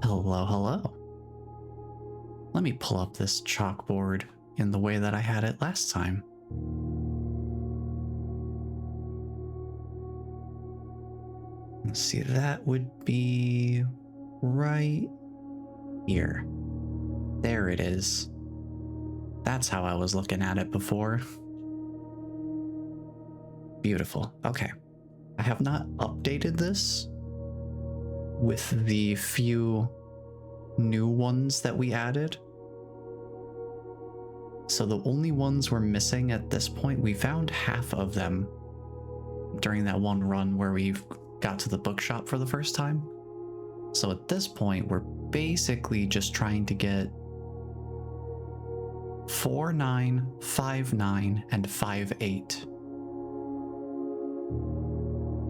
Hello, hello. Let me pull up this chalkboard in the way that I had it last time. Let's see, that would be right here. There it is. That's how I was looking at it before. Beautiful. Okay. I have not updated this with the few new ones that we added. So the only ones we're missing at this point, we found half of them during that one run where we got to the bookshop for the first time. So at this point, we're basically just trying to get 4, 9, 5, 9, and 5, 8.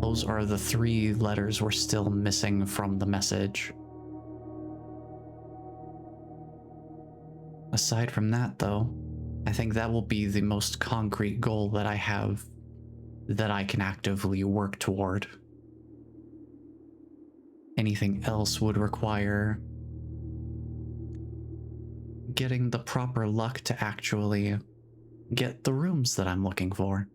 Those are the 3 letters we're still missing from the message. Aside from that, though, I think that will be the most concrete goal that I have that I can actively work toward. Anything else would require getting the proper luck to actually get the rooms that I'm looking for.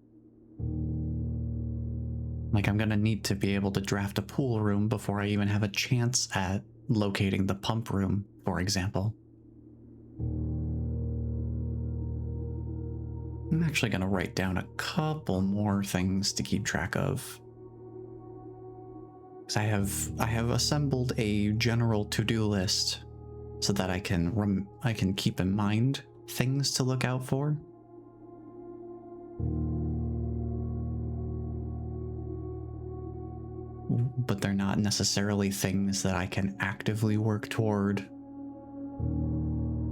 Like, I'm gonna need to be able to draft a pool room before I even have a chance at locating the pump room, for example. I'm actually gonna write down a couple more things to keep track of. Because I have assembled a general to-do list so that I can keep in mind things to look out for. But they're not necessarily things that I can actively work toward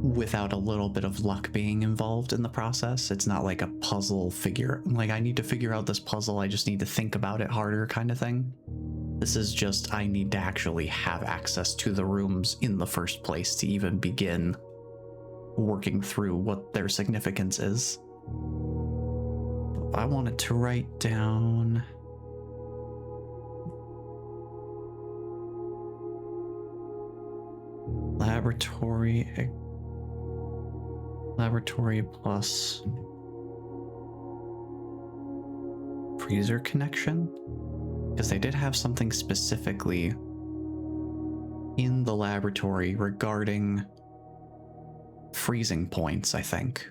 without a little bit of luck being involved in the process. It's not like a puzzle figure. Like, I need to figure out this puzzle, I just need to think about it harder kind of thing. This is just, I need to actually have access to the rooms in the first place to even begin working through what their significance is. I wanted to write down... Laboratory plus freezer connection, because they did have something specifically in the laboratory regarding freezing points, I think.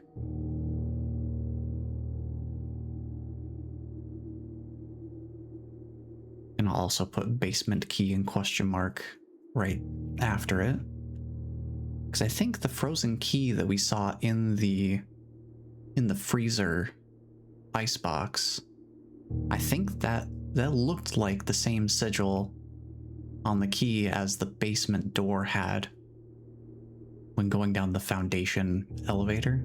And I'll also put basement key and question mark right after it. Because I think the frozen key that we saw in the freezer icebox, I think that looked like the same sigil on the key as the basement door had when going down the foundation elevator.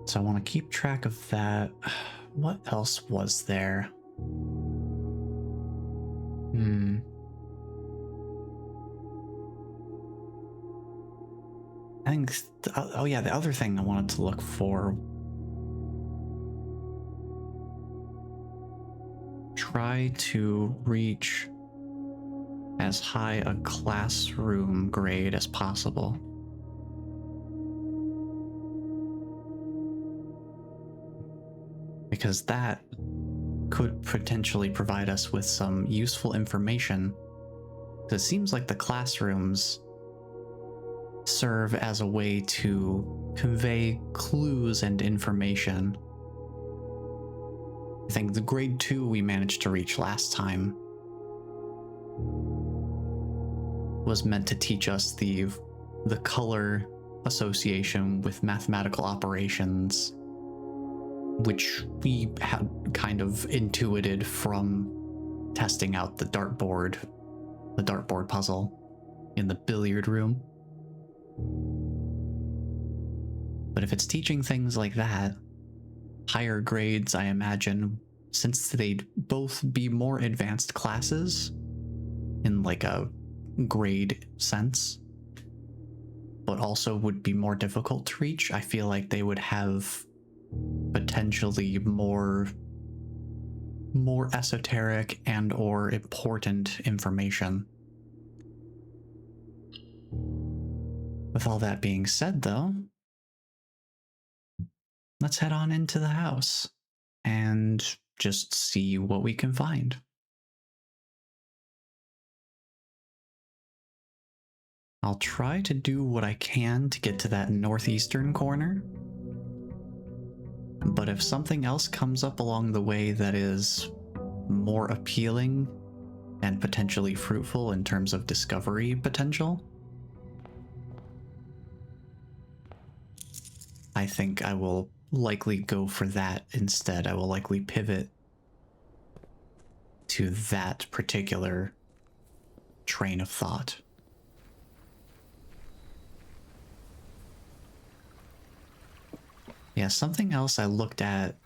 So I want to keep track of that. What else was there? I think, oh yeah, the other thing I wanted to look for. Try to reach as high a classroom grade as possible. Because that could potentially provide us with some useful information. It seems like the classrooms serve as a way to convey clues and information. I think the grade 2 we managed to reach last time was meant to teach us the color association with mathematical operations, which we had kind of intuited from testing out the dartboard puzzle in the billiard room. But if it's teaching things like that, higher grades, I imagine, since they'd both be more advanced classes in like a grade sense, but also would be more difficult to reach, I feel like they would have potentially more more esoteric and or important information. With all that being said, though, let's head on into the house and just see what we can find. I'll try to do what I can to get to that northeastern corner, but if something else comes up along the way that is more appealing and potentially fruitful in terms of discovery potential, I think I will likely go for that instead. I will likely pivot to that particular train of thought. Yeah, something else I looked at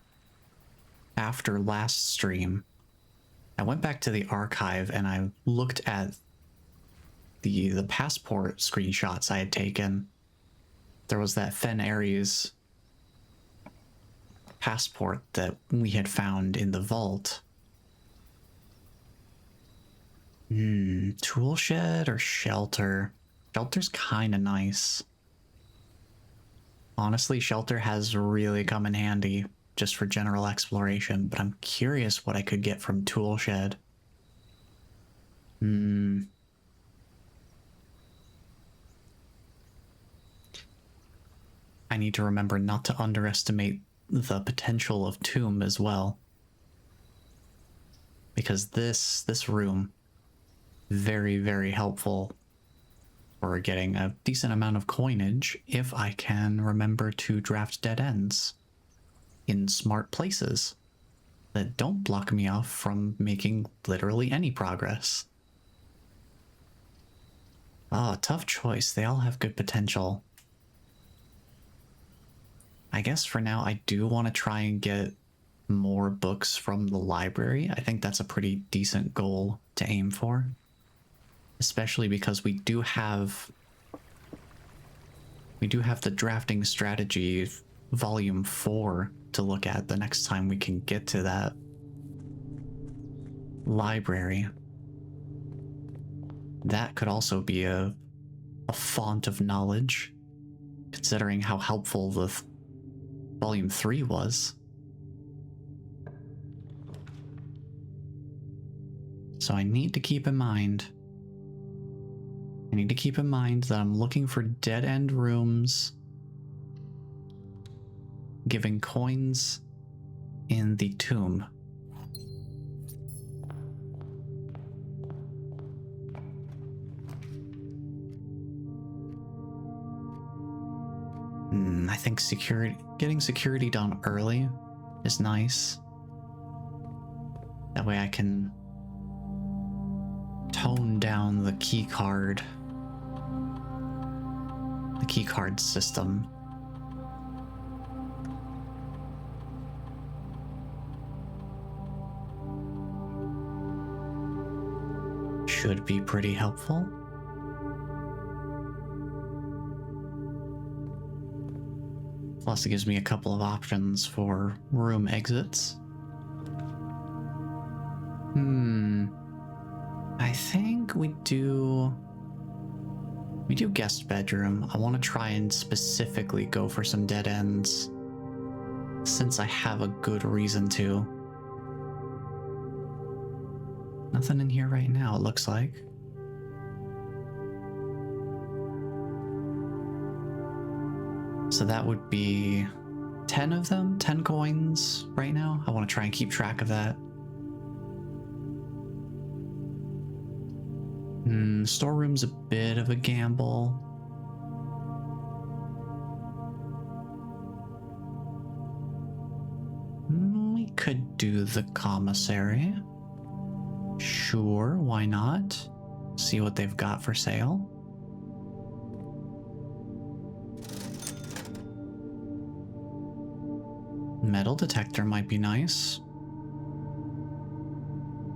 after last stream, I went back to the archive and I looked at the passport screenshots I had taken. There was that Fen Ares passport that we had found in the vault. Tool shed or shelter? Shelter's kind of nice. Honestly, shelter has really come in handy just for general exploration, but I'm curious what I could get from tool shed. I need to remember not to underestimate the potential of tomb as well. Because this room, very, very helpful for getting a decent amount of coinage if I can remember to draft dead ends in smart places that don't block me off from making literally any progress. Oh, tough choice. They all have good potential. I guess for now I do want to try and get more books from the library. I think that's a pretty decent goal to aim for. Especially because we do have the drafting strategy volume 4 to look at the next time we can get to that library. That could also be a font of knowledge, considering how helpful the volume 3 was. So I need to keep in mind that I'm looking for dead-end rooms giving coins in the tomb. I think getting security done early is nice. That way I can tone down the key card system. Should be pretty helpful. Plus it gives me a couple of options for room exits. I think we do guest bedroom. I want to try and specifically go for some dead ends, since I have a good reason to. Nothing in here right now, it looks like. So that would be 10 of them, 10 coins right now. I want to try and keep track of that. Storeroom's a bit of a gamble. We could do the commissary. Sure, why not? See what they've got for sale. Metal detector might be nice.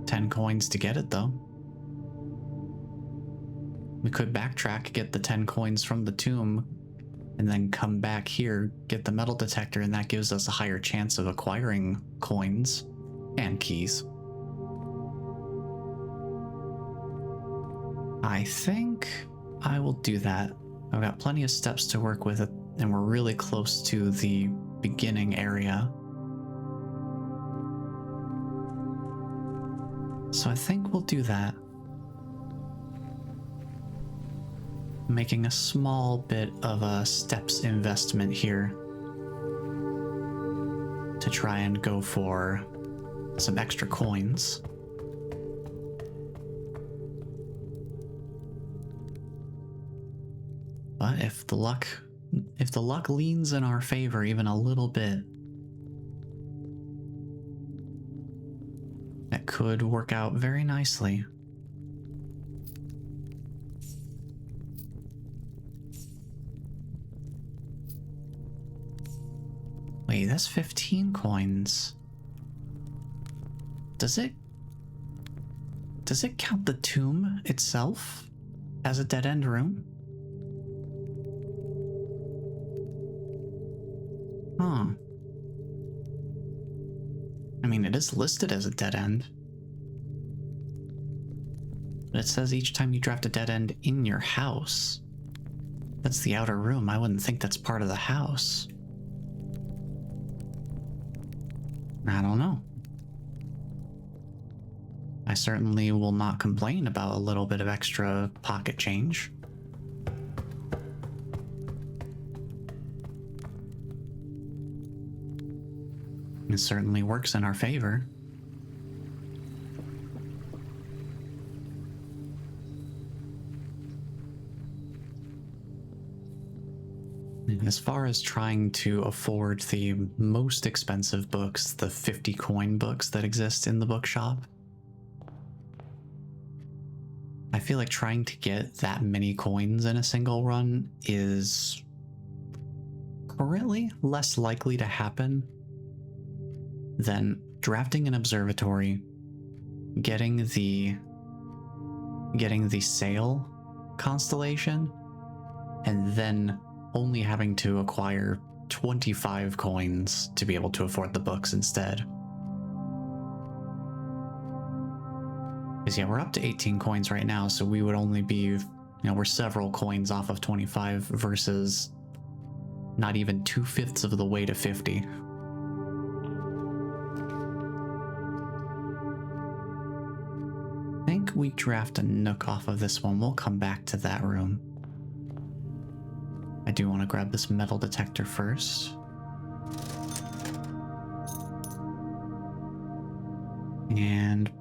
10 coins to get it, though. We could backtrack, get the 10 coins from the tomb, and then come back here, get the metal detector, and that gives us a higher chance of acquiring coins. And keys. I think I will do that. I've got plenty of steps to work with, and we're really close to the beginning area. So I think we'll do that. Making a small bit of a steps investment here to try and go for some extra coins. But if the luck leans in our favor even a little bit, that could work out very nicely. Wait, that's 15 coins. Does it count the tomb itself as a dead-end room? Huh. I mean, it is listed as a dead end. But it says each time you draft a dead end in your house. That's the outer room. I wouldn't think that's part of the house. I don't know. I certainly will not complain about a little bit of extra pocket change. It certainly works in our favor. And as far as trying to afford the most expensive books, the 50 coin books that exist in the bookshop, I feel like trying to get that many coins in a single run is currently less likely to happen than drafting an observatory, getting the sail constellation, and then only having to acquire 25 coins to be able to afford the books instead. Because yeah, we're up to 18 coins right now, so we would only be, we're several coins off of 25 versus not even 2/5 of the way to 50. I think we draft a nook off of this one. We'll come back to that room. I do want to grab this metal detector first. And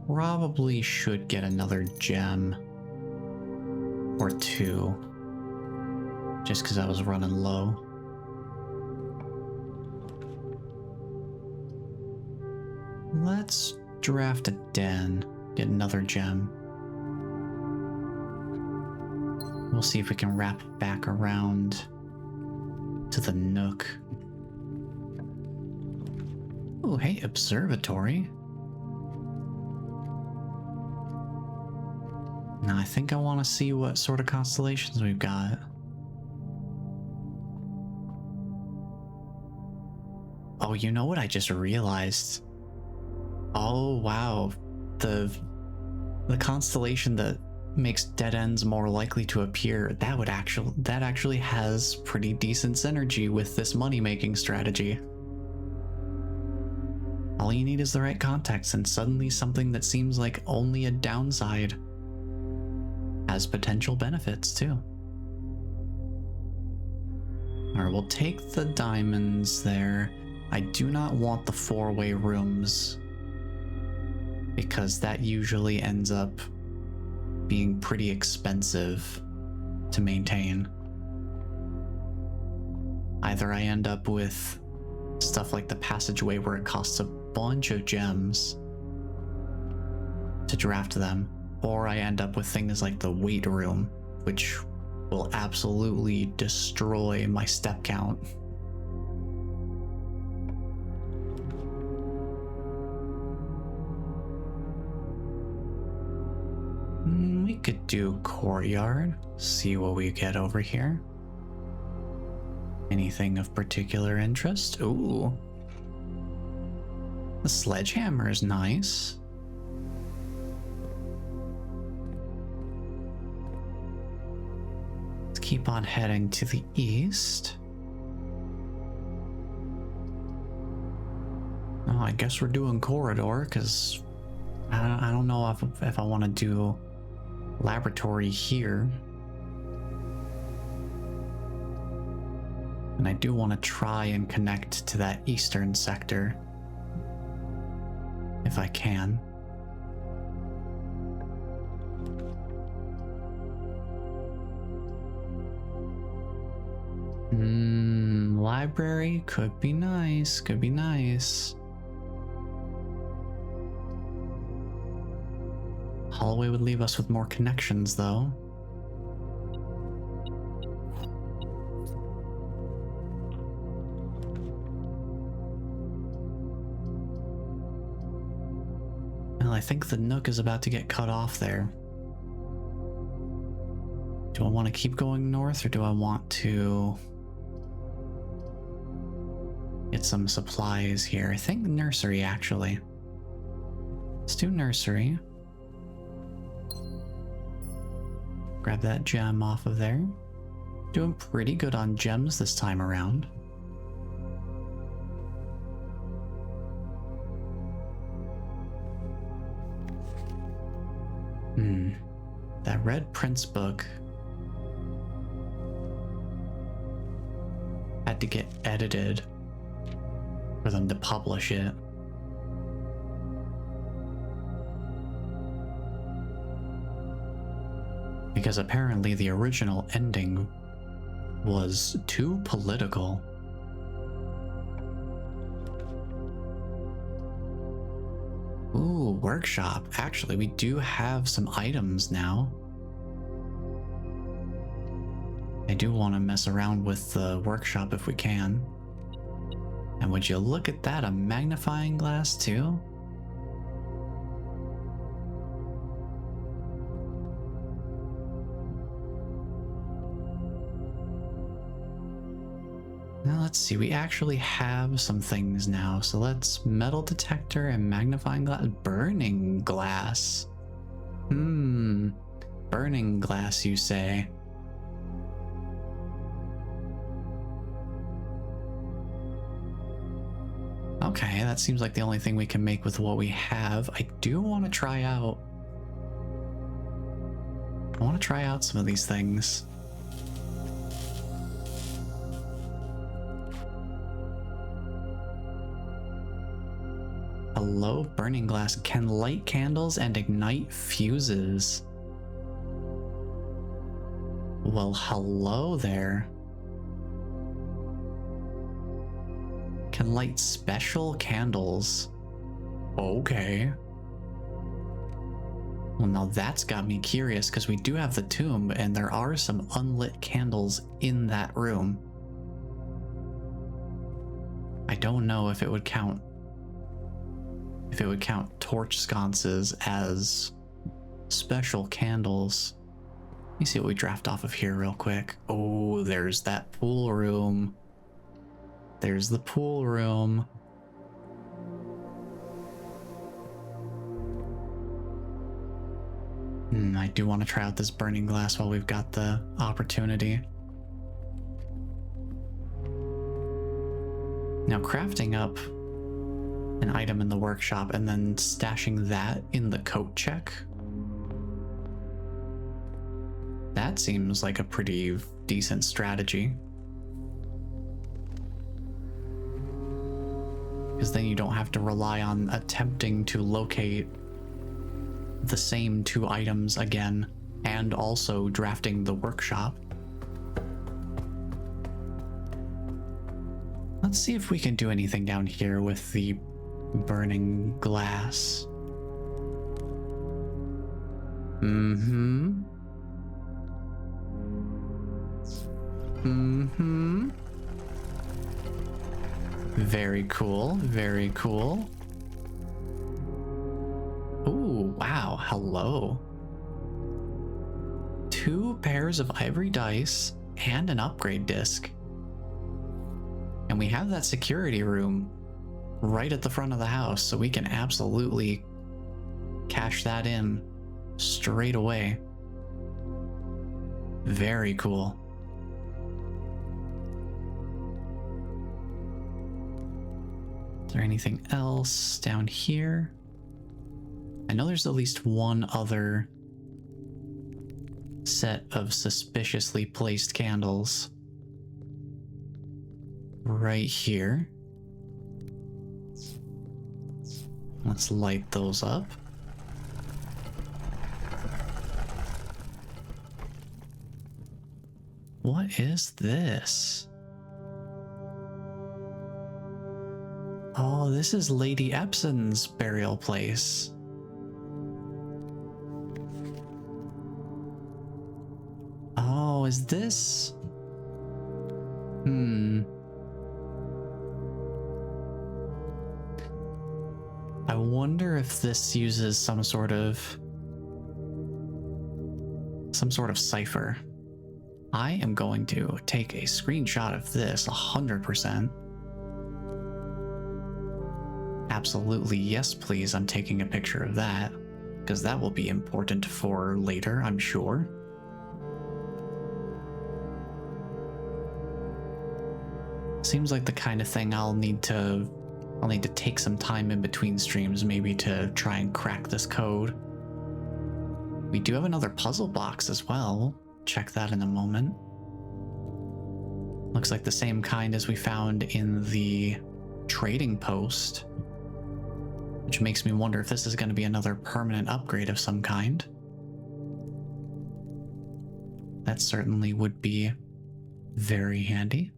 probably should get another gem or two, just because I was running low. Let's draft a den, get another gem. We'll see if we can wrap back around to the nook. Oh, hey, observatory. Now, I think I want to see what sort of constellations we've got. Oh, you know what I just realized? Oh, wow. The constellation that makes dead ends more likely to appear, that actually has pretty decent synergy with this money-making strategy. All you need is the right context, and suddenly something that seems like only a downside has potential benefits too. Alright, we'll take the diamonds there. I do not want the 4-way rooms, because that usually ends up being pretty expensive to maintain. Either I end up with stuff like the passageway where it costs a bunch of gems to draft them, or I end up with things like the weight room, which will absolutely destroy my step count. We could do courtyard, see what we get over here. Anything of particular interest? Ooh. The sledgehammer is nice. Let's keep on heading to the east. Oh, I guess we're doing corridor, because I don't know if I want to do laboratory here. And I do want to try and connect to that eastern sector, if I can. Library could be nice, could be nice. Hallway would leave us with more connections, though. Well, I think the Nook is about to get cut off there. Do I want to keep going north, or do I want to get some supplies here? I think nursery, actually. Let's do nursery. Grab that gem off of there. Doing pretty good on gems this time around. That Red Prince book had to get edited for them to publish it. Because apparently the original ending was too political. Ooh, workshop. Actually, we do have some items now. I do want to mess around with the workshop if we can. And would you look at that, a magnifying glass too? Now let's see, we actually have some things now. So let's metal detector and magnifying glass. Burning glass. Burning glass, you say? Okay, that seems like the only thing we can make with what we have. I do want to try out... I want to try out some of these things. Hello, burning glass. Can light candles and ignite fuses. Well, hello there. Can light special candles. Okay. Well, now that's got me curious, because we do have the tomb, and there are some unlit candles in that room. I don't know if it would count torch sconces as special candles. Let me see what we draft off of here real quick. Oh, there's that pool room. There's the pool room. I do want to try out this burning glass while we've got the opportunity. Now, crafting up an item in the workshop and then stashing that in the coat check, that seems like a pretty decent strategy. Because then you don't have to rely on attempting to locate the same two items again, and also drafting the workshop. Let's see if we can do anything down here with the burning glass. Very cool, very cool. Ooh, wow, hello. 2 pairs of ivory dice and an upgrade disc. And we have that security room. right at the front of the house, so we can absolutely cash that in straight away. Very cool. Is there anything else down here? I know there's at least one other set of suspiciously placed candles right here. Let's light those up. What is this? Oh, this is Lady Epson's burial place. Oh, is this? I wonder if this uses some sort of cipher. I am going to take a screenshot of this 100%. Absolutely, yes, please. I'm taking a picture of that because that will be important for later, I'm sure. Seems like the kind of thing I'll need to take some time in between streams maybe to try and crack this code. We do have another puzzle box as well. Check that in a moment. Looks like the same kind as we found in the trading post, which makes me wonder if this is going to be another permanent upgrade of some kind. That certainly would be very handy.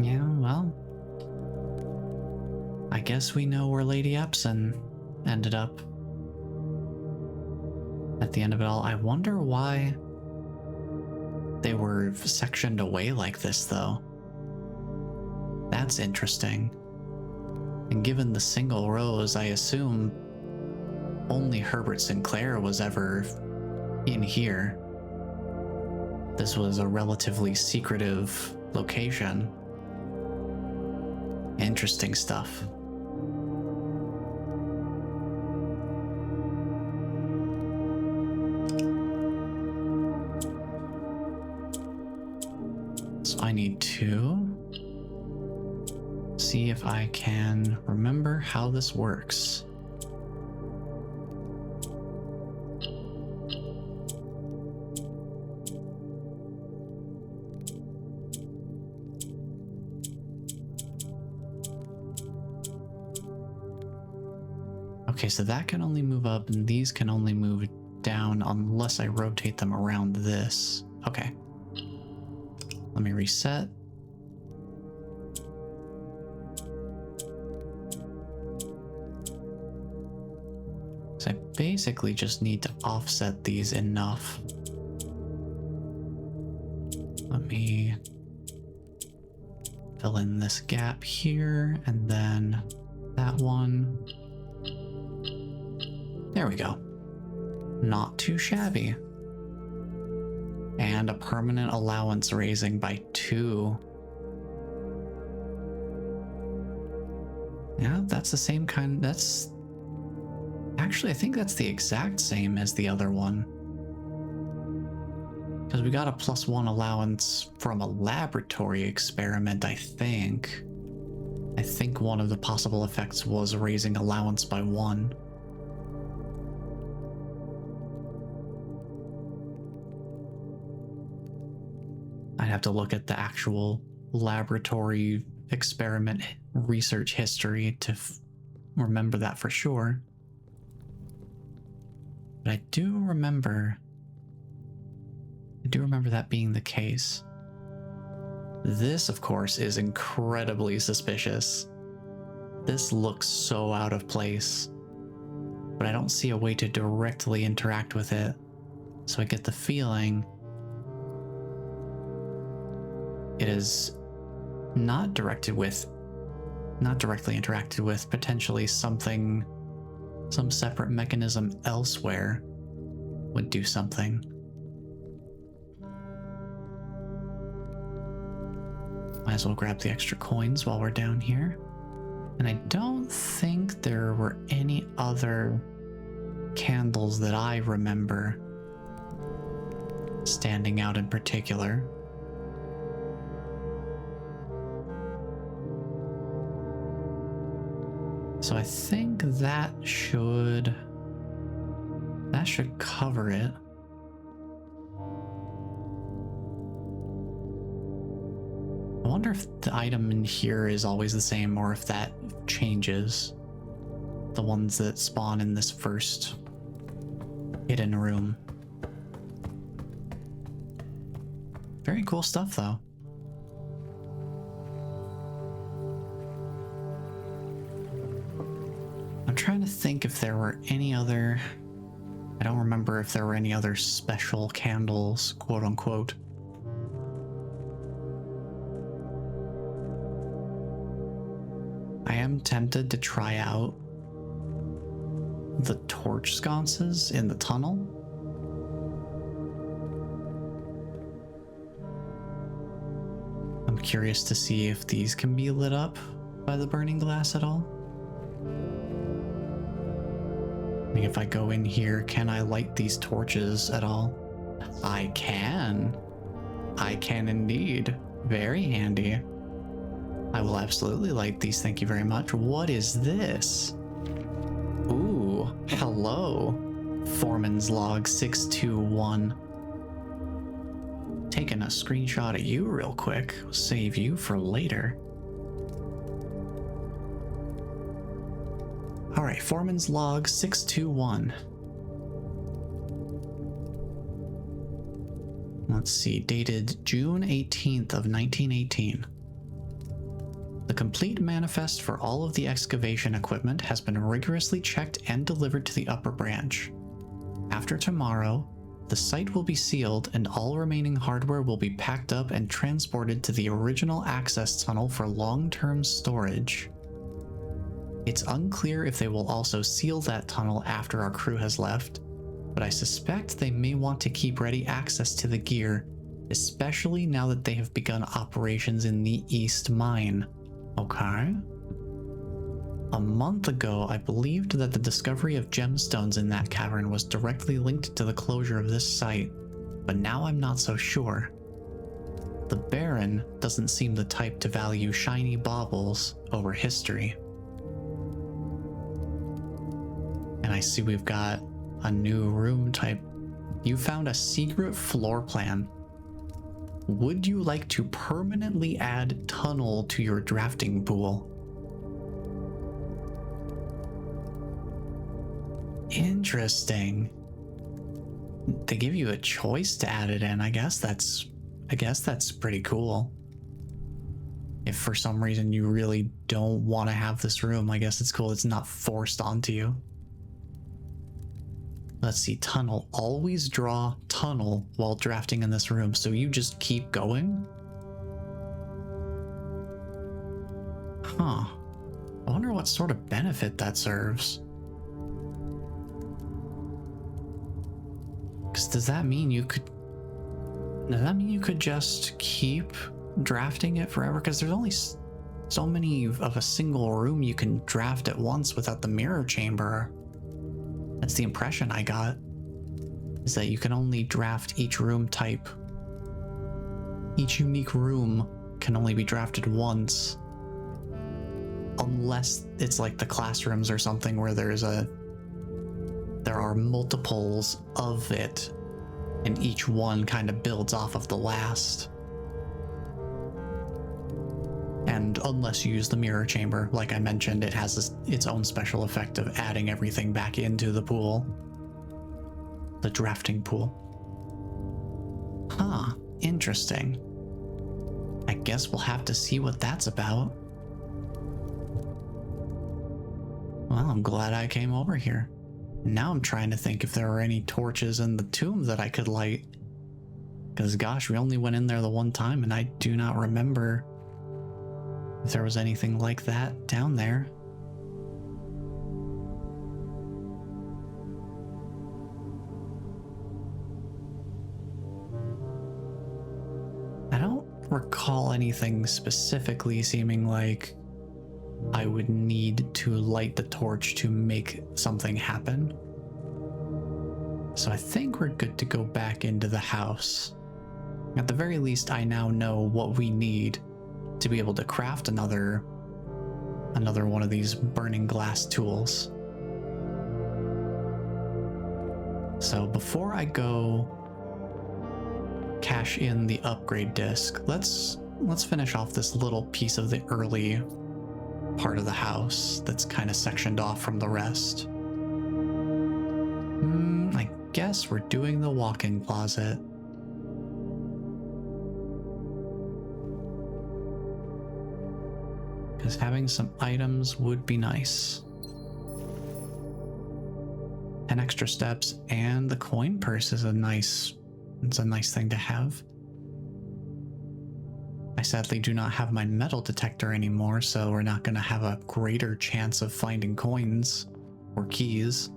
Yeah, well, I guess we know where Lady Epson ended up at the end of it all. I wonder why they were sectioned away like this, though. That's interesting. And given the single rows, I assume only Herbert Sinclair was ever in here. This was a relatively secretive location. Interesting stuff. So I need to see if I can remember how this works. Okay, so that can only move up and these can only move down unless I rotate them around this. Okay. Let me reset. So I basically just need to offset these enough. Let me fill in this gap here and then that one. There we go. Not too shabby. And a permanent allowance raising by 2. Yeah, that's the same kind. That's actually, I think that's the exact same as the other one. Because we got a +1 allowance from a laboratory experiment, I think. I think one of the possible effects was raising allowance by 1. I'd have to look at the actual laboratory experiment research history to remember that for sure. But I do remember that being the case. This, of course, is incredibly suspicious. This looks so out of place, but I don't see a way to directly interact with it. So I get the feeling it is not directed with not directly interacted with, potentially something, some separate mechanism elsewhere would do something. Might as well grab the extra coins while we're down here. And I don't think there were any other candles that I remember standing out in particular. So I think that should cover it. I wonder if the item in here is always the same or if that changes. The ones that spawn in this first hidden room. Very cool stuff though. I'm trying to think if there were any other... I don't remember if there were any other special candles, quote unquote. I am tempted to try out the torch sconces in the tunnel. I'm curious to see if these can be lit up by the burning glass at all. I mean, if I go in here, can I light these torches at all? I can. I can indeed. Very handy. I will absolutely light these, thank you very much. What is this? Ooh, hello. Foreman's log 621. Taking a screenshot of you real quick. Save you for later. Alright, Foreman's log 621. Let's see, dated June 18th of 1918. The complete manifest for all of the excavation equipment has been rigorously checked and delivered to the upper branch. After tomorrow, the site will be sealed and all remaining hardware will be packed up and transported to the original access tunnel for long-term storage. It's unclear if they will also seal that tunnel after our crew has left, but I suspect they may want to keep ready access to the gear, especially now that they have begun operations in the East Mine. Okay. A month ago, I believed that the discovery of gemstones in that cavern was directly linked to the closure of this site, but now I'm not so sure. The Baron doesn't seem the type to value shiny baubles over history. And I see we've got a new room type. You found a secret floor plan. Would you like to permanently add tunnel to your drafting pool? Interesting. They give you a choice to add it in. I guess that's pretty cool. If for some reason you really don't want to have this room, I guess it's cool. It's not forced onto you. Let's see, tunnel. Always draw tunnel while drafting in this room, so you just keep going? Huh. I wonder what sort of benefit that serves. Because does that mean you could just keep drafting it forever? Because there's only so many of a single room you can draft at once without the mirror chamber. That's the impression I got, is that you can only draft each room type. Each unique room can only be drafted once. Unless it's like the classrooms or something where there are multiples of it, and each one kind of builds off of the last. And unless you use the mirror chamber, like I mentioned, it has its own special effect of adding everything back into the pool. The drafting pool. Huh, interesting. I guess we'll have to see what that's about. Well, I'm glad I came over here. Now I'm trying to think if there are any torches in the tomb that I could light. Because gosh, we only went in there the one time and I do not remember if there was anything like that down there. I don't recall anything specifically seeming like I would need to light the torch to make something happen. So I think we're good to go back into the house. At the very least, I now know what we need to be able to craft another one of these burning glass tools. So before I go cash in the upgrade disc, let's finish off this little piece of the early part of the house that's kind of sectioned off from the rest. I guess we're doing the walk-in closet. Because having some items would be nice. 10 extra steps, and the coin purse is a nice thing to have. I sadly do not have my metal detector anymore, so we're not going to have a greater chance of finding coins or keys.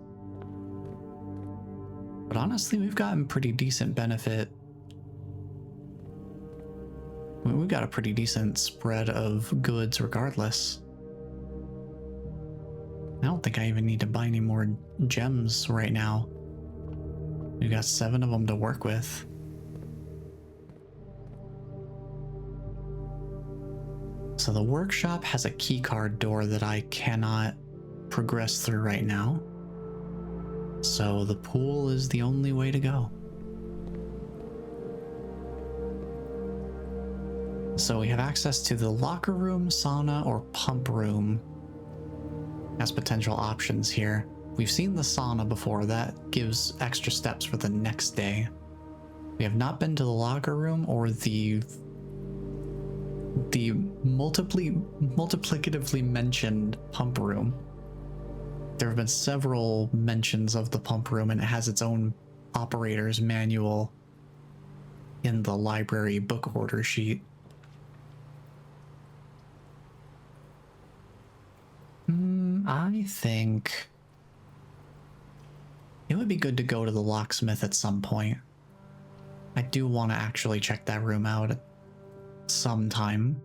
But honestly, we've gotten pretty decent benefit. We've got a pretty decent spread of goods regardless. I don't think I even need to buy any more gems right now. We've got 7 of them to work with. So the workshop has a keycard door that I cannot progress through right now. So the pool is the only way to go. So we have access to the locker room, sauna, or pump room as potential options here. We've seen the sauna before. That gives extra steps for the next day. We have not been to the locker room or the multiplicatively mentioned pump room. There have been several mentions of the pump room, and it has its own operator's manual in the library book order sheet. I think it would be good to go to the locksmith at some point. I do want to actually check that room out at some time.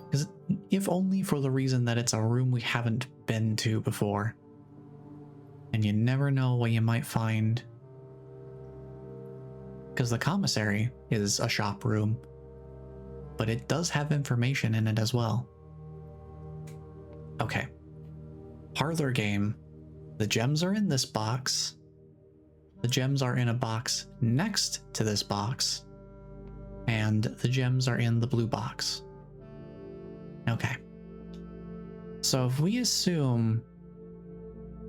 Because if only for the reason that it's a room we haven't been to before. And you never know what you might find. Because the commissary is a shop room, but it does have information in it as well. Okay. Parlor game. The gems are in this box. The gems are in a box next to this box. And the gems are in the blue box. Okay. So if we assume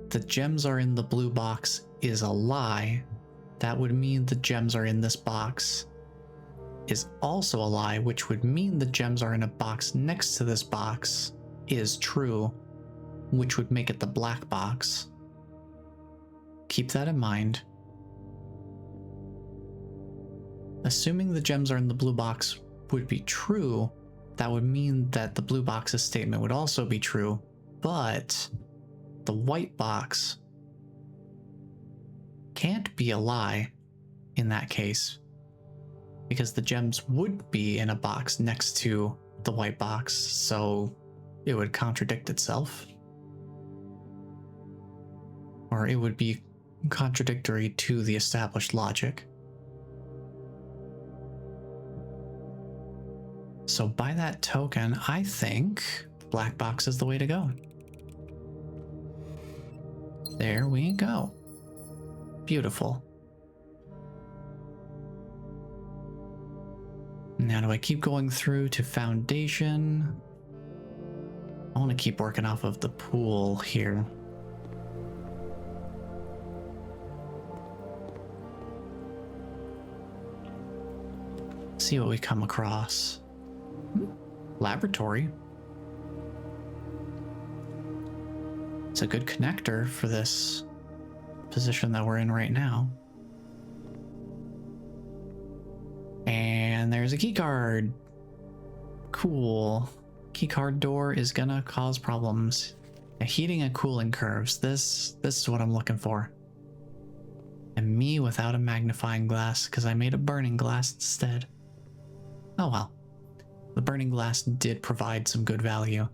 the gems are in the blue box is a lie, that would mean the gems are in this box is also a lie, which would mean the gems are in a box next to this box is true, which would make it the black box. Keep that in mind. Assuming the gems are in the blue box would be true, that would mean that the blue box's statement would also be true, but the white box can't be a lie in that case, because the gems would be in a box next to the white box, so it would contradict itself. Or it would be contradictory to the established logic. So by that token, I think black box is the way to go. There we go. Beautiful. Now do I keep going through to foundation? I want to keep working off of the pool here. See what we come across. Laboratory. It's a good connector for this position that we're in right now. And there's a key card. Cool. Keycard door is gonna cause problems. Heating and cooling curves. This is what I'm looking for. And me without a magnifying glass, because I made a burning glass instead. Oh well. The burning glass did provide some good value.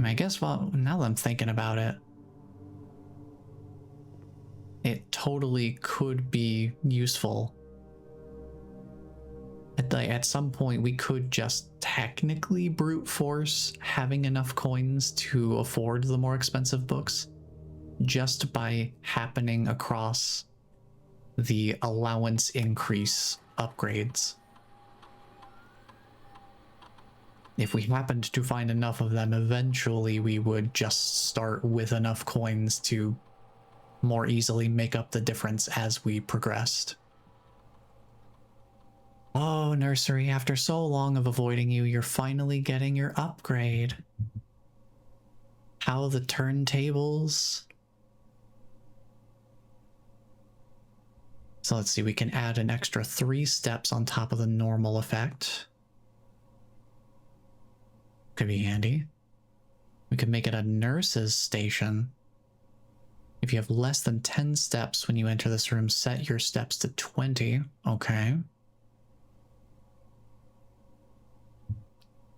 I guess, well, now that I'm thinking about it, it totally could be useful. At some point, we could just technically brute force having enough coins to afford the more expensive books, just by happening across the allowance increase upgrades. If we happened to find enough of them, eventually we would just start with enough coins to more easily make up the difference as we progressed. Oh, nursery, after so long of avoiding you, you're finally getting your upgrade. How the turntables. So let's see, we can add an extra 3 steps on top of the normal effect. Could be handy. We could make it a nurse's station. If you have less than 10 steps when you enter this room, set your steps to 20. Okay.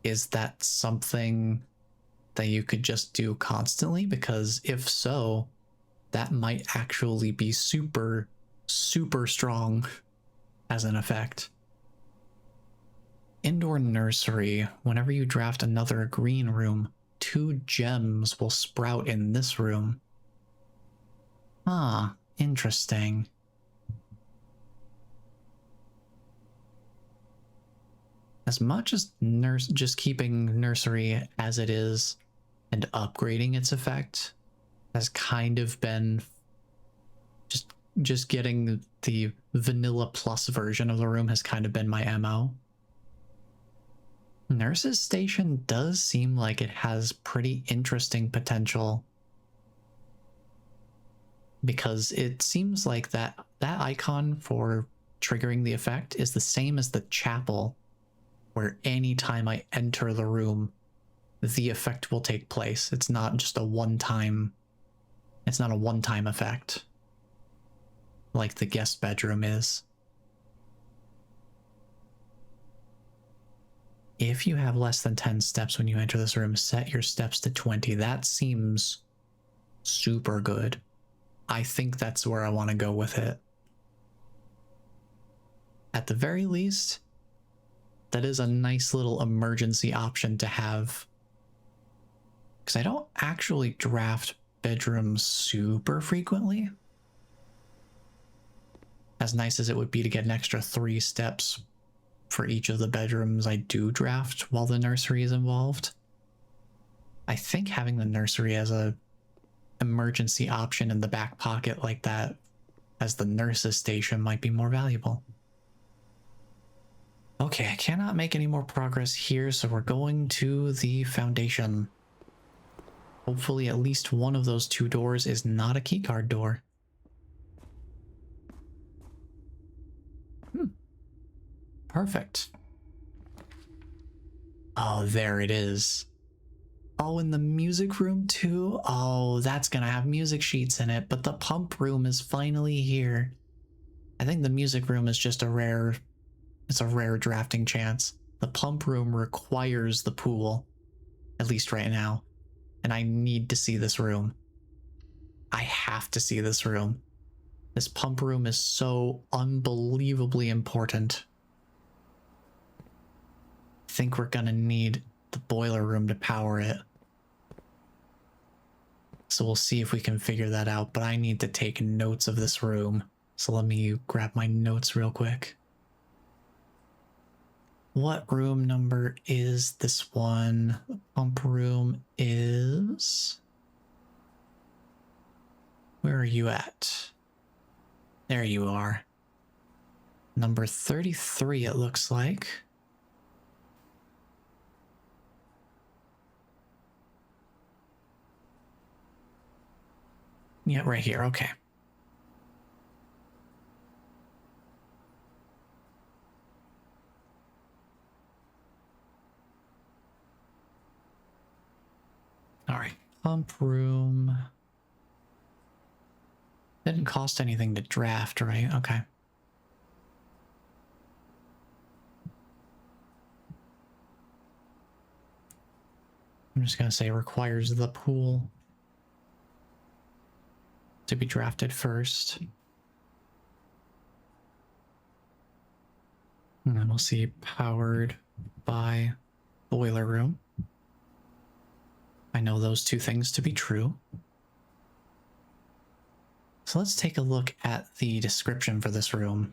Is that something that you could just do constantly? Because if so, that might actually be super, super strong as an effect. Indoor nursery. Whenever you draft another green room, 2 gems will sprout in this room. Ah, interesting. As much as just keeping nursery as it is and upgrading its effect has kind of been just getting the vanilla plus version of the room has kind of been my MO. Nurse's Station does seem like it has pretty interesting potential, because it seems like that icon for triggering the effect is the same as the chapel, where anytime I enter the room, the effect will take place. It's not just a one-time, it's not a one-time effect like the guest bedroom is. If you have less than 10 steps when you enter this room, set your steps to 20. That seems super good. I think that's where I want to go with it. At the very least, that is a nice little emergency option to have. Because I don't actually draft bedrooms super frequently. As nice as it would be to get an extra 3 steps for each of the bedrooms I do draft while the nursery is involved, I think having the nursery as a emergency option in the back pocket like that as the nurse's station might be more valuable. Okay, I cannot make any more progress here, so we're going to the foundation. Hopefully at least one of those 2 doors is not a keycard door. Perfect. Oh, there it is. Oh, in the music room too? Oh, that's gonna have music sheets in it, but the pump room is finally here. I think the music room is just it's a rare drafting chance. The pump room requires the pool, at least right now, and I need to see this room. I have to see this room. This pump room is so unbelievably important. I think we're gonna need the boiler room to power it. So we'll see if we can figure that out, but I need to take notes of this room. So let me grab my notes real quick. What room number is this one? The pump room is... Where are you at? There you are. Number 33, it looks like. Yeah, right here, okay. Pump room. Didn't cost anything to draft, right? Okay. I'm just gonna say requires the pool to be drafted first. And then we'll see powered by boiler room. I know those two things to be true. So let's take a look at the description for this room.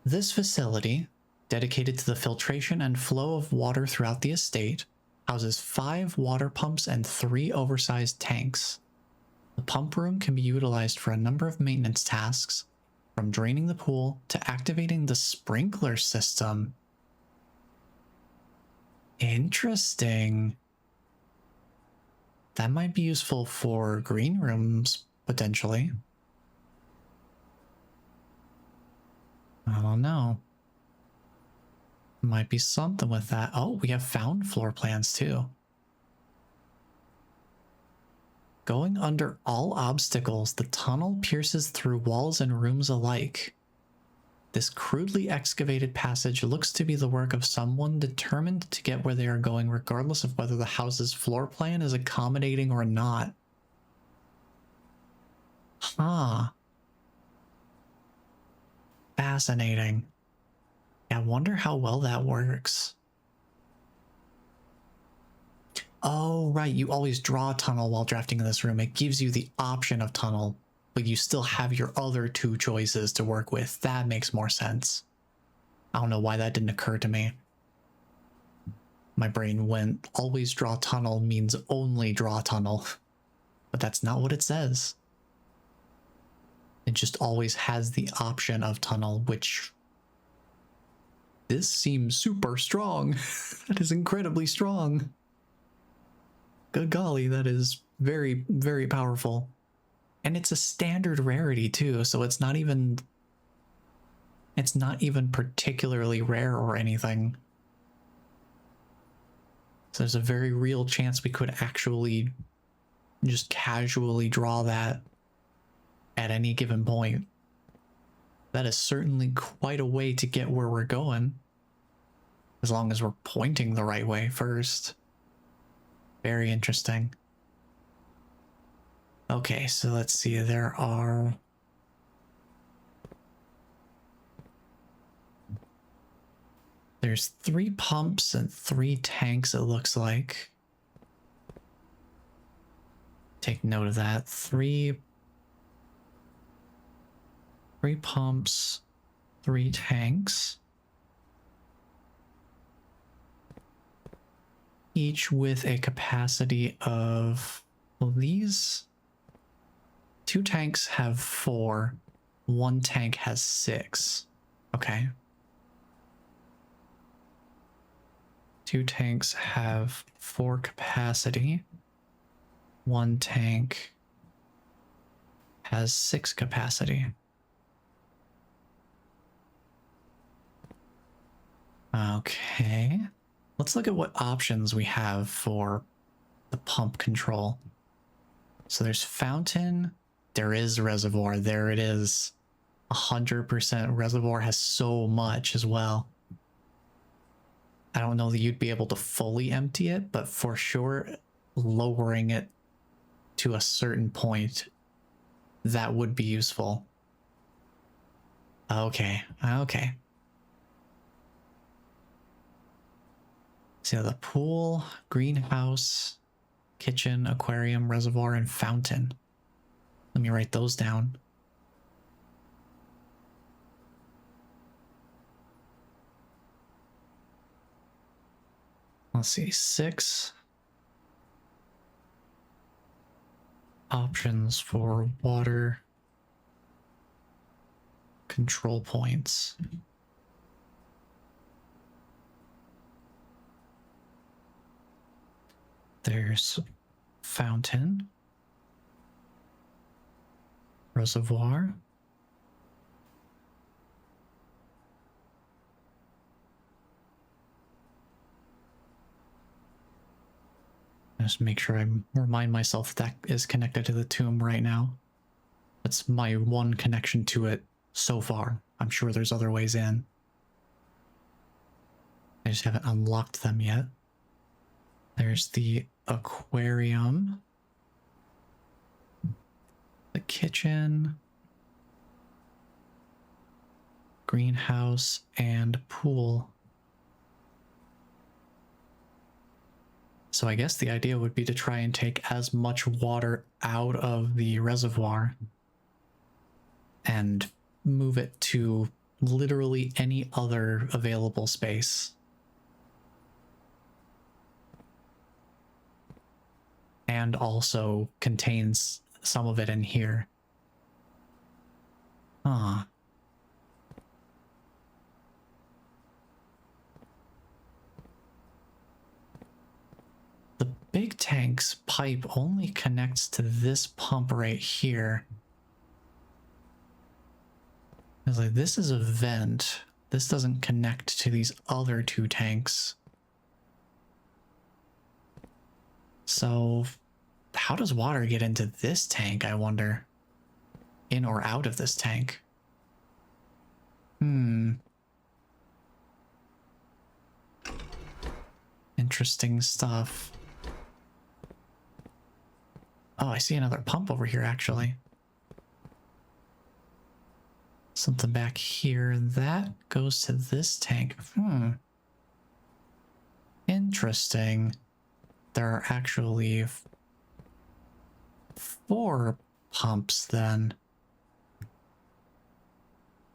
This facility, dedicated to the filtration and flow of water throughout the estate, houses 5 water pumps and 3 oversized tanks. The pump room can be utilized for a number of maintenance tasks, from draining the pool to activating the sprinkler system. Interesting. That might be useful for green rooms, potentially. I don't know. Might be something with that. Oh, we have found floor plans too. Going under all obstacles, the tunnel pierces through walls and rooms alike. This crudely excavated passage looks to be the work of someone determined to get where they are going, regardless of whether the house's floor plan is accommodating or not. Huh. Fascinating. I wonder how well that works. Oh, right. You always draw a tunnel while drafting in this room. It gives you the option of tunnel, but you still have your other 2 choices to work with. That makes more sense. I don't know why that didn't occur to me. My brain went, always draw tunnel means only draw tunnel. But that's not what it says. It just always has the option of tunnel, which... This seems super strong. That is incredibly strong. Good golly, that is very, very powerful. And it's a standard rarity too, so it's not even particularly rare or anything. So there's a very real chance we could actually just casually draw that at any given point. That is certainly quite a way to get where we're going, as long as we're pointing the right way first. Very interesting. Okay, so let's see, there's 3 pumps and 3 tanks, it looks like. Take note of that. 3 pumps, 3 tanks. Each with a capacity of, well, these 2 tanks have 4, 1 tank has 6. Okay. 2 tanks have 4 capacity. 1 tank has 6 capacity. Okay. Let's look at what options we have for the pump control. So there's fountain, there is reservoir, there it is. 100% reservoir has so much as well. I don't know that you'd be able to fully empty it, but for sure lowering it to a certain point, that would be useful. Okay. So the pool, greenhouse, kitchen, aquarium, reservoir, and fountain. Let me write those down. Let's see, 6 options for water control points. There's fountain, reservoir, Just make sure I remind myself that is connected to the tomb right now. That's my one connection to it so far. I'm sure there's other ways in. I just haven't unlocked them yet. There's the aquarium. The kitchen. Greenhouse and pool. So I guess the idea would be to try and take as much water out of the reservoir and move it to literally any other available space. And also contains some of it in here. Huh. The big tank's pipe only connects to this pump right here. It's like, this is a vent. This doesn't connect to these other two tanks. So, how does water get into this tank, I wonder? In or out of this tank? Interesting stuff. Oh, I see another pump over here, actually. Something back here. That goes to this tank. Interesting. There are actually 4 pumps then.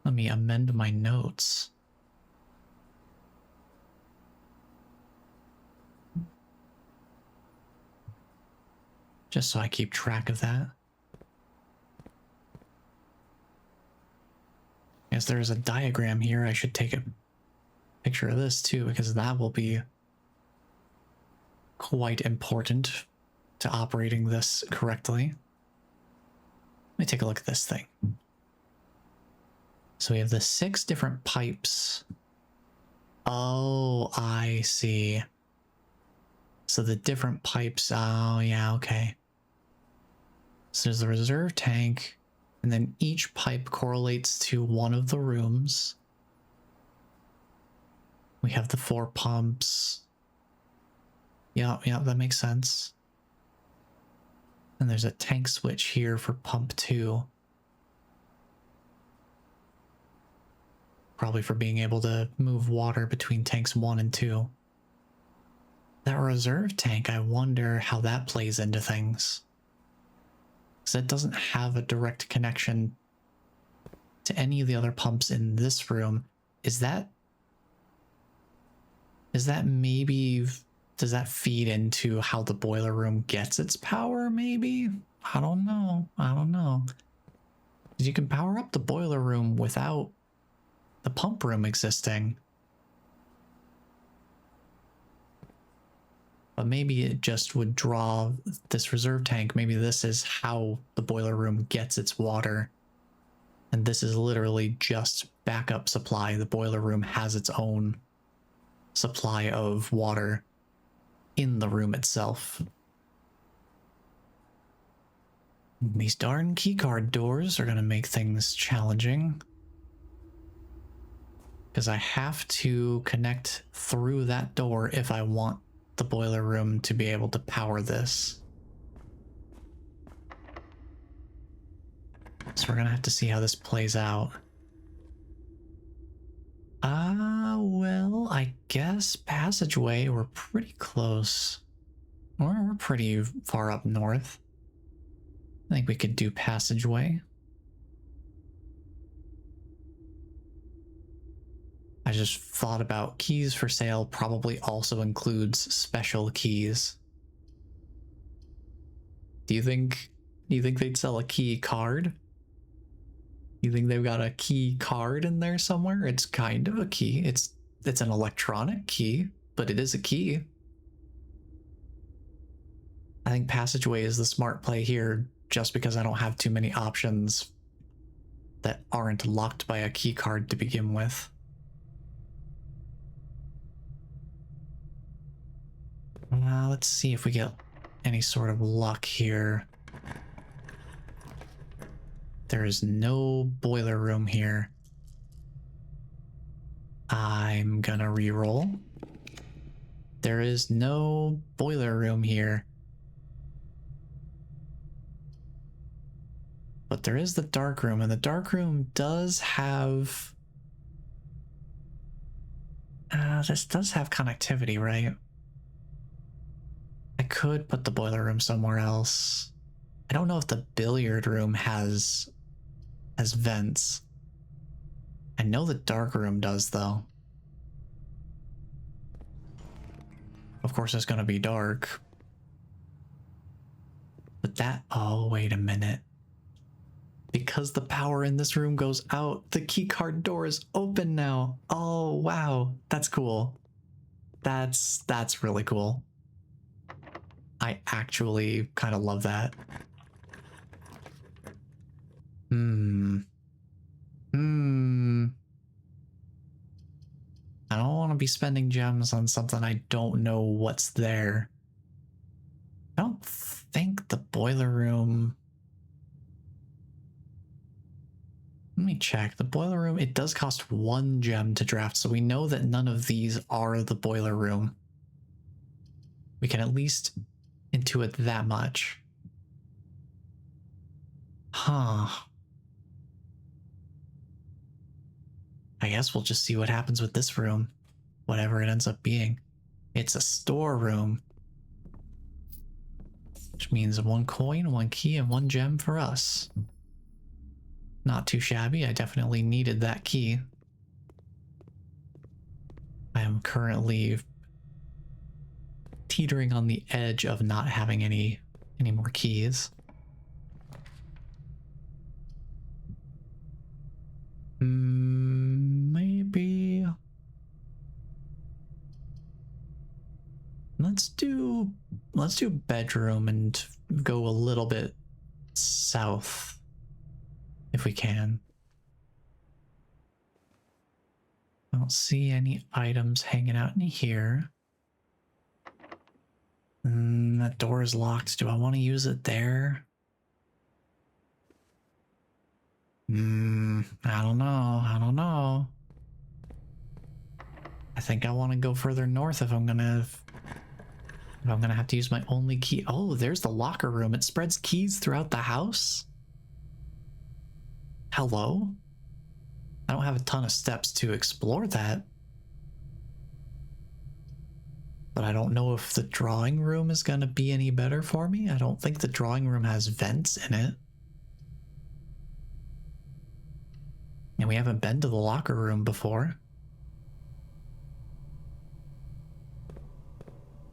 Let me amend my notes. Just so I keep track of that. As there's a diagram here, I should take a picture of this too, because that will be quite important to operating this correctly. Let me take a look at this thing. So we have the 6 different pipes. Oh, I see. So the different pipes, oh yeah, okay. So there's the reserve tank, and then each pipe correlates to one of the rooms. We have the 4 pumps. Yeah, that makes sense. And there's a tank switch here for pump 2. Probably for being able to move water between tanks 1 and 2. That reserve tank, I wonder how that plays into things. Because it doesn't have a direct connection to any of the other pumps in this room. Is that maybe, does that feed into how the boiler room gets its power, maybe? I don't know. Because you can power up the boiler room without the pump room existing. But maybe it just would draw this reserve tank. Maybe this is how the boiler room gets its water. And this is literally just backup supply. The boiler room has its own supply of water in the room itself. These darn keycard doors are going to make things challenging. Because I have to connect through that door if I want the boiler room to be able to power this. So we're gonna have to see how this plays out. Well, I guess passageway, we're pretty close. We're pretty far up north. I think we could do passageway. I just thought about keys for sale probably also includes special keys. Do you think they'd sell a key card? You think they've got a key card in there somewhere? It's kind of a key. It's an electronic key, but it is a key. I think passageway is the smart play here just because I don't have too many options that aren't locked by a key card to begin with. Let's see if we get any sort of luck here. There is no boiler room here. I'm gonna reroll. There is no boiler room here. But there is the dark room, and the dark room does have... this does have connectivity, right? I could put the boiler room somewhere else. I don't know if the billiard room has vents. I know the dark room does, though. Of course, it's gonna be dark. But that... oh, wait a minute. Because the power in this room goes out, the keycard door is open now. Oh, wow. That's cool. That's really cool. I actually kind of love that. I don't want to be spending gems on something I don't know what's there. I don't think the boiler room... let me check. The boiler room, it does cost 1 gem to draft, so we know that none of these are the boiler room. We can at least intuit that much. Huh. I guess we'll just see what happens with this room. Whatever it ends up being. It's a storeroom. Which means 1 coin, 1 key, and 1 gem for us. Not too shabby. I definitely needed that key. I am currently teetering on the edge of not having any more keys. Maybe... let's do bedroom and go a little bit south if we can. I don't see any items hanging out in here. That door is locked. Do I want to use it there? I don't know. I think I want to go further north if I'm gonna have to use my only key. Oh, there's the locker room. It spreads keys throughout the house. Hello? I don't have a ton of steps to explore that. But I don't know if the drawing room is gonna be any better for me. I don't think the drawing room has vents in it. And we haven't been to the locker room before.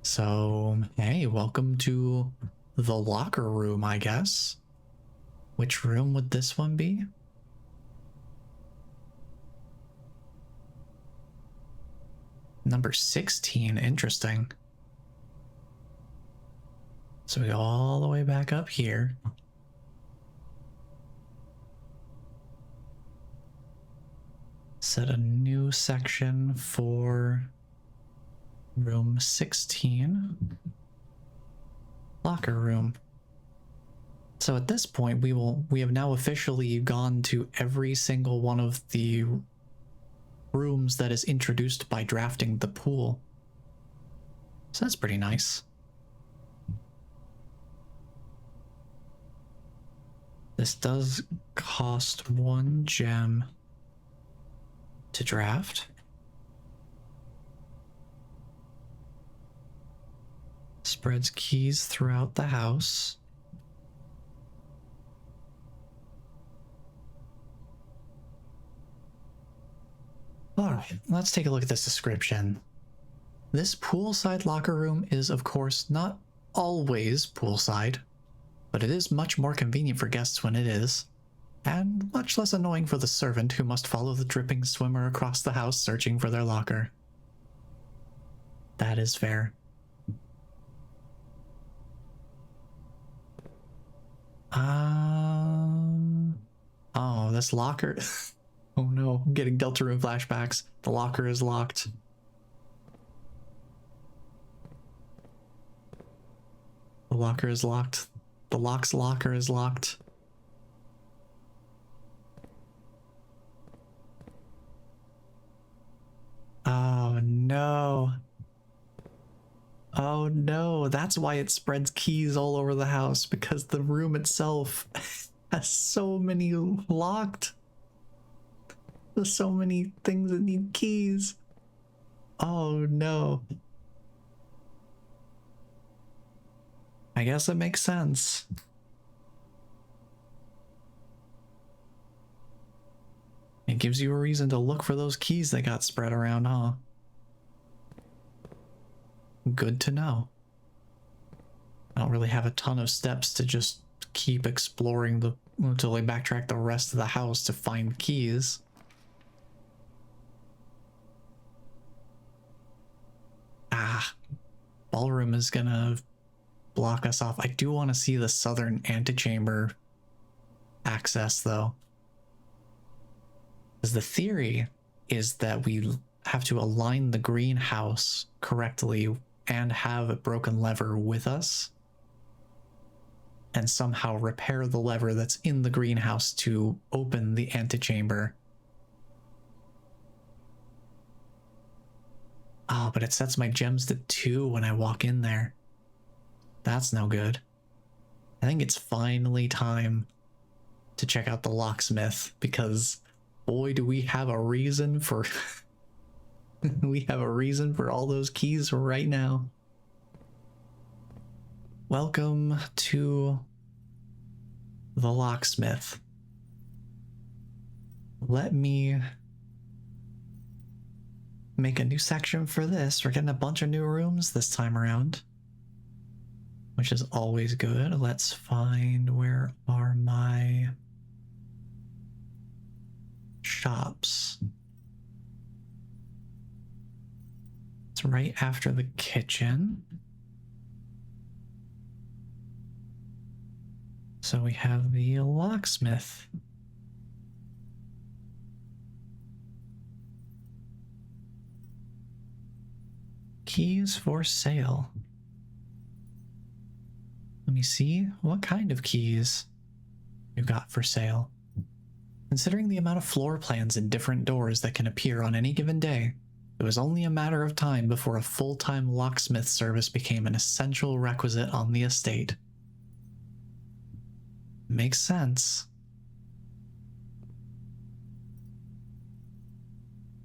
So, hey, welcome to the locker room, I guess. Which room would this one be? Number 16, interesting. So we go all the way back up here. Set a new section for room 16. Locker room. So at this point, we have now officially gone to every single one of the rooms that is introduced by drafting the pool. So that's pretty nice. This does cost 1 gem to draft. Spreads keys throughout the house. Alright, let's take a look at this description. This poolside locker room is, of course, not always poolside, but it is much more convenient for guests when it is, and much less annoying for the servant who must follow the dripping swimmer across the house searching for their locker. That is fair. Oh, this locker... Oh no, I'm getting Deltarune flashbacks. The locker is locked. The locker is locked. The lock's locker is locked. Oh no. Oh no, that's why it spreads keys all over the house, because the room itself has so many locked. There's so many things that need keys. Oh no. I guess it makes sense. It gives you a reason to look for those keys that got spread around, huh? Good to know. I don't really have a ton of steps to just keep exploring the until I backtrack the rest of the house to find keys. Ah, ballroom is gonna block us off. I do want to see the southern antechamber access though. Because the theory is that we have to align the greenhouse correctly and have a broken lever with us, and somehow repair the lever that's in the greenhouse to open the antechamber. Oh, but it sets my gems to 2 when I walk in there. That's no good. I think it's finally time to check out the locksmith, because boy, do we have a reason for we have a reason for all those keys right now. Welcome to the locksmith. Let me make a new section for this. We're getting a bunch of new rooms this time around, which is always good. Let's find, where are my shops? It's right after the kitchen. So we have the locksmith. Keys for sale. Let me see what kind of keys you got for sale. Considering the amount of floor plans and different doors that can appear on any given day, it was only a matter of time before a full-time locksmith service became an essential requisite on the estate. Makes sense.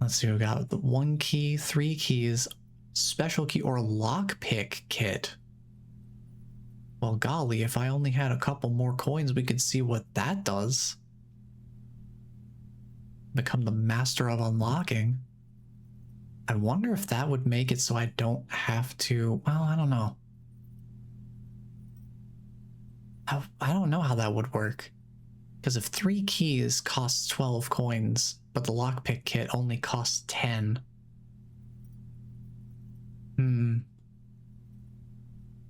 Let's see, we got the 1 key, 3 keys, special key, or lockpick kit. Well, golly, if I only had a couple more coins, we could see what that does. Become the master of unlocking. I wonder if that would make it so I don't have to, well, I don't know. I don't know how that would work. Because if 3 keys costs 12 coins, but the lockpick kit only costs 10. Do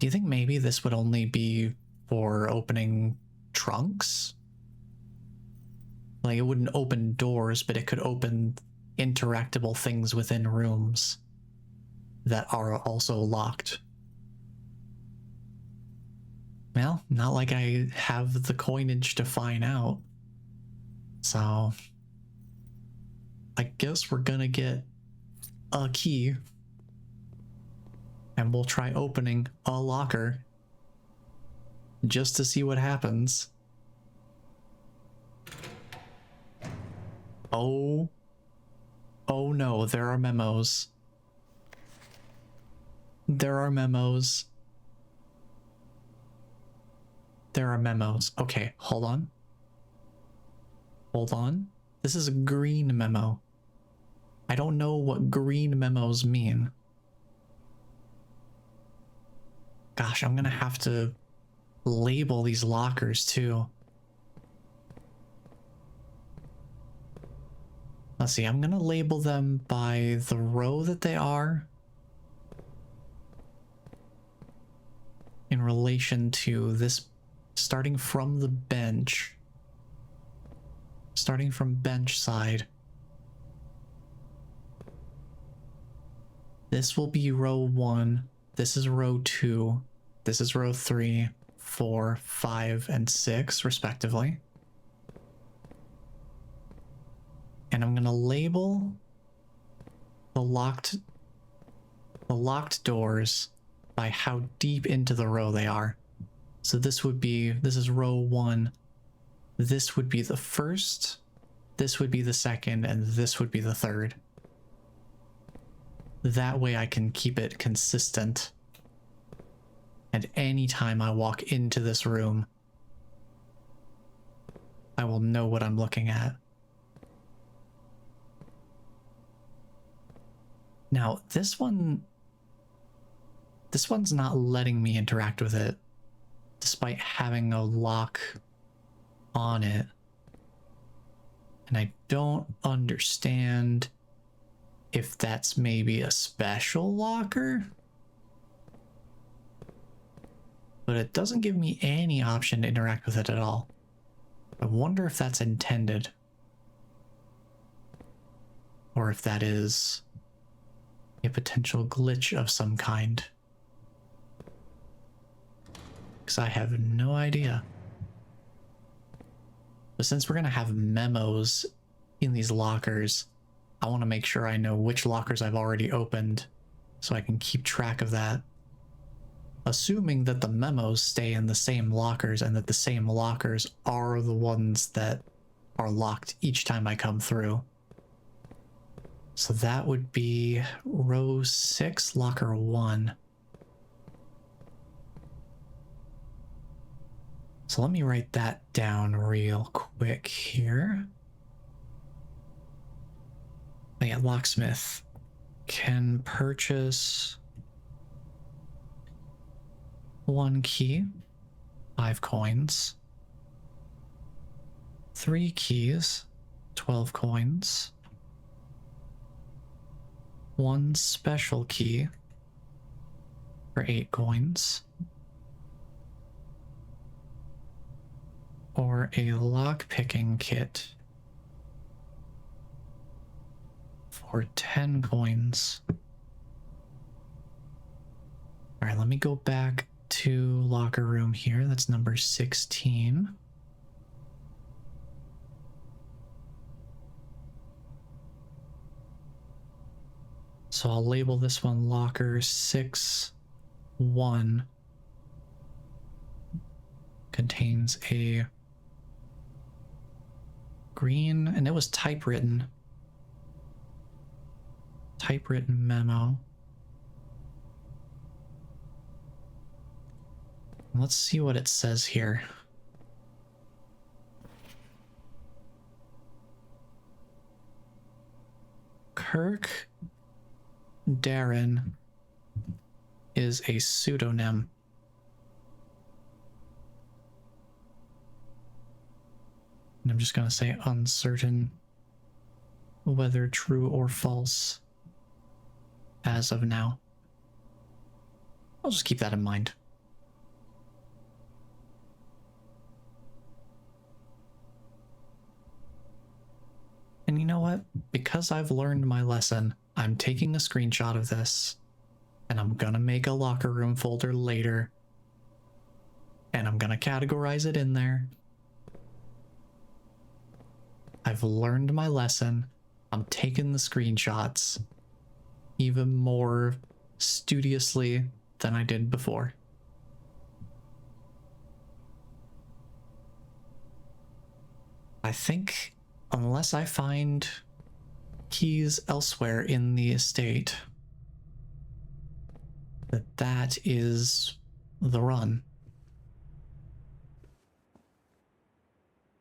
you think maybe this would only be for opening trunks? Like, it wouldn't open doors, but it could open interactable things within rooms that are also locked. Well, not like I have the coinage to find out. So I guess we're gonna get a key and we'll try opening a locker just to see what happens. Oh no, there are memos. There are memos. There are memos. Okay, hold on. Hold on. This is a green memo. I don't know what green memos mean. Gosh, I'm gonna have to label these lockers too. Let's see, I'm gonna label them by the row that they are in relation to this, starting from the bench. Starting from bench side. This will be row 1. This is row 2. This is row 3, 4, 5, and 6, respectively. And I'm gonna label the locked doors by how deep into the row they are. So this is row 1. This would be the first, this would be the second, and this would be the third. That way I can keep it consistent. And anytime I walk into this room, I will know what I'm looking at. Now, this one's not letting me interact with it, despite having a lock on it. And I don't understand if that's maybe a special locker. But it doesn't give me any option to interact with it at all. I wonder if that's intended. Or if that is a potential glitch of some kind. Because I have no idea. But since we're going to have memos in these lockers, I want to make sure I know which lockers I've already opened so I can keep track of that. Assuming that the memos stay in the same lockers and that the same lockers are the ones that are locked each time I come through. So that would be row 6, locker 1. So let me write that down real quick here. Oh yeah, locksmith can purchase 1 key, 5 coins, 3 keys, 12 coins, 1 special key for 8 coins, or a lock-picking kit for 10 coins. All right, let me go back to locker room here. That's number 16. So I'll label this one locker 6-1. Contains a green, and it was typewritten memo. Let's see what it says here. Kirk Darren is a pseudonym. And I'm just going to say uncertain whether true or false as of now. I'll just keep that in mind. And you know what? Because I've learned my lesson, I'm taking a screenshot of this, and I'm gonna make a locker room folder later, and I'm gonna categorize it in there. I've learned my lesson. I'm taking the screenshots even more studiously than I did before. I think unless I find keys elsewhere in the estate, that is the run.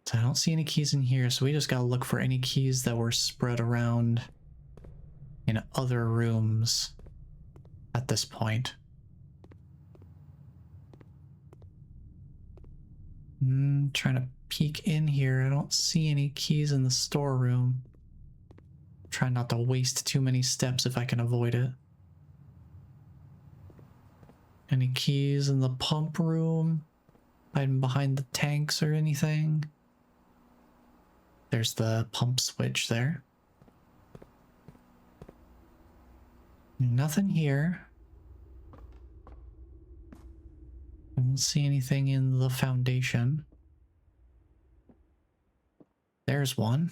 So I don't see any keys in here, so we just gotta look for any keys that were spread around in other rooms at this point. Trying to peek in here. I don't see any keys in the storeroom. Try not to waste too many steps if I can avoid it. Any keys in the pump room? Hiding behind the tanks or anything? There's the pump switch there. Nothing here. I don't see anything in the foundation. There's one.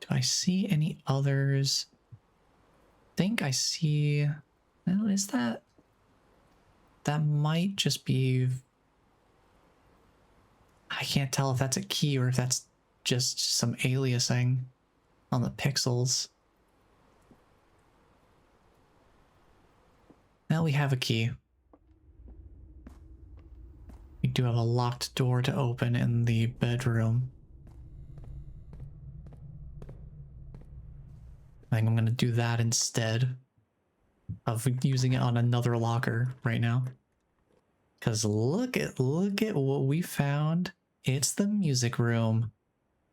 Do I see any others? I think I see... Well, is that... That might just be... I can't tell if that's a key or if that's just some aliasing on the pixels. Now we have a key. We do have a locked door to open in the bedroom. I think I'm going to do that instead of using it on another locker right now. Because look at what we found. It's the music room.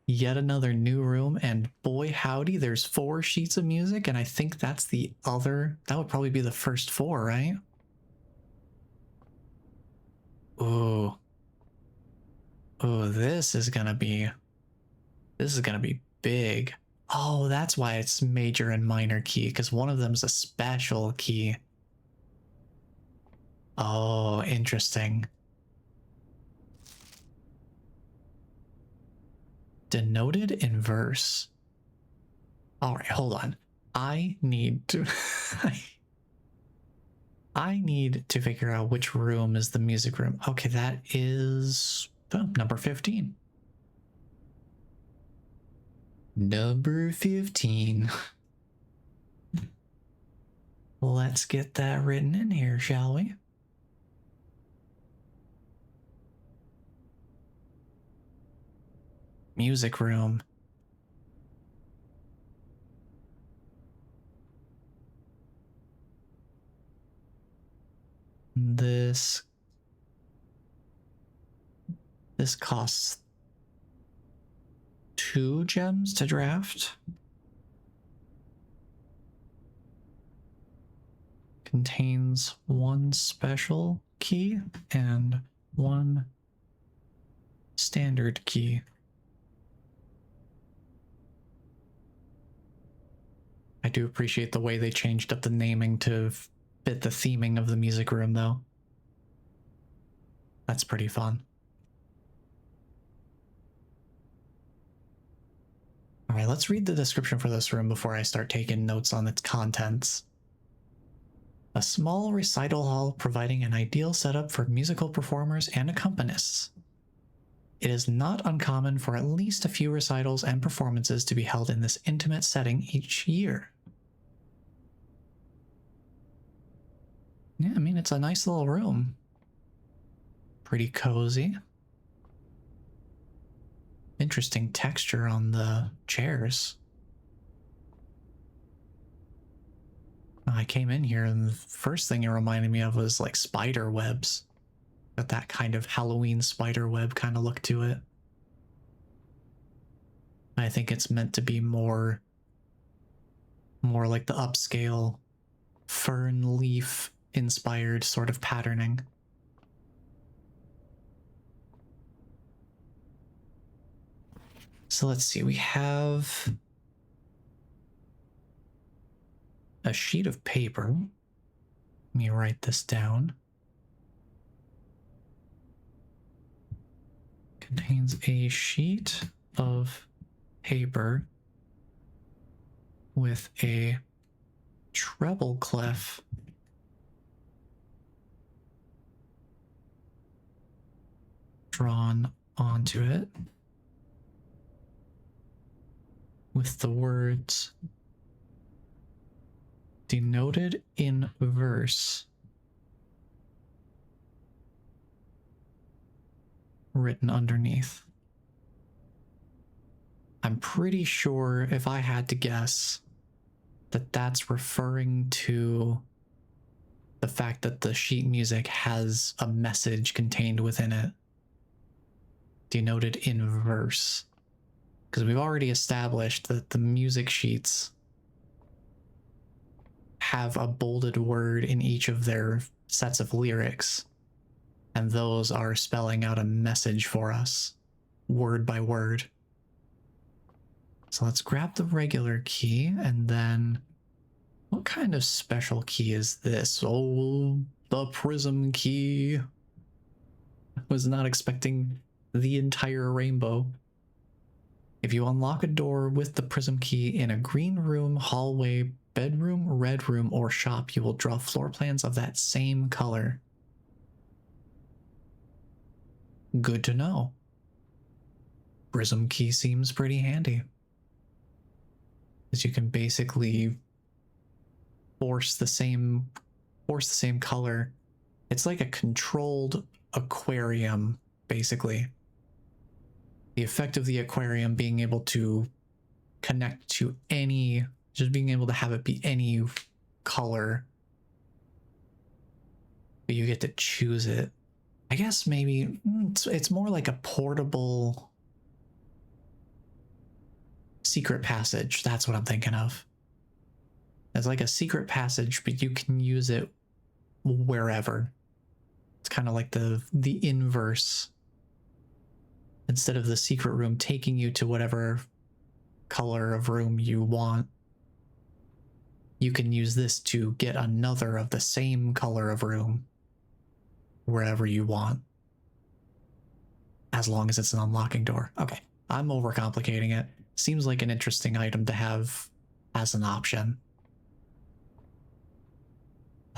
Yet another new room, and boy howdy, there's 4 sheets of music, and I think that's the other... That would probably be the first 4, right? Ooh. Ooh, this is gonna be big. Oh, that's why it's major and minor key, because one of them's a special key. Oh, interesting. Denoted in verse. All right, hold on. I need to I need to figure out which room is the music room. Okay, that is number 15. Number 15. Let's get that written in here, shall we? Music room. This costs 2 gems to draft. Contains 1 special key and 1 standard key. I do appreciate the way they changed up the naming to fit the theming of the music room, though. That's pretty fun. Alright, let's read the description for this room before I start taking notes on its contents. A small recital hall providing an ideal setup for musical performers and accompanists. It is not uncommon for at least a few recitals and performances to be held in this intimate setting each year. Yeah, I mean, it's a nice little room. Pretty cozy. Interesting texture on the chairs. I came in here and the first thing it reminded me of was like spider webs. Got that kind of Halloween spider web kind of look to it. I think it's meant to be more like the upscale fern leaf inspired sort of patterning. So let's see, we have a sheet of paper. Let me write this down. Contains a sheet of paper with a treble clef drawn onto it with the words denoted in verse written underneath. I'm pretty sure, if I had to guess, that that's referring to the fact that the sheet music has a message contained within it, denoted in verse. Because we've already established that the music sheets have a bolded word in each of their sets of lyrics, and those are spelling out a message for us, word by word. So let's grab the regular key, and then what kind of special key is this? Oh, the prism key. Was not expecting the entire rainbow. If you unlock a door with the prism key in a green room, hallway, bedroom, red room, or shop, you will draw floor plans of that same color. Good to know. Prism key seems pretty handy, because you can basically force the same color. It's like a controlled aquarium, basically. The effect of the aquarium being able to connect to any, just being able to have it be any color, but you get to choose it. I guess maybe it's more like a portable secret passage. That's what I'm thinking of. It's like a secret passage, but you can use it wherever. It's kind of like the inverse. Instead of the secret room taking you to whatever color of room you want, you can use this to get another of the same color of room wherever you want, as long as it's an unlocking door. Okay, I'm overcomplicating it. Seems like an interesting item to have as an option.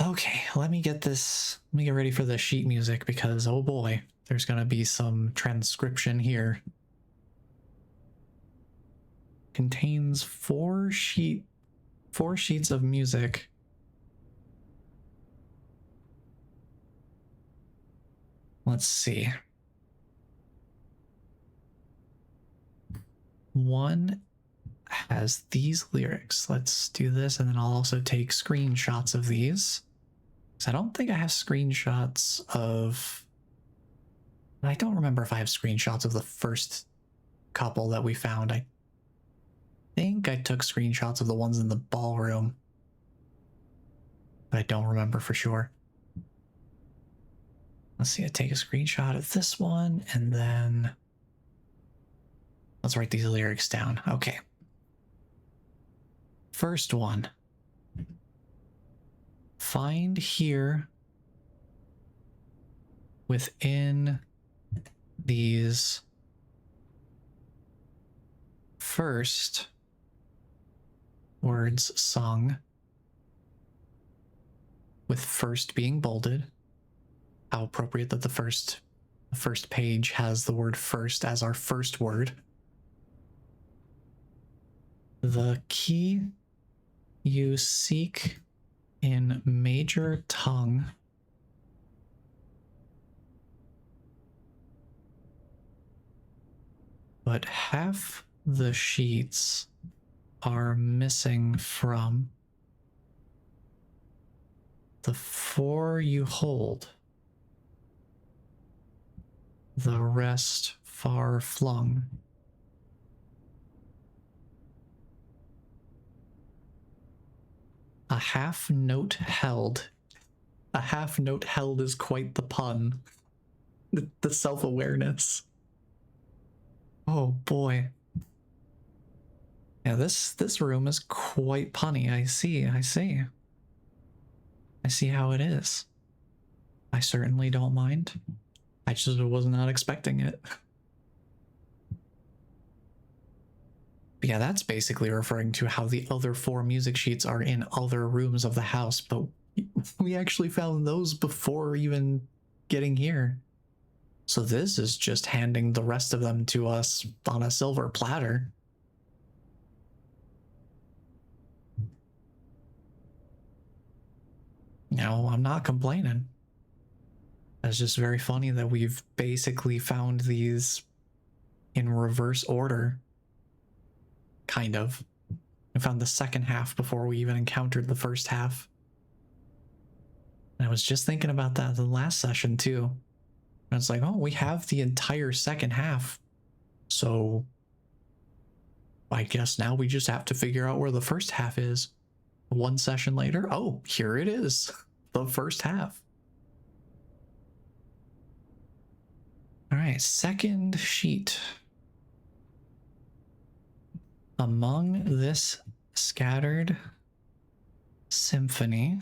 Okay, let me get ready for the sheet music, because oh boy, there's gonna be some transcription here. Contains four sheets of music. Let's see. One has these lyrics. Let's do this, and then I'll also take screenshots of these. I don't think I have screenshots of... I don't remember if I have screenshots of the first couple that we found. I think I took screenshots of the ones in the ballroom, but I don't remember for sure. Let's see, I take a screenshot of this one, and then let's write these lyrics down. Okay. First one. Find here within these first words sung, with first being bolded. How appropriate that the first page has the word first as our first word. The key you seek in major tongue but half the sheets are missing from the four you hold, the rest far flung. A half note held. A half note held is quite the pun. The self-awareness. Oh boy. Yeah, this room is quite punny. I see how it is. I certainly don't mind. I just was not expecting it. But yeah, that's basically referring to how the other four music sheets are in other rooms of the house, but we actually found those before even getting here. So this is just handing the rest of them to us on a silver platter. No, I'm not complaining. It's just very funny that we've basically found these in reverse order. Kind of. We found the second half before we even encountered the first half. And I was just thinking about that in the last session too. And it's like, oh, we have the entire second half. So I guess now we just have to figure out where the first half is. One session later, oh, here it is. The first half. All right, second sheet. Among this scattered symphony,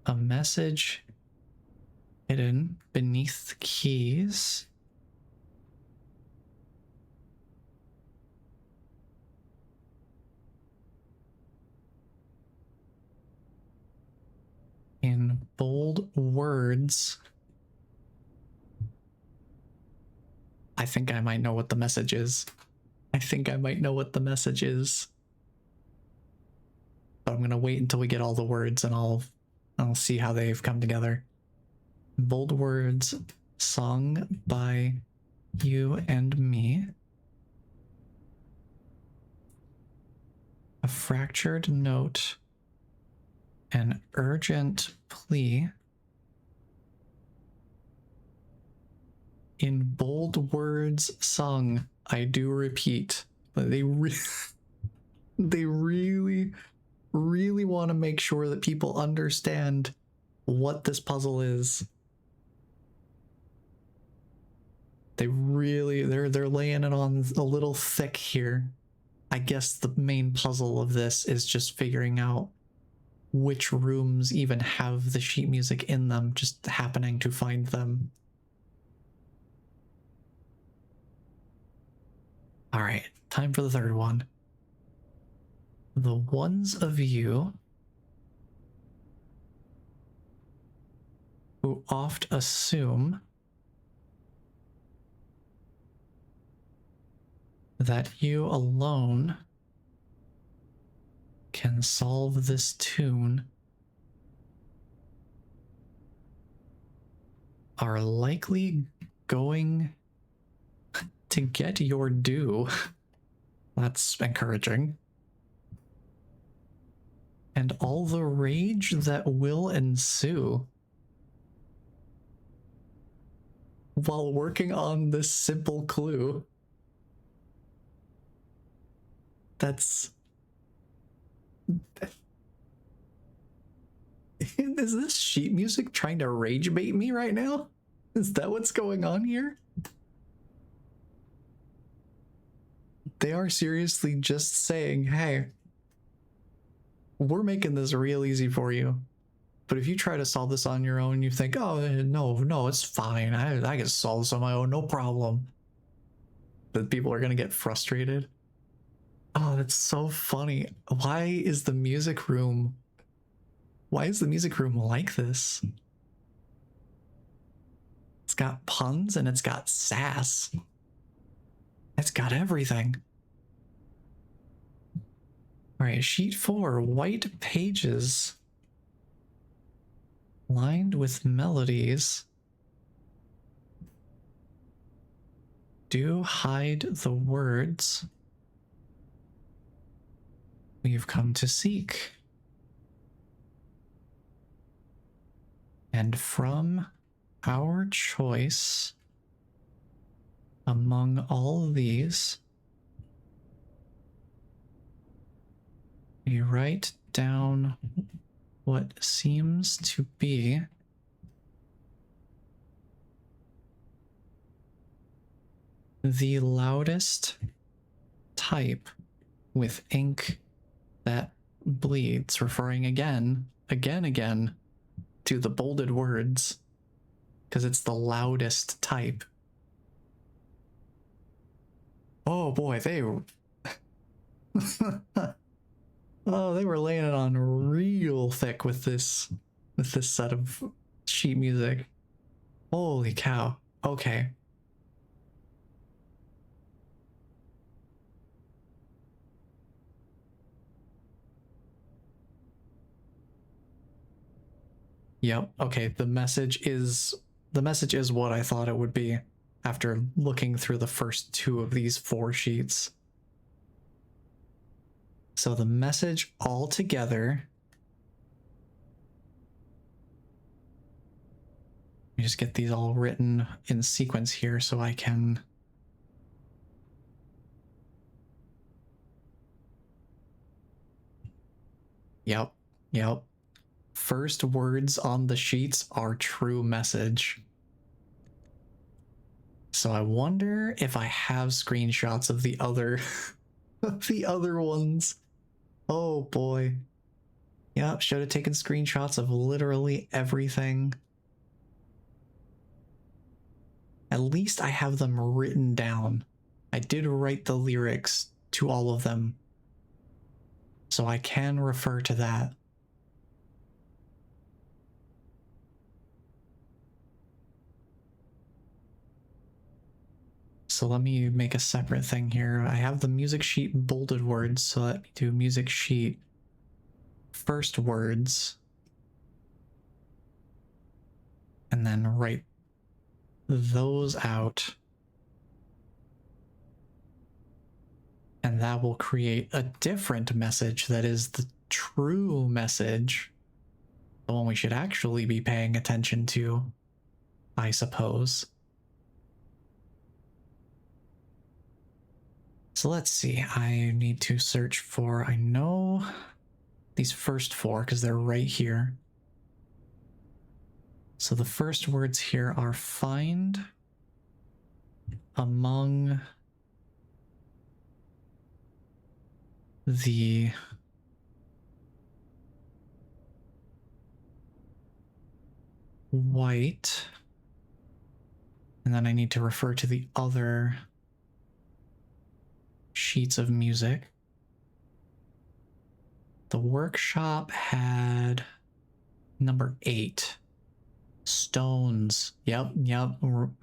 A message hidden beneath the keys. In bold words. I think I might know what the message is. I think I might know what the message is. But I'm gonna wait until we get all the words and I'll see how they've come together. Bold words sung by you and me. A fractured note. An urgent plea. In bold words sung, I do repeat. But they really want to make sure that people understand what this puzzle is. They're laying it on a little thick here. I guess the main puzzle of this is just figuring out which rooms even have the sheet music in them, just happening to find them. All right, time for the third one. The ones of you who oft assume that you alone can solve this tune are likely going to get your due. That's encouraging. And all the rage that will ensue while working on this simple clue. That's... Is this sheet music trying to rage bait me right now? Is that what's going on here? They are seriously just saying, hey, we're making this real easy for you. But if you try to solve this on your own, you think, oh, no, it's fine. I can solve this on my own, no problem. But people are going to get frustrated. Oh, that's so funny. Why is the music room like this? It's got puns and it's got sass. It's got everything. All right, sheet 4, white pages lined with melodies do hide the words we've come to seek. And from our choice among all these, we write down what seems to be the loudest type with ink that bleeds, referring again to the bolded words, because it's the loudest type. Oh boy, they oh, they were laying it on real thick with this set of sheet music. Holy cow. Okay. Yep, okay, the message is what I thought it would be after looking through the first 2 of these 4 sheets. So the message all together. Let me just get these all written in sequence here so I can... Yep. First words on the sheets are true message. So I wonder if I have screenshots of the other the other ones. Oh boy. Yep, should have taken screenshots of literally everything. At least I have them written down. I did write the lyrics to all of them, so I can refer to that. So let me make a separate thing here. I have the music sheet bolded words, so let me do music sheet first words, and then write those out. And that will create a different message that is the true message, the one we should actually be paying attention to, I suppose. So let's see, I need to search for, I know these first four because they're right here. So the first words here are find among the white, and then I need to refer to the other sheets of music. The workshop had number 8. Stones. Yep.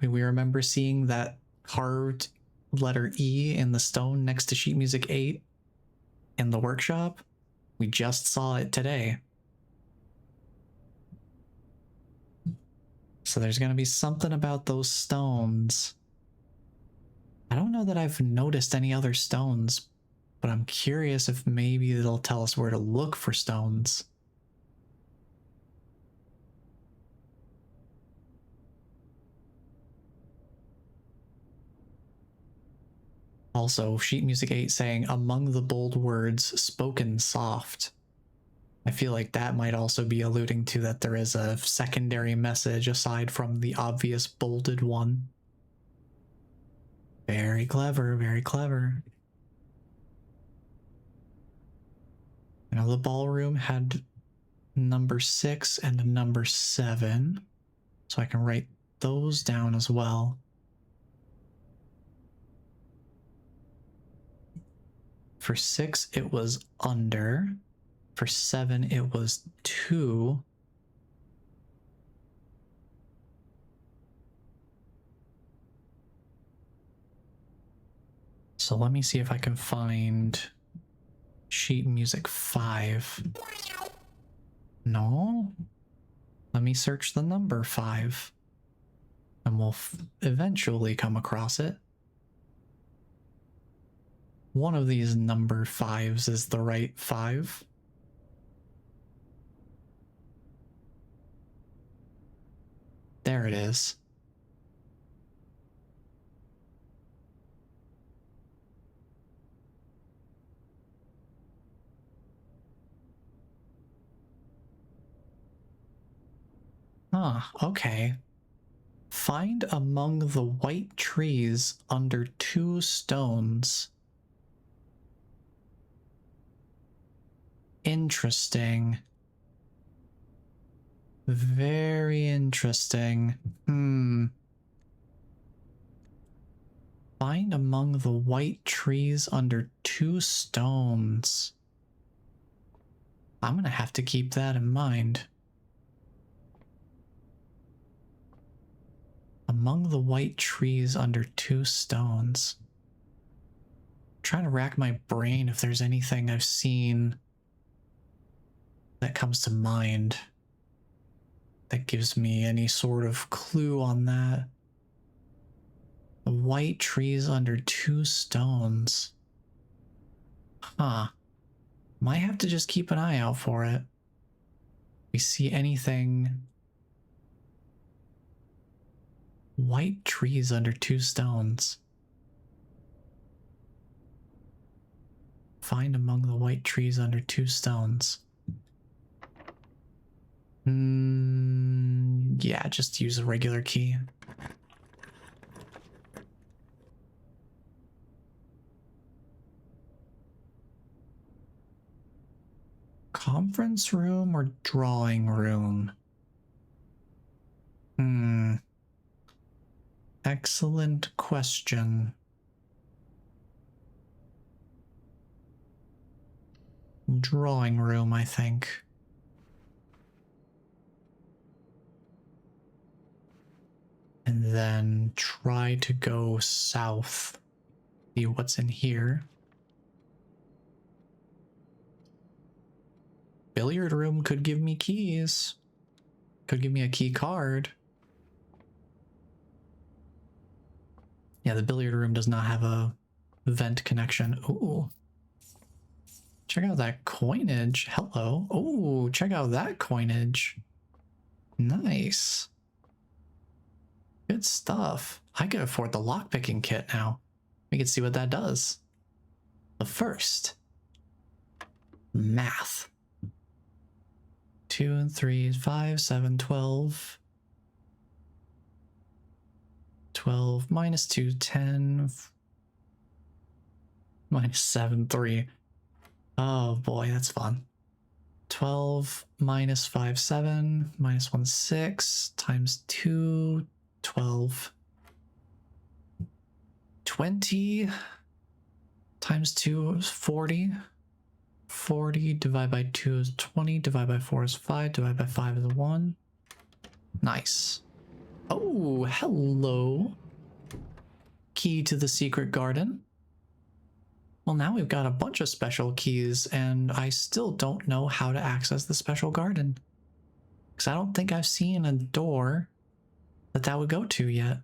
We remember seeing that carved letter E in the stone next to sheet music 8 in the workshop. We just saw it today. So there's going to be something about those stones. I don't know that I've noticed any other stones, but I'm curious if maybe they'll tell us where to look for stones. Also, sheet music 8 saying among the bold words spoken soft. I feel like that might also be alluding to that there is a secondary message aside from the obvious bolded one. Very clever, very clever. You know, the ballroom had number 6 and number 7, so I can write those down as well. For 6, it was under. For 7, it was 2. So let me see if I can find sheet music 5. No? Let me search the number 5. And we'll eventually come across it. One of these number 5s is the right 5. There it is. Ah, okay. Find among the white trees under 2 stones. Interesting. Very interesting. Find among the white trees under 2 stones. I'm gonna have to keep that in mind. Among the white trees under 2 stones. I'm trying to rack my brain if there's anything I've seen that comes to mind that gives me any sort of clue on that. The white trees under 2 stones. Huh. Might have to just keep an eye out for it. We see anything. White trees under 2 stones. Find among the white trees under 2 stones. Yeah, just use a regular key. Conference room or drawing room? Excellent question. Drawing room, I think. And then try to go south. See what's in here. Billiard room could give me keys. Could give me a key card. Yeah, the billiard room does not have a vent connection. Ooh. Check out that coinage. Hello. Oh, check out that coinage. Nice. Good stuff. I could afford the lockpicking kit now. We can see what that does. But first, math. 2 and 3 is 5, 7, 12. 12 minus 2, 10. Minus 7, 3. Oh boy, that's fun. 12 minus 5, 7. Minus 1, 6. Times 2, 12. 20 times 2 is 40. 40 divided by 2 is 20. Divided by 4 is 5. Divided by 5 is 1. Nice. Oh, hello. Key to the secret garden. Well, now we've got a bunch of special keys, and I still don't know how to access the special garden. Because I don't think I've seen a door that would go to yet.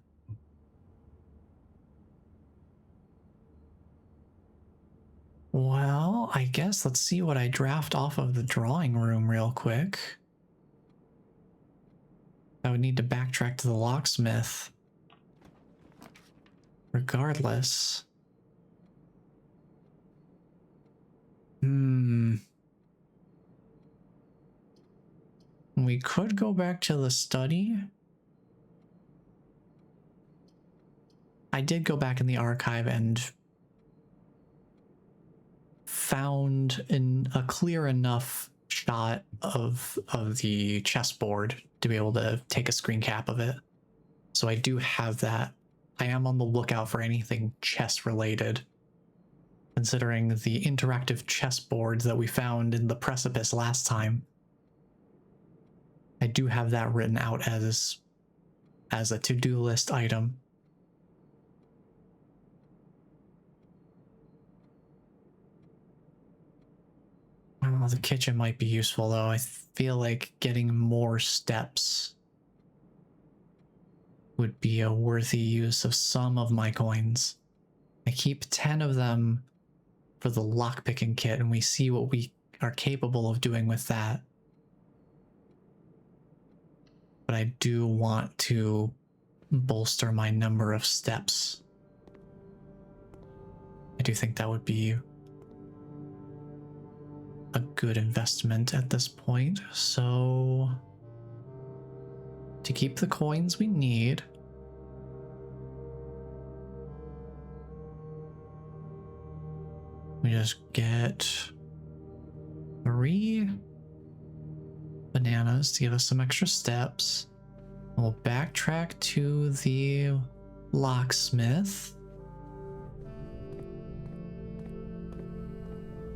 Well, I guess let's see what I draft off of the drawing room real quick. I would need to backtrack to the locksmith. Regardless. We could go back to the study. I did go back in the archive and found a clear enough shot of the chessboard to be able to take a screen cap of it. So I do have that. I am on the lookout for anything chess related, considering the interactive chessboard that we found in the Precipice last time. I do have that written out as a to-do list item. Oh, the kitchen might be useful though. I feel like getting more steps would be a worthy use of some of my coins. I keep 10 of them for the lockpicking kit, and we see what we are capable of doing with that. But I do want to bolster my number of steps. I do think that would be a good investment at this point. So to keep the coins we need, we just get 3 bananas to give us some extra steps. We'll backtrack to the locksmith.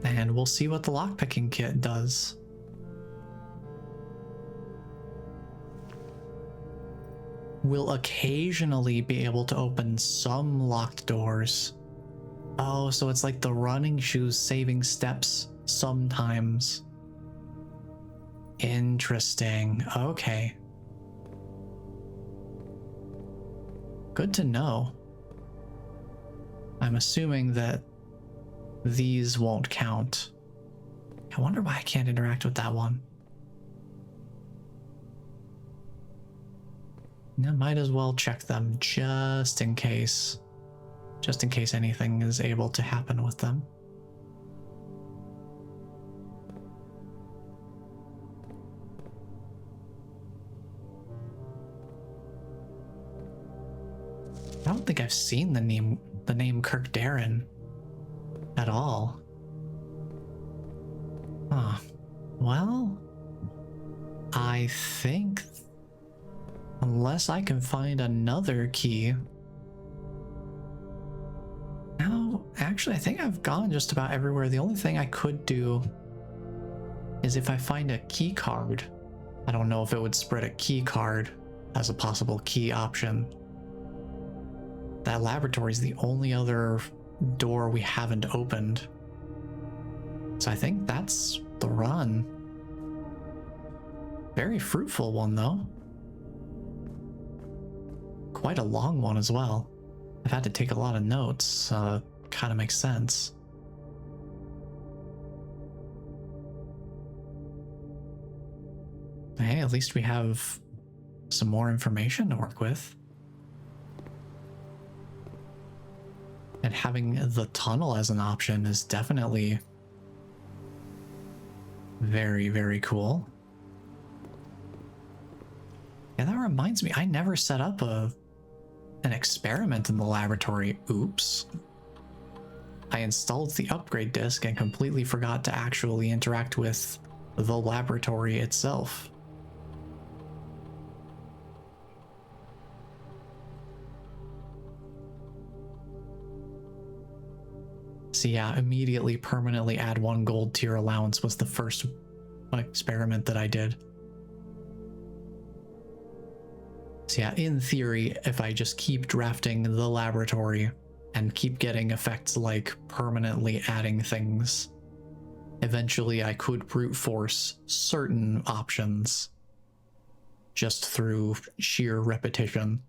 And we'll see what the lockpicking kit does. We'll occasionally be able to open some locked doors. Oh, so it's like the running shoes saving steps sometimes. Interesting. Okay. Good to know. I'm assuming that these won't count. I wonder why I can't interact with that one. I might as well check them just in case. Just in case anything is able to happen with them. I don't think I've seen the name Kirk Darren at all. Huh. Well, I think unless I can find another key. No, actually, I think I've gone just about everywhere. The only thing I could do is if I find a key card. I don't know if it would spread a key card as a possible key option. That laboratory is the only other door we haven't opened. So I think that's the run. Very fruitful one, though. Quite a long one as well. I've had to take a lot of notes. Kind of makes sense. Hey, at least we have some more information to work with. And having the tunnel as an option is definitely very, very cool. Yeah, that reminds me, I never set up an experiment in the laboratory. Oops. I installed the upgrade disk and completely forgot to actually interact with the laboratory itself. So yeah, immediately permanently add 1 gold to your allowance was the first experiment that I did. So yeah, in theory, if I just keep drafting the laboratory and keep getting effects like permanently adding things, eventually I could brute force certain options just through sheer repetition.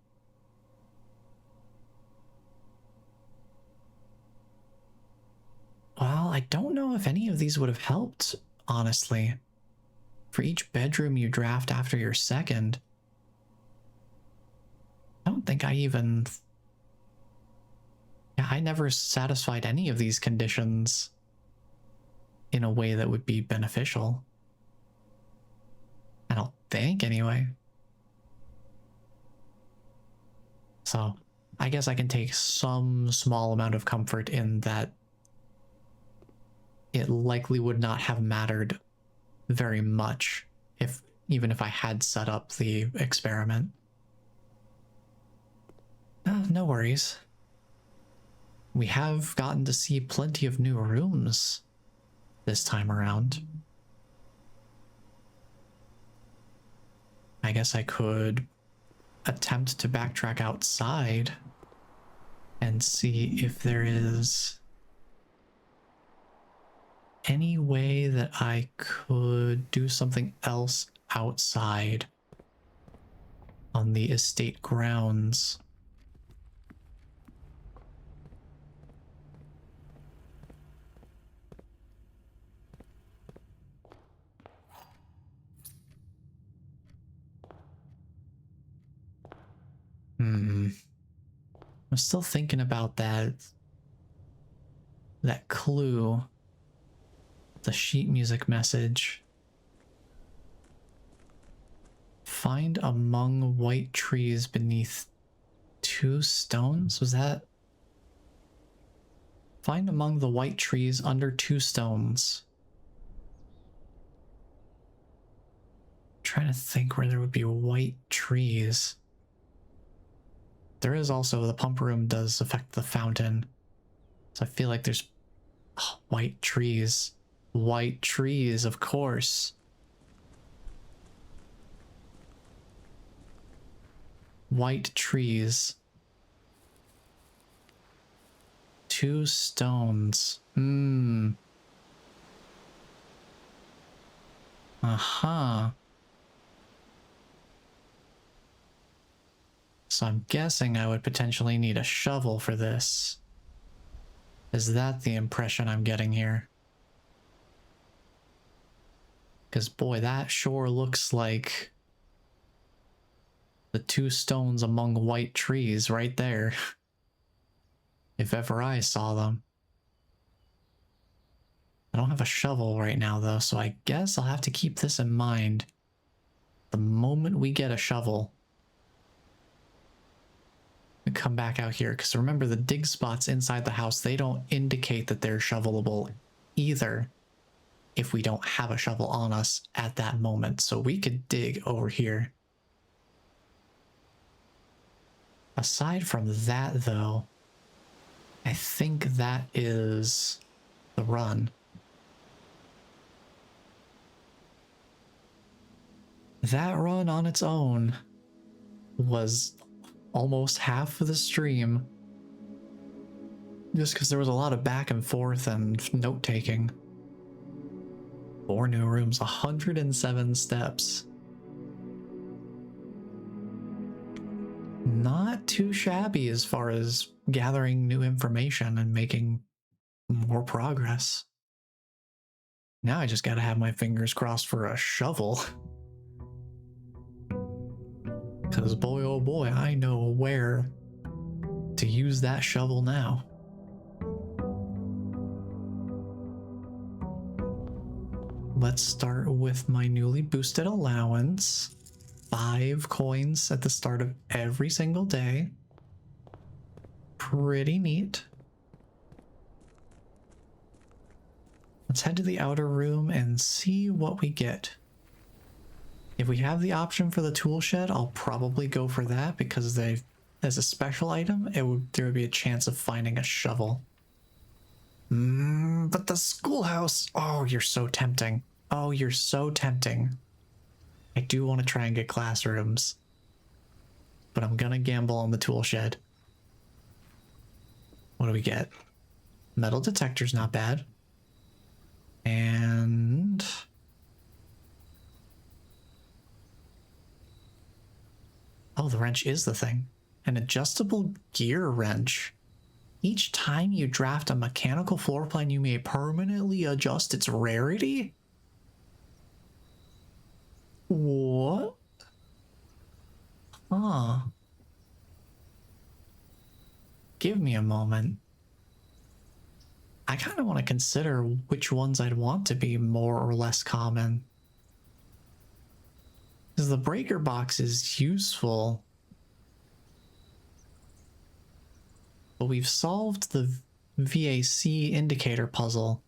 Well, I don't know if any of these would have helped, honestly. For each bedroom you draft after your second, I don't think I even... Yeah, I never satisfied any of these conditions in a way that would be beneficial. I don't think, anyway. So, I guess I can take some small amount of comfort in that it likely would not have mattered very much even if I had set up the experiment. No worries. We have gotten to see plenty of new rooms this time around. I guess I could attempt to backtrack outside and see if there is any way that I could do something else outside on the estate grounds. I'm still thinking about that clue, the sheet music message. Find among white trees beneath 2 stones? Was that? Find among the white trees under 2 stones. I'm trying to think where there would be white trees. There is also, the pump room does affect the fountain. So I feel like there's white trees. White trees, of course. White trees. 2 stones. Uh-huh. So I'm guessing I would potentially need a shovel for this. Is that the impression I'm getting here? Because boy, that sure looks like the 2 stones among white trees right there. If ever I saw them. I don't have a shovel right now though, so I guess I'll have to keep this in mind. The moment we get a shovel, we come back out here, because remember the dig spots inside the house, they don't indicate that they're shovelable either. if we don't have a shovel on us at that moment. So we could dig over here. Aside from that, though, I think that is the run. That run on its own was almost half of the stream. Just because there was a lot of back and forth and note-taking. 4 new rooms, 107 steps. Not too shabby as far as gathering new information and making more progress. Now I just gotta have my fingers crossed for a shovel. Because boy oh boy, I know where to use that shovel now. Let's start with my newly boosted allowance. 5 coins at the start of every single day. Pretty neat. Let's head to the outer room and see what we get. If we have the option for the tool shed, I'll probably go for that because as a special item, there would be a chance of finding a shovel. But the schoolhouse, oh, you're so tempting. Oh, you're so tempting. I do want to try and get classrooms, but I'm gonna gamble on the tool shed. What do we get? Metal detector's not bad. And oh, the wrench is the thing. An adjustable gear wrench. Each time you draft a mechanical floor plan, you may permanently adjust its rarity? What? Huh. Give me a moment. I kind of want to consider which ones I'd want to be more or less common. Because the breaker box is useful. But we've solved the VAC indicator puzzle.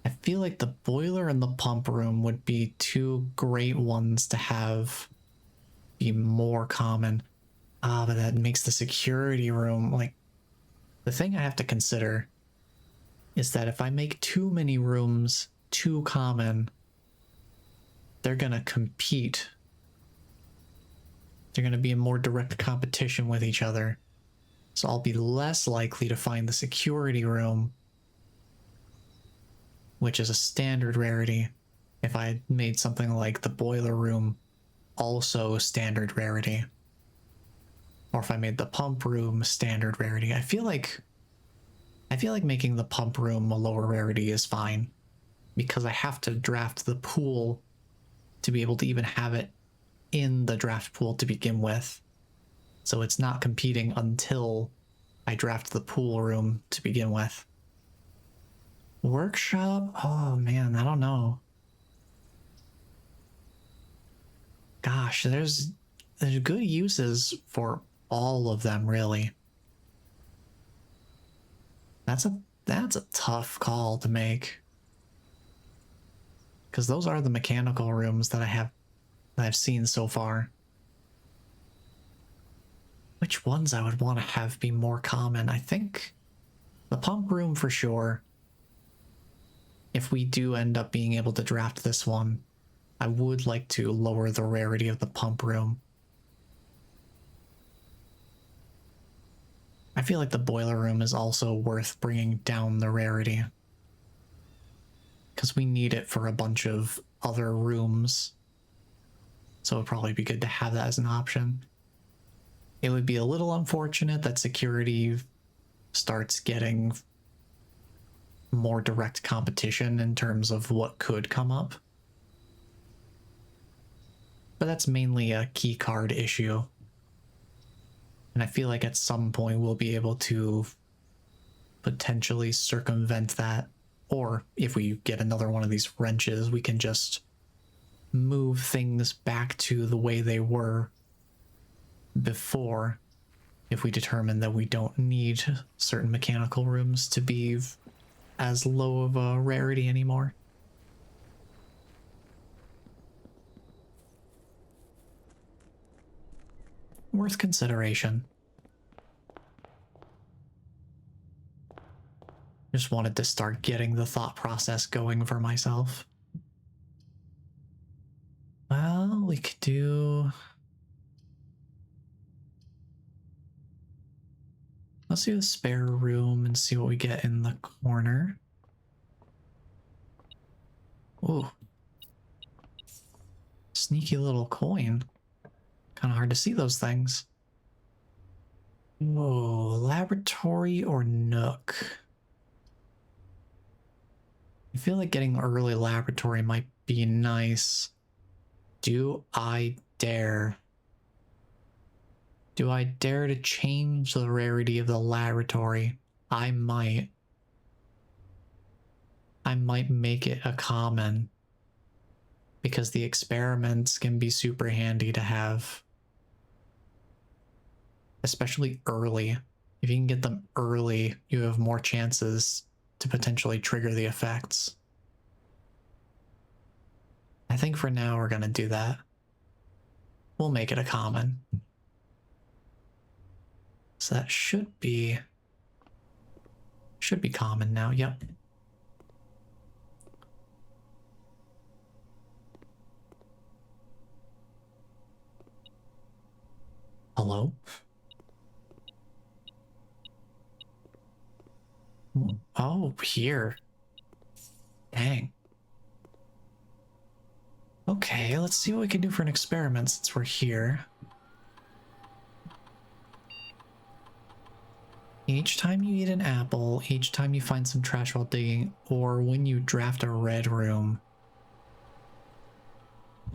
I feel like the boiler and the pump room would be 2 great ones to have be more common. But that makes the security room, like, the thing I have to consider is that if I make too many rooms too common, they're gonna compete. They're gonna be in more direct competition with each other. So I'll be less likely to find the security room, which is a standard rarity, if I made something like the boiler room also standard rarity. Or if I made the pump room standard rarity. I feel like making the pump room a lower rarity is fine, because I have to draft the pool to be able to even have it in the draft pool to begin with. So it's not competing until I draft the pool room to begin with. Workshop? Oh man, I don't know. Gosh, there's good uses for all of them, really. That's a tough call to make. Because those are the mechanical rooms that I've seen so far. Which ones I would want to have be more common? I think the pump room for sure. If we do end up being able to draft this one, I would like to lower the rarity of the pump room. I feel like the boiler room is also worth bringing down the rarity, because we need it for a bunch of other rooms. So it'd probably be good to have that as an option. It would be a little unfortunate that security starts getting more direct competition in terms of what could come up. But that's mainly a key card issue. And I feel like at some point we'll be able to potentially circumvent that. Or if we get another one of these wrenches, we can just move things back to the way they were before, if we determine that we don't need certain mechanical rooms to be as low of a rarity anymore. Worth consideration. Just wanted to start getting the thought process going for myself. Well, we could do... Let's do the spare room and see what we get in the corner. Ooh. Sneaky little coin. Kind of hard to see those things. Whoa, laboratory or nook? I feel like getting early laboratory might be nice. Do I dare? Do I dare to change the rarity of the laboratory? I might. I might make it a common. Because the experiments can be super handy to have. Especially early. If you can get them early, you have more chances to potentially trigger the effects. I think for now we're gonna do that. We'll make it a common. So that should be common now, yep. Hello? Oh, here. Dang. Okay, let's see what we can do for an experiment since we're here. Each time you eat an apple, each time you find some trash while digging, or when you draft a red room.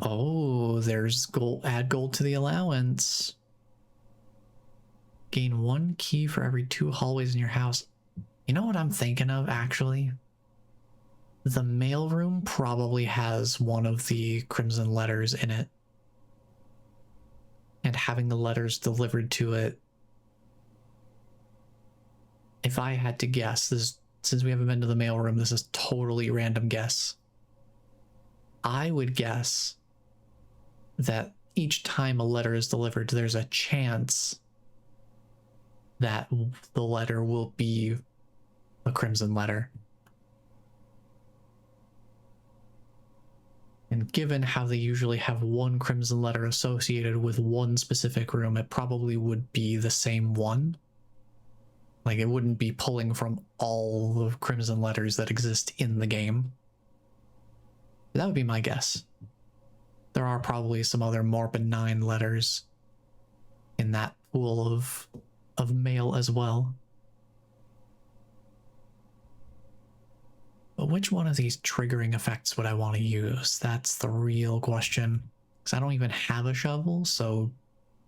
Oh, there's gold. Add gold to the allowance. Gain 1 key for every 2 hallways in your house. You know what I'm thinking of, actually? The mailroom probably has one of the crimson letters in it. And having the letters delivered to it. If I had to guess, since we haven't been to the mailroom, this is totally random guess. I would guess that each time a letter is delivered, there's a chance that the letter will be a crimson letter. And given how they usually have one crimson letter associated with one specific room, it probably would be the same one. Like, it wouldn't be pulling from all the crimson letters that exist in the game. That would be my guess. There are probably some other more benign letters in that pool of mail as well. But which one of these triggering effects would I want to use? That's the real question. Because I don't even have a shovel, so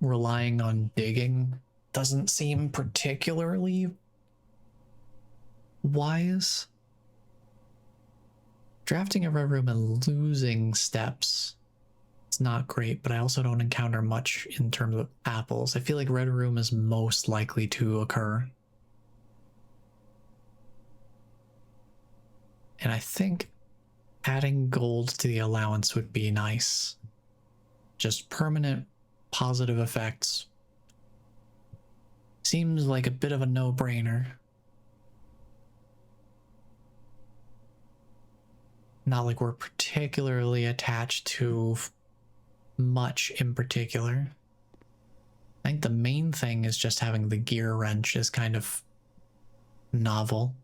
relying on digging doesn't seem particularly wise. Drafting a red room and losing steps. It's not great, but I also don't encounter much in terms of apples. I feel like red room is most likely to occur. And I think adding gold to the allowance would be nice. Just permanent positive effects. Seems like a bit of a no-brainer. Not like we're particularly attached to much in particular. I think the main thing is just having the gear wrench is kind of novel.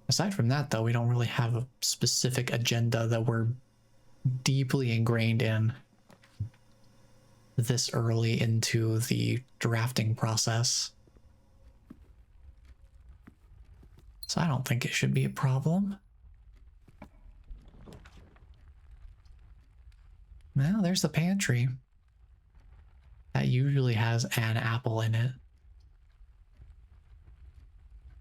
Aside from that, though, we don't really have a specific agenda that we're deeply ingrained in this early into the drafting process. So I don't think it should be a problem. Well, there's the pantry. That usually has an apple in it.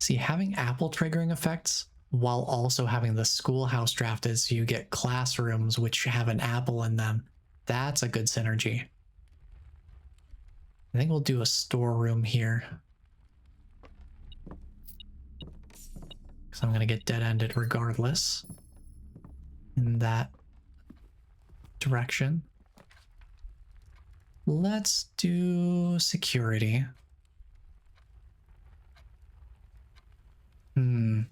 See, having apple triggering effects while also having the schoolhouse drafted so you get classrooms which have an apple in them, that's a good synergy. I think we'll do a storeroom here. because I'm going to get dead-ended regardless in that direction. Let's do security. Do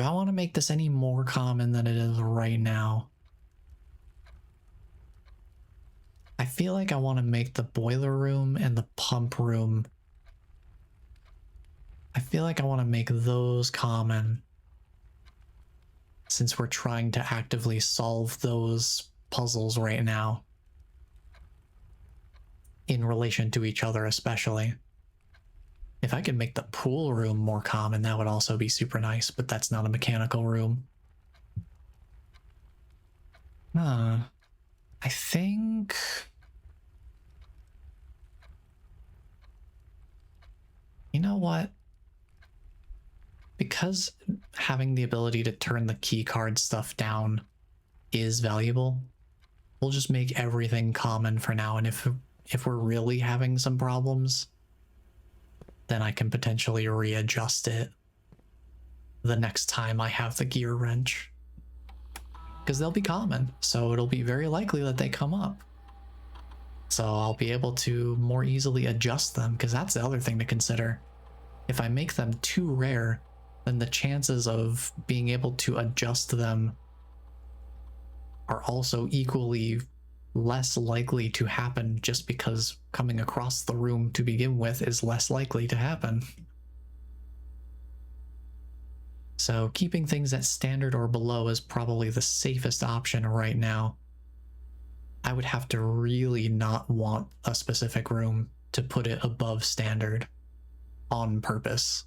I want to make this any more common than it is right now? I feel like I want to make the boiler room and the pump room. I feel like I want to make those common, since we're trying to actively solve those puzzles right now. In relation to each other, especially. If I could make the pool room more common, that would also be super nice, but that's not a mechanical room. I think... You know what? Because having the ability to turn the keycard stuff down is valuable, we'll just make everything common for now, and if we're really having some problems, then I can potentially readjust it the next time I have the gear wrench. Because they'll be common, so it'll be very likely that they come up. So I'll be able to more easily adjust them, because that's the other thing to consider. If I make them too rare, then the chances of being able to adjust them are also equally less likely to happen, just because coming across the room to begin with is less likely to happen. So keeping things at standard or below is probably the safest option right now. I would have to really not want a specific room to put it above standard on purpose.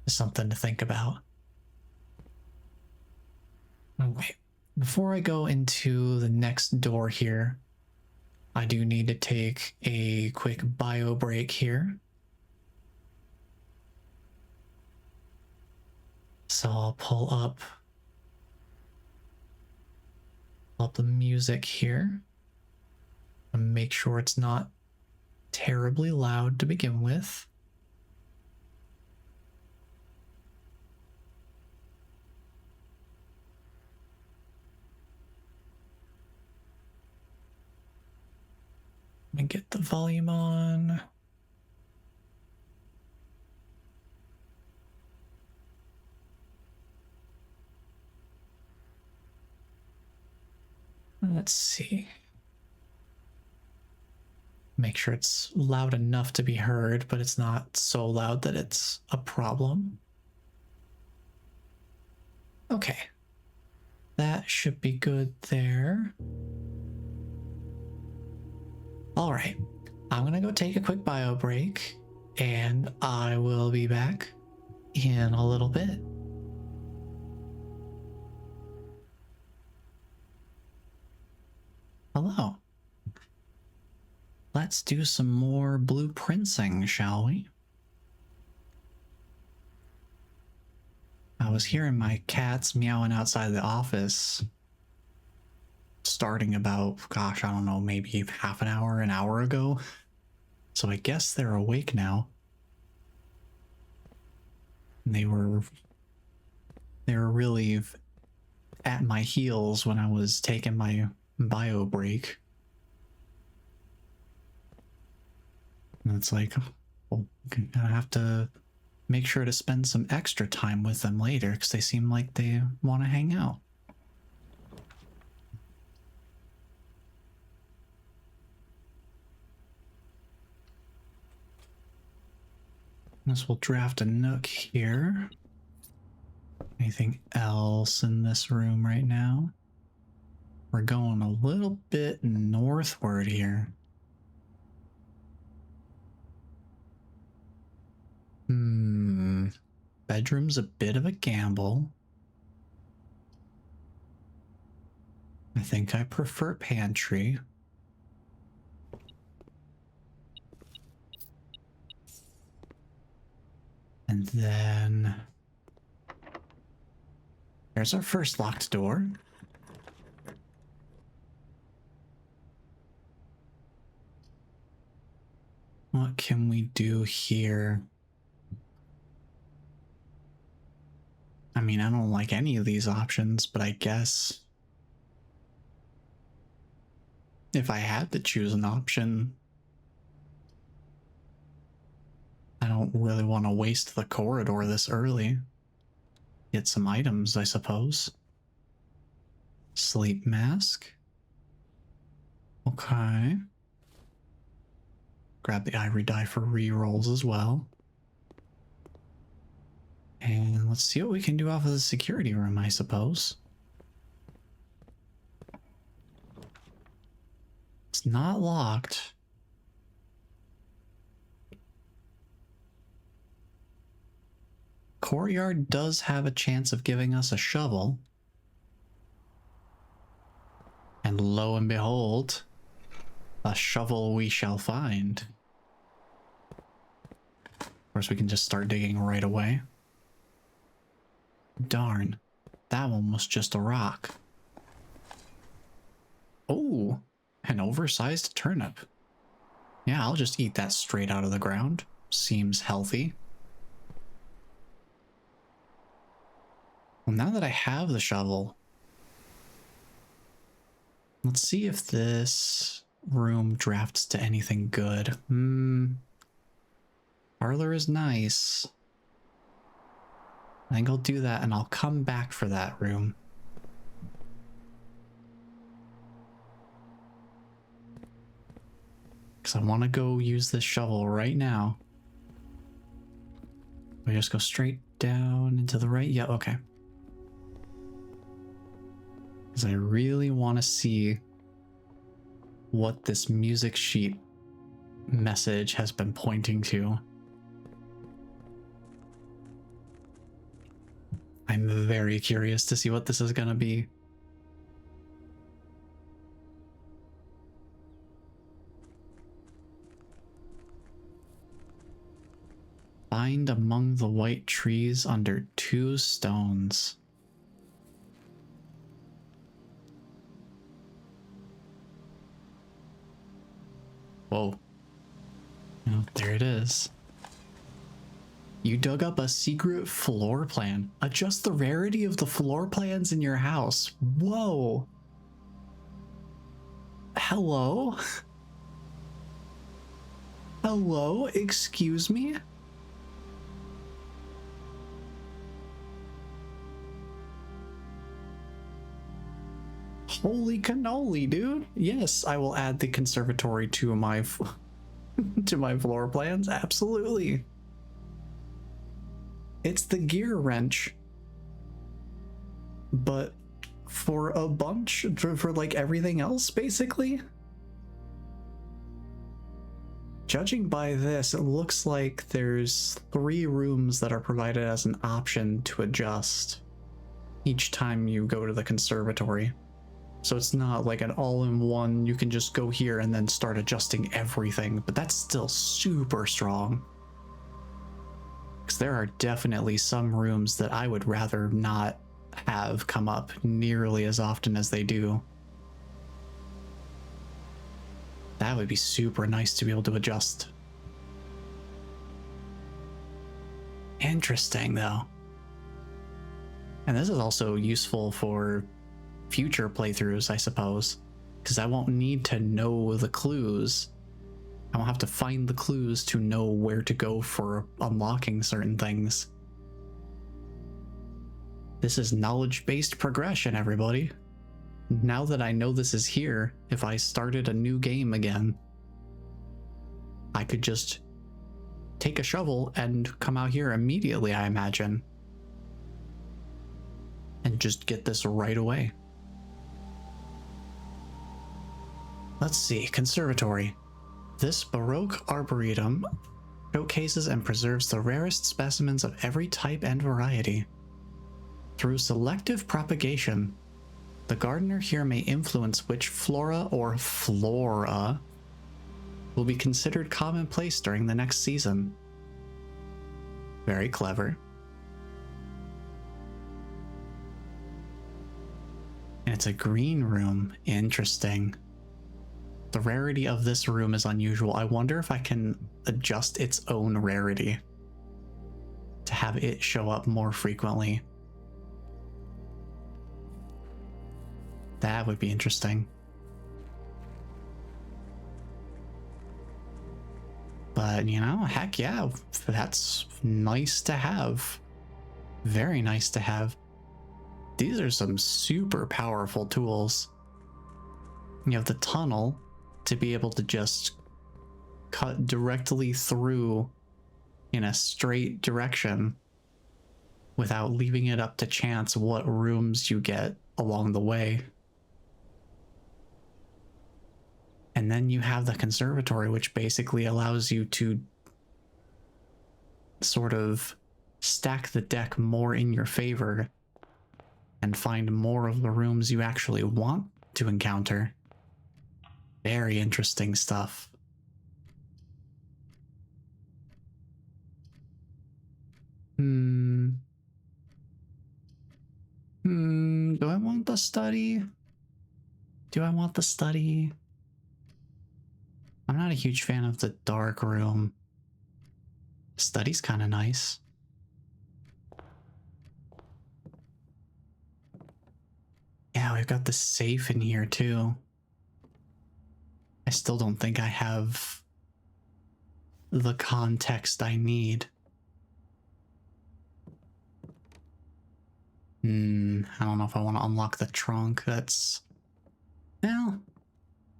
Something to think about. Oh, wait. Before I go into the next door here, I do need to take a quick bio break here. So I'll pull up the music here and make sure it's not terribly loud to begin with. Let me get the volume on. Let's see. Make sure it's loud enough to be heard, but it's not so loud that it's a problem. Okay. That should be good there. All right. I'm gonna go take a quick bio break, and I will be back in a little bit. Hello. Let's do some more blueprinting, shall we? I was hearing my cats meowing outside the office starting about, gosh, I don't know, maybe half an hour ago. So I guess they're awake now. And they were really at my heels when I was taking my bio break. And it's like, well, I'm gonna have to make sure to spend some extra time with them later, because they seem like they want to hang out. This will draft a nook here. Anything else in this room right now? We're going a little bit northward here. Bedroom's a bit of a gamble. I think I prefer pantry. And then there's our first locked door. What can we do here? mean, I don't like any of these options, but I guess if I had to choose an option, I don't really want to waste the corridor this early. Get some items, I suppose. Sleep mask. Okay. Grab the ivory die for rerolls as well. And let's see what we can do off of the security room, I suppose. It's not locked. Courtyard does have a chance of giving us a shovel. And lo and behold, a shovel we shall find. Of course, we can just start digging right away. Darn, that one was just a rock. Oh, an oversized turnip. Yeah, I'll just eat that straight out of the ground. Seems healthy. Well, now that I have the shovel, let's see if this room drafts to anything good. Parlor is nice. I think I'll do that and I'll come back for that room. Because I want to go use this shovel right now. We just go straight down and to the right? Yeah, okay. Because I really want to see what this music sheet message has been pointing to. I'm very curious to see what this is going to be. Find among the white trees under 2 stones. Whoa. Oh, there it is. You dug up a secret floor plan. Adjust the rarity of the floor plans in your house. Whoa. Hello? Hello? Excuse me? Holy cannoli, dude. Yes, I will add the conservatory to my to my floor plans. Absolutely. It's the gear wrench, but for a bunch, for like everything else, basically. Judging by this, it looks like there's 3 rooms that are provided as an option to adjust each time you go to the conservatory. So it's not like an all-in-one, you can just go here and then start adjusting everything, but that's still super strong. Because there are definitely some rooms that I would rather not have come up nearly as often as they do. That would be super nice to be able to adjust. Interesting, though. And this is also useful for future playthroughs, I suppose, because I won't need to know the clues. I won't have to find the clues to know where to go for unlocking certain things. This is knowledge-based progression, everybody. Now that I know this is here, if I started a new game again, I could just take a shovel and come out here immediately, I imagine. And just get this right away. Let's see, conservatory. This Baroque arboretum showcases and preserves the rarest specimens of every type and variety. Through selective propagation, the gardener here may influence which flora or flora will be considered commonplace during the next season. Very clever. And it's a green room. Interesting. The rarity of this room is unusual. I wonder if I can adjust its own rarity to have it show up more frequently. That would be interesting. But, you know, heck yeah, that's nice to have. Very nice to have. These are some super powerful tools. You have the tunnel to be able to just cut directly through in a straight direction without leaving it up to chance what rooms you get along the way. And then you have the conservatory, which basically allows you to sort of stack the deck more in your favor and find more of the rooms you actually want to encounter. Very interesting stuff. Do I want the study? Do I want the study? I'm not a huge fan of the dark room. Study's kind of nice. Yeah, we've got the safe in here too. I still don't think I have the context I need. I don't know if I want to unlock the trunk. That's... well,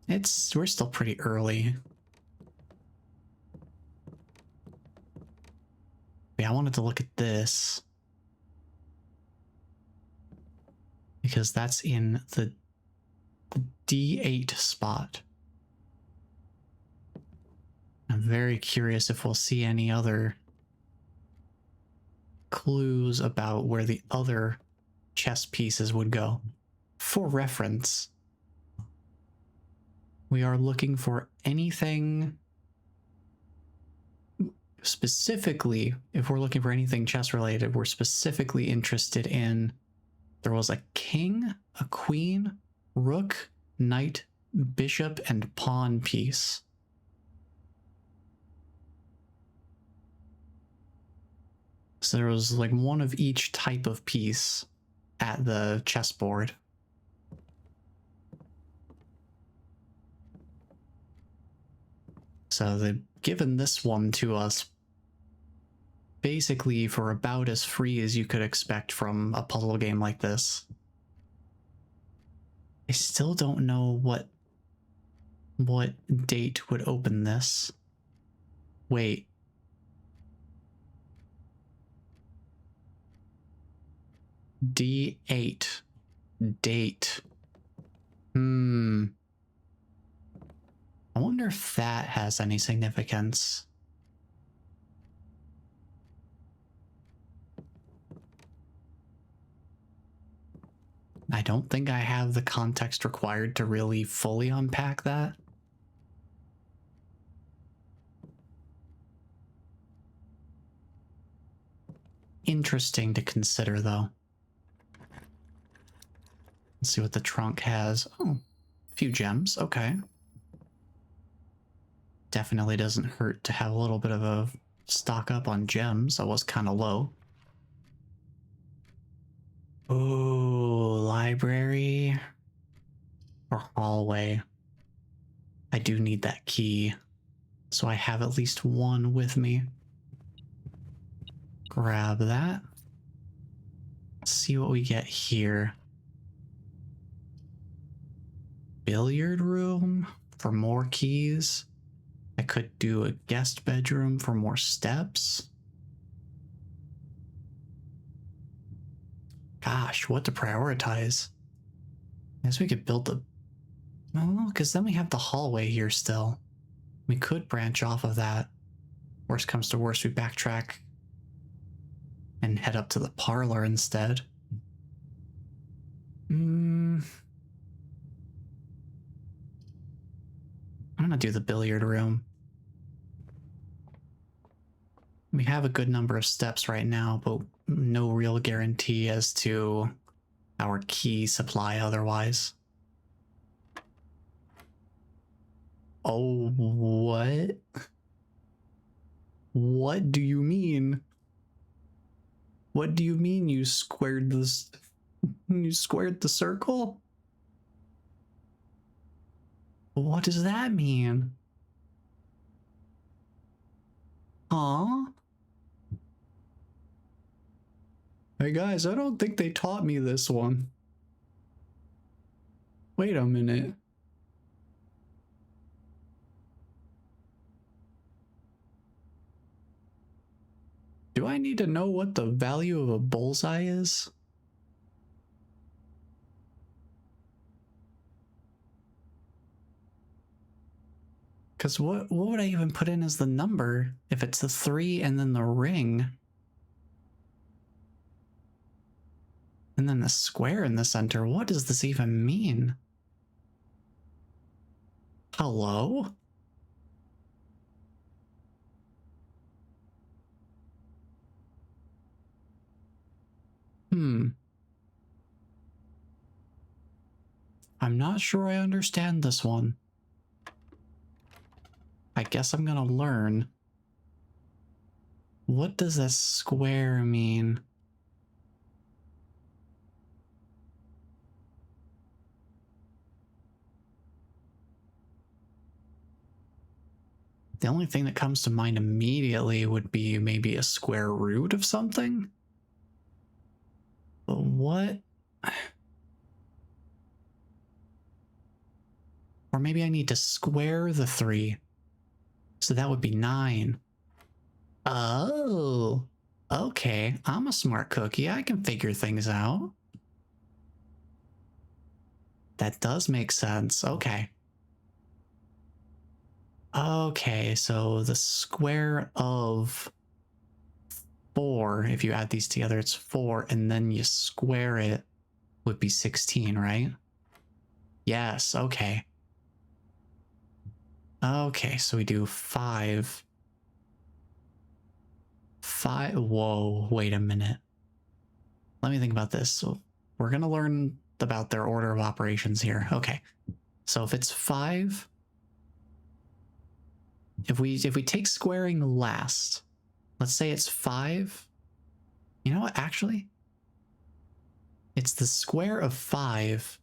we're still pretty early. Yeah, I wanted to look at this. Because that's in the D8 spot. I'm very curious if we'll see any other clues about where the other chess pieces would go. For reference, we are looking for anything specifically. If we're looking for anything chess related, we're specifically interested in, there was a king, a queen, rook, knight, bishop, and pawn piece. So there was like one of each type of piece at the chessboard. So they've given this one to us basically for about as free as you could expect from a puzzle game like this. I still don't know what date would open this. Wait. D8. Date. I wonder if that has any significance. I don't think I have the context required to really fully unpack that. Interesting to consider, though. Let's see what the trunk has. Oh, a few gems. Okay. Definitely doesn't hurt to have a little bit of a stock up on gems. I was kind of low. Oh, library or hallway. I do need that key, so I have at least one with me. Grab that. Let's see what we get here. Billiard room for more keys. I could do a guest bedroom for more steps. Gosh, what to prioritize? I guess we could build the... no, because then we have the hallway here still. We could branch off of that. Worst comes to worst, we backtrack and head up to the parlor instead. I'm gonna do the billiard room. We have a good number of steps right now, but no real guarantee as to our key supply otherwise. Oh, what? What do you mean? What do you mean you squared this? You squared the circle? What does that mean? Huh? Hey guys, I don't think they taught me this one. Wait a minute. Do I need to know what the value of a bullseye is? Because what would I even put in as the number if it's the 3 and then the ring? And then the square in the center. What does this even mean? Hello? I'm not sure I understand this one. I guess I'm gonna learn. What does a square mean? The only thing that comes to mind immediately would be maybe a square root of something? But what? Or maybe I need to square the 3. So that would be 9. Oh, okay. I'm a smart cookie. I can figure things out. That does make sense. Okay. Okay, so the square of 4, if you add these together, it's 4, and then you square it, would be 16, right? Yes, okay. Okay, so we do 5. 5, whoa, wait a minute. Let me think about this. So we're gonna learn about their order of operations here. Okay, so if it's 5, if we take squaring last, let's say it's 5. You know what, actually? It's the square of 5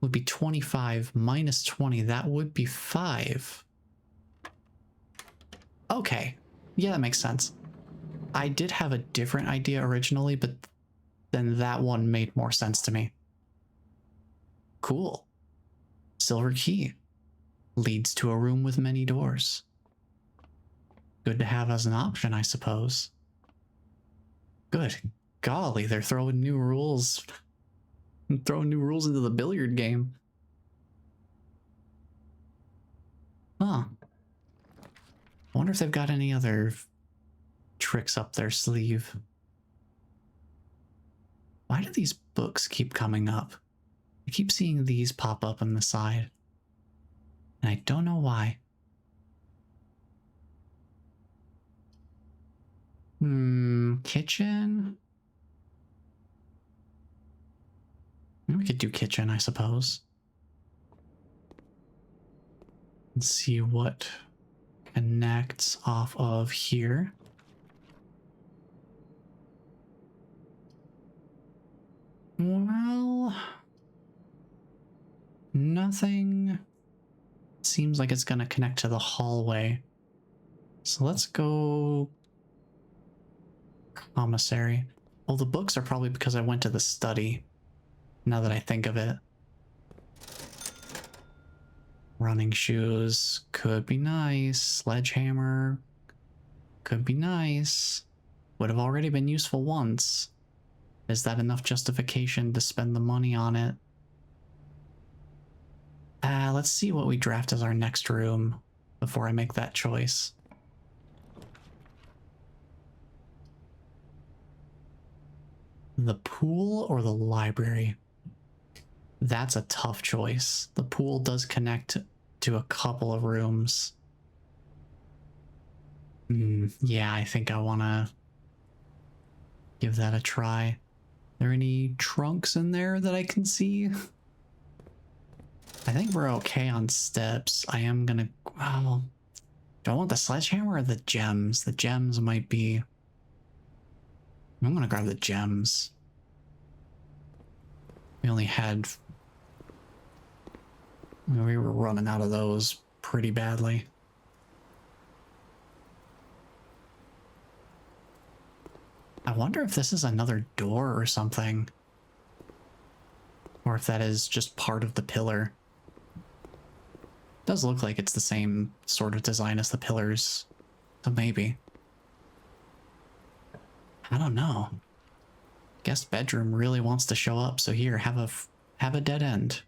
would be 25 minus 20. That would be 5. Okay. Yeah, that makes sense. I did have a different idea originally, but then that one made more sense to me. Cool. Silver key. Leads to a room with many doors. Good to have as an option, I suppose. Good. Golly, they're throwing new rules. Throwing new rules into the billiard game. Huh. I wonder if they've got any other tricks up their sleeve. Why do these books keep coming up? I keep seeing these pop up on the side. And I don't know why. Kitchen? We could do kitchen, I suppose. Let's see what connects off of here. Well, nothing seems like it's gonna connect to the hallway. So let's go commissary. Well, the books are probably because I went to the study, now that I think of it. Running shoes could be nice. Sledgehammer could be nice. Would have already been useful once. Is that enough justification to spend the money on it? Let's see what we draft as our next room before I make that choice. The pool or the library? That's a tough choice. The pool does connect to a couple of rooms. Yeah, I think I want to give that a try. Are there any trunks in there that I can see? I think we're okay on steps. I am gonna... Oh, do I want the sledgehammer or the gems? The gems might be... I'm gonna grab the gems. We only had We were running out of those pretty badly. I wonder if this is another door or something. Or if that is just part of the pillar. It does look like it's the same sort of design as the pillars. So maybe. I don't know. Guest bedroom really wants to show up, so here, have a dead end.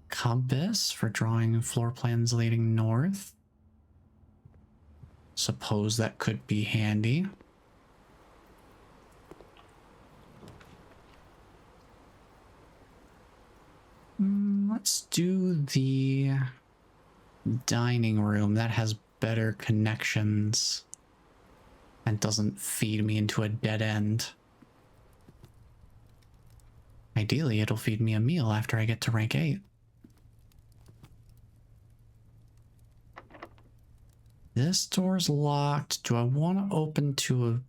Compass for drawing floor plans leading north. Suppose that could be handy. Let's do the dining room. That has better connections and doesn't feed me into a dead end. Ideally, it'll feed me a meal after I get to rank 8. This door's locked. Do I want to open to a...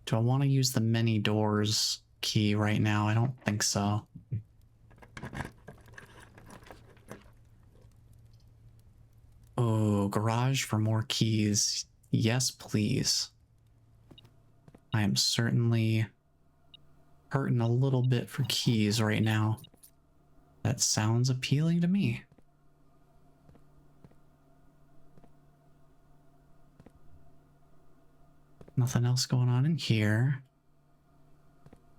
Do I want to use the many doors key right now? I don't think so. Oh, garage for more keys. Yes, please. I am certainly hurting a little bit for keys right now. That sounds appealing to me. Nothing else going on in here.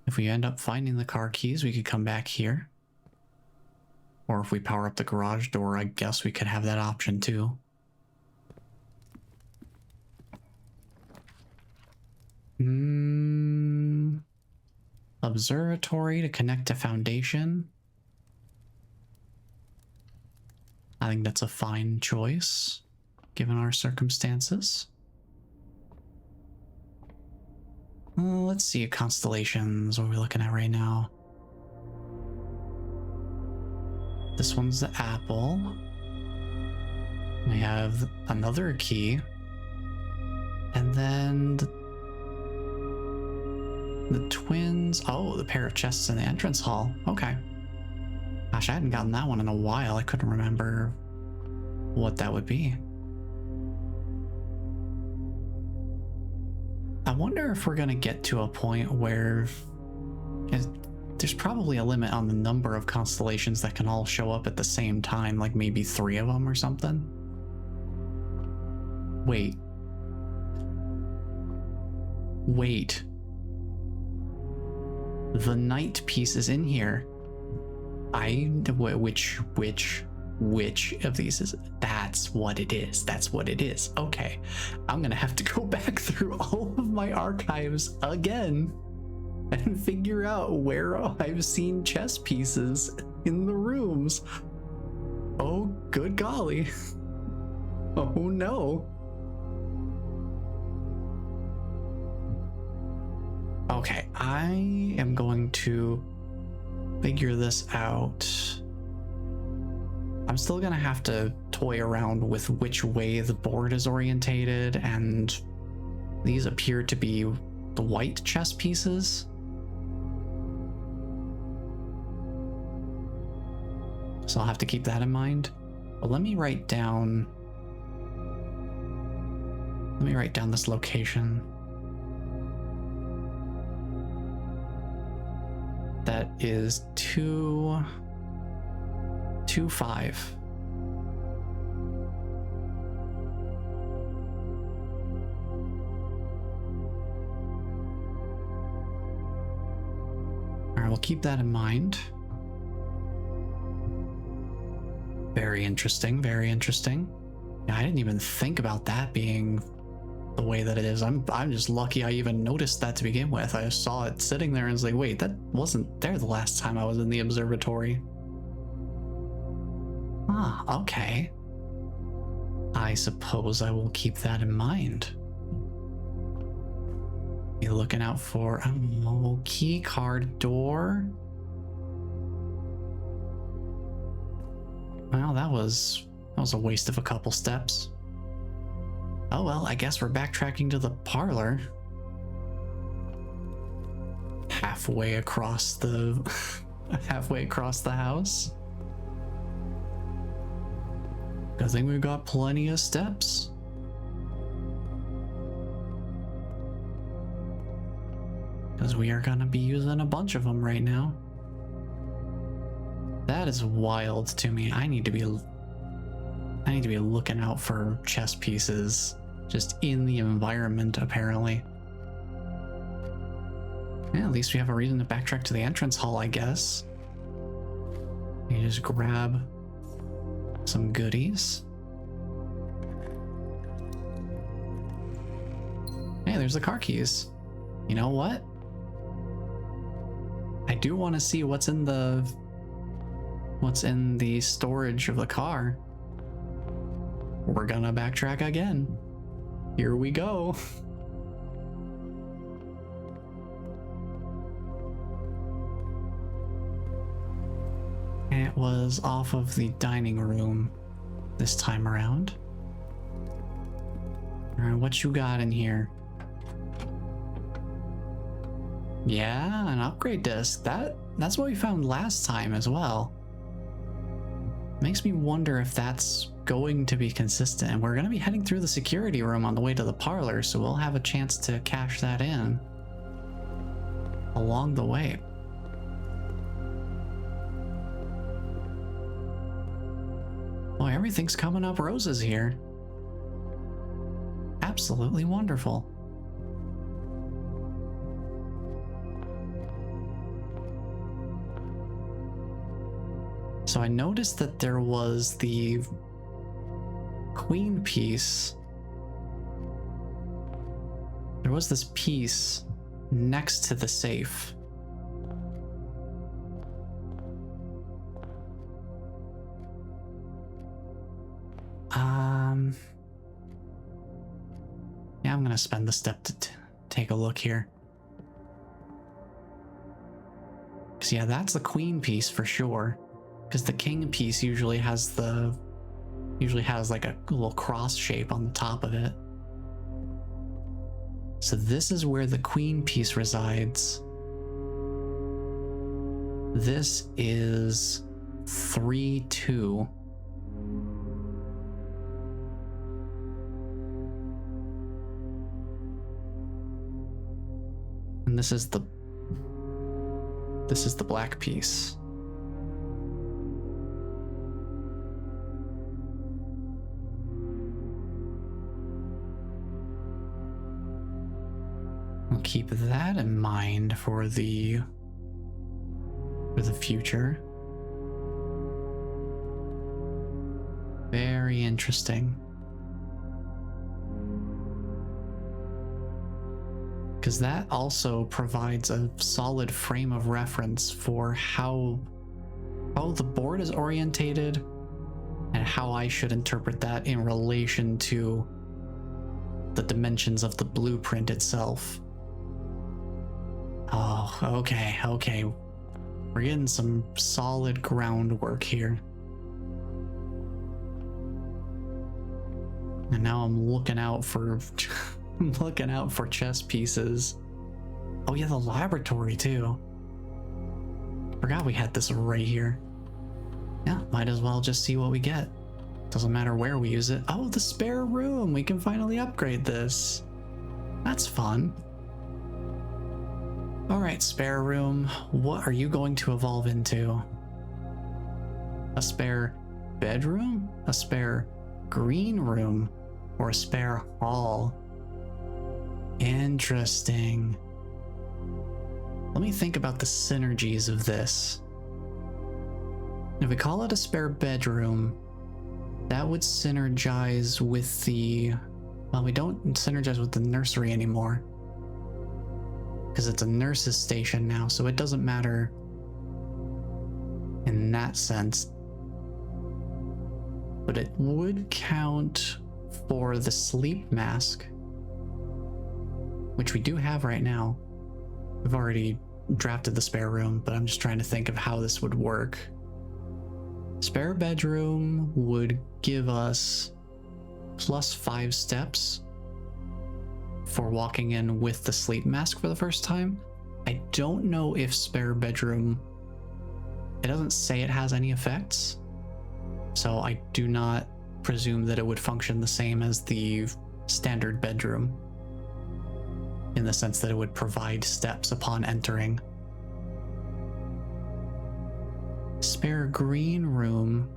If we end up finding the car keys, we could come back here. Or if we power up the garage door, I guess we could have that option too. Observatory to connect to foundation. I think that's a fine choice, given our circumstances. Let's see, constellations. What are we looking at right now? This one's the apple. We have another key. And then the twins. Oh, the pair of chests in the entrance hall. Okay. Gosh, I hadn't gotten that one in a while. I couldn't remember what that would be. I wonder if we're going to get to a point where there's probably a limit on the number of constellations that can all show up at the same time, like maybe 3 of them or something. Wait. The night piece is in here. Which of these is it? That's what it is. That's what it is. Okay. I'm gonna have to go back through all of my archives again and figure out where I've seen chess pieces in the rooms. Oh, good golly. Oh no. Okay, I am going to figure this out. I'm still gonna have to toy around with which way the board is orientated, and these appear to be the white chess pieces. So I'll have to keep that in mind. But let me write down this location. That is 2, 2, 5. All right, we'll keep that in mind. Very interesting, very interesting. Yeah, I didn't even think about that being the way that it is. I'm just lucky I even noticed that to begin with. I just saw it sitting there and was like, wait, that wasn't there the last time I was in the observatory. Ah, okay. I suppose I will keep that in mind. Be looking out for a key card door. Well, that was a waste of a couple steps. Oh well, I guess we're backtracking to the parlor. Have halfway across the halfway across the house. I think we've got plenty of steps. Because we are gonna be using a bunch of them right now. That is wild to me. I need to be looking out for chess pieces just in the environment, apparently. Yeah, at least we have a reason to backtrack to the entrance hall, I guess. You just grab some goodies. Hey, there's the car keys. You know what? I do want to see what's in the storage of the car. We're gonna backtrack again. Here we go. It was off of the dining room this time around. Alright, what you got in here? Yeah, an upgrade disc. That's what we found last time as well. Makes me wonder if that's going to be consistent. And we're going to be heading through the security room on the way to the parlor, so we'll have a chance to cash that in along the way. Boy, everything's coming up roses here. Absolutely wonderful. So I noticed that there was the queen piece. There was this piece next to the safe. Yeah, I'm gonna spend the step to take a look here. Cause yeah, that's the queen piece for sure. Because the king piece usually has like a little cross shape on the top of it. So this is where the queen piece resides. This is 3-2. And this is the black piece. I'll keep that in mind for the future. Very interesting. Because that also provides a solid frame of reference for how the board is orientated and how I should interpret that in relation to the dimensions of the blueprint itself. Oh, okay. We're getting some solid groundwork here. And now I'm looking out for chess pieces. Oh yeah, the laboratory too. Forgot we had this right here. Yeah, might as well just see what we get. Doesn't matter where we use it. Oh, the spare room. We can finally upgrade this. That's fun. All right, spare room. What are you going to evolve into? A spare bedroom? A spare green room? Or a spare hall? Interesting. Let me think about the synergies of this. If we call it a spare bedroom, that would synergize with the... Well, we don't synergize with the nursery anymore, because it's a nurse's station now, so it doesn't matter in that sense. But it would count for the sleep mask, which we do have right now. We've already drafted the spare room, but I'm just trying to think of how this would work. Spare bedroom would give us +5 steps for walking in with the sleep mask for the first time. I don't know if spare bedroom, it doesn't say it has any effects, so I do not presume that it would function the same as the standard bedroom, in the sense that it would provide steps upon entering. Spare green room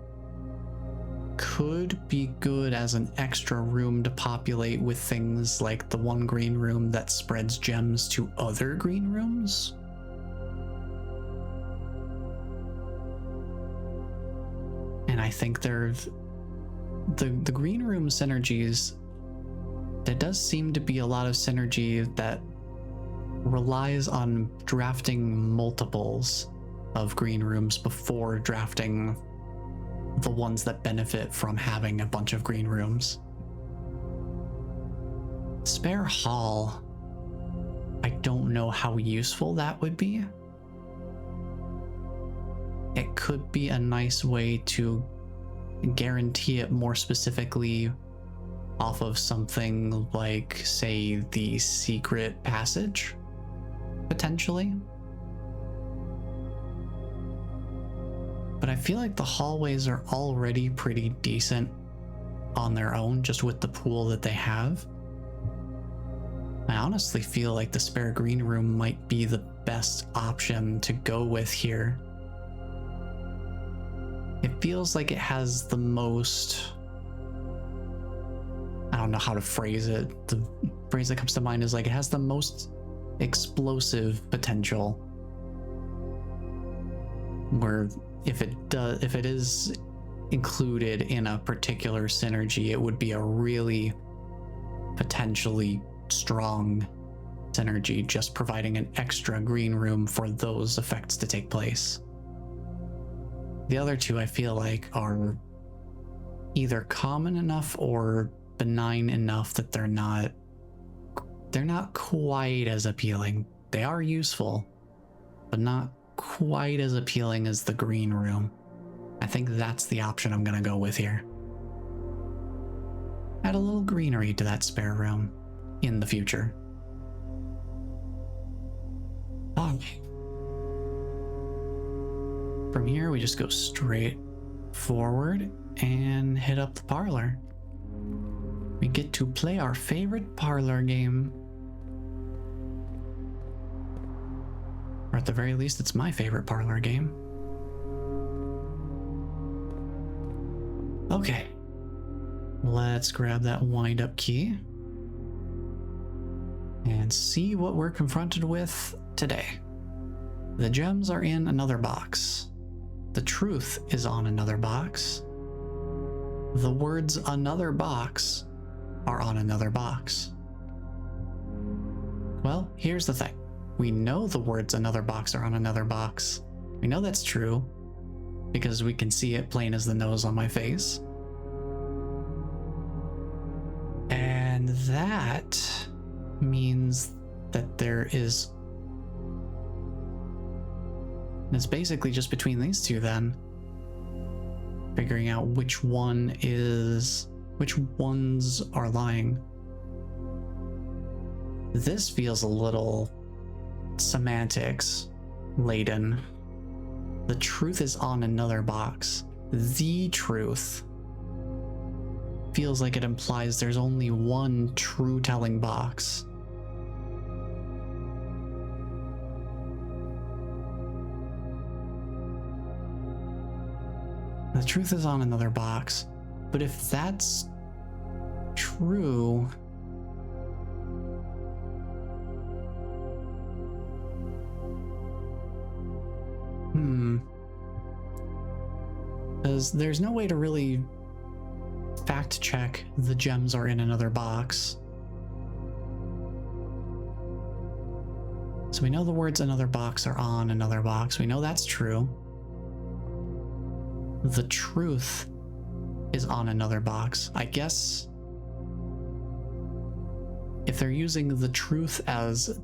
could be good as an extra room to populate with things like the one green room that spreads gems to other green rooms. And I think there's the green room synergies, there does seem to be a lot of synergy that relies on drafting multiples of green rooms before drafting the ones that benefit from having a bunch of green rooms. Spare hall, I don't know how useful that would be. It could be a nice way to guarantee it more specifically off of something like, say, the secret passage, potentially. But I feel like the hallways are already pretty decent on their own, just with the pool that they have. I honestly feel like the spare green room might be the best option to go with here. It feels like it has the most, I don't know how to phrase it. The phrase that comes to mind is like, it has the most explosive potential. Where if it is included in a particular synergy, it would be a really potentially strong synergy, just providing an extra green room for those effects to take place. The other two I feel like are either common enough or benign enough that they're not quite as appealing. They are useful, but not quite as appealing as the green room. I think that's the option I'm gonna go with here. Add a little greenery to that spare room in the future. Okay. From here, we just go straight forward and hit up the parlor. We get to play our favorite parlor game. Or at the very least, it's my favorite parlor game. Okay. Let's grab that wind-up key and see what we're confronted with today. The gems are in another box. The truth is on another box. The words "another box" are on another box. Well, here's the thing. We know the words "another box" are on another box. We know that's true because we can see it plain as the nose on my face. And that means that there is... It's basically just between these two then. Figuring out which ones are lying. This feels a little semantics laden. The truth is on another box. The truth feels like it implies there's only one true telling box. The truth is on another box, but if that's true, because there's no way to really fact check the gems are in another box. So we know the words "another box" are on another box. We know that's true. The truth is on another box. I guess if they're using the truth as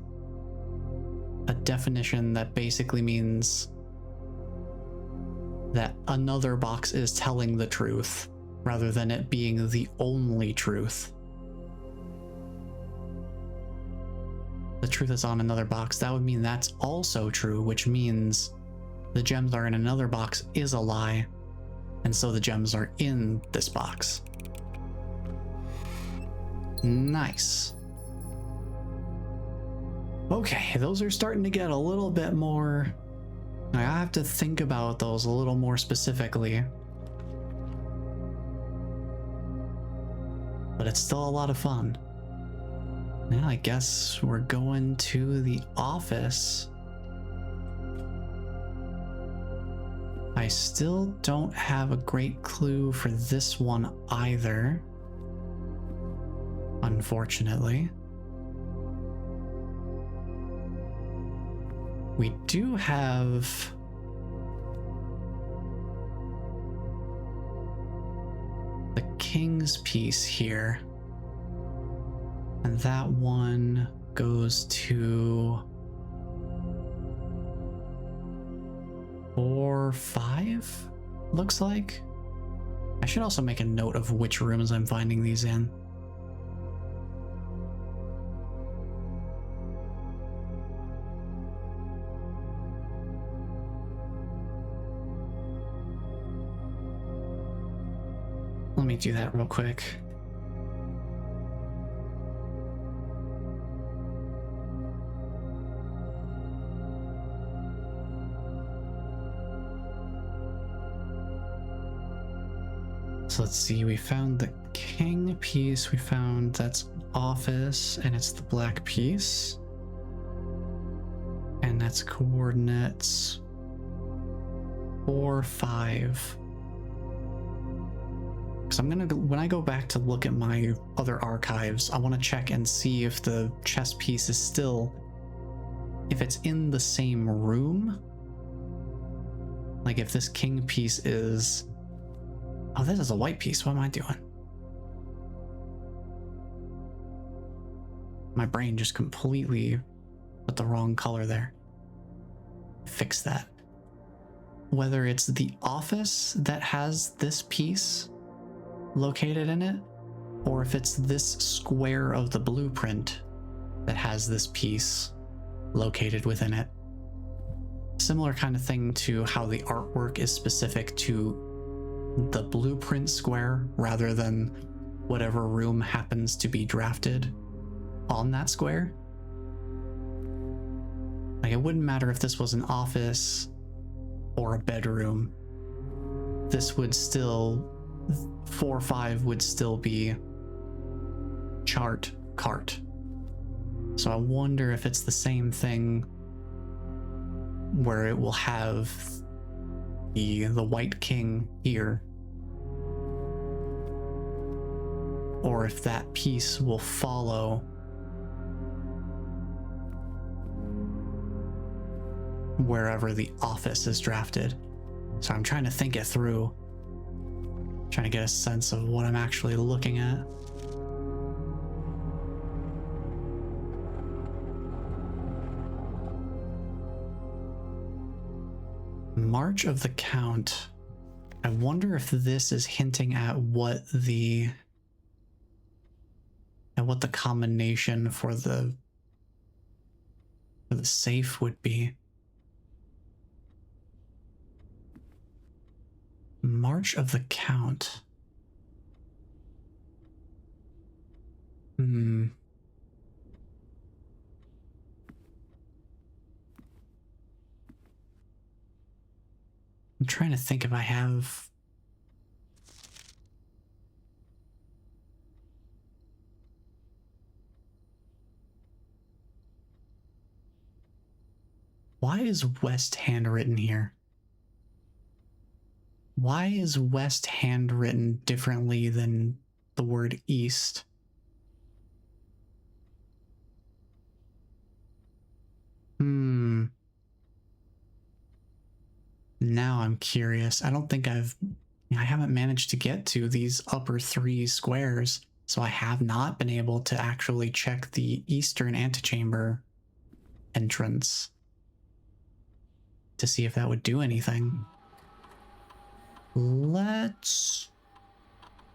a definition, that basically means that another box is telling the truth rather than it being the only truth. The truth is on another box. That would mean that's also true, which means the gems are in another box is a lie. And so the gems are in this box. Nice. Okay, those are starting to get a little bit more... I have to think about those a little more specifically. But it's still a lot of fun. Now I guess we're going to the office. I still don't have a great clue for this one either, unfortunately. We do have the king's piece here, and that one goes to 4, 5, looks like. I should also make a note of which rooms I'm finding these in. Let me do that real quick. So let's see, we found the king piece, we found that's office, and it's the black piece. And that's coordinates 4, 5. Because I'm gonna go, when I go back to look at my other archives, I want to check and see if the chess piece is still, if it's in the same room. Like if this king piece is, oh, this is a white piece. What am I doing? My brain just completely put the wrong color there. Fix that. Whether it's the office that has this piece located in it, or if it's this square of the blueprint that has this piece located within it. Similar kind of thing to how the artwork is specific to the blueprint square rather than whatever room happens to be drafted on that square. Like, it wouldn't matter if this was an office or a bedroom. This would still, 4, 5 would still be chart cart. So I wonder if it's the same thing where it will have the white king here, or if that piece will follow wherever the office is drafted. So I'm trying to think it through, trying to get a sense of what I'm actually looking at. March of the Count. I wonder if this is hinting at what the combination for the safe would be. March of the Count. I'm trying to think if I have... Why is West handwritten here? Why is West handwritten differently than the word East? Now I'm curious. I don't think I haven't managed to get to these upper 3 squares, so I have not been able to actually check the eastern antechamber entrance to see if that would do anything. Let's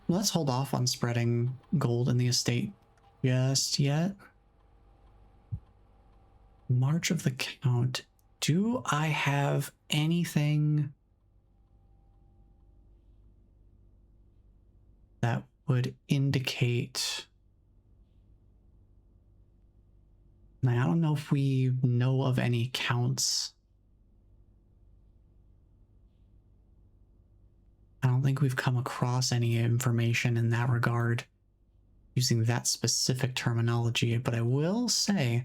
hold off on spreading gold in the estate just yet. March of the Count. Do I have anything that would indicate... I don't know if we know of any counts. I don't think we've come across any information in that regard using that specific terminology, but I will say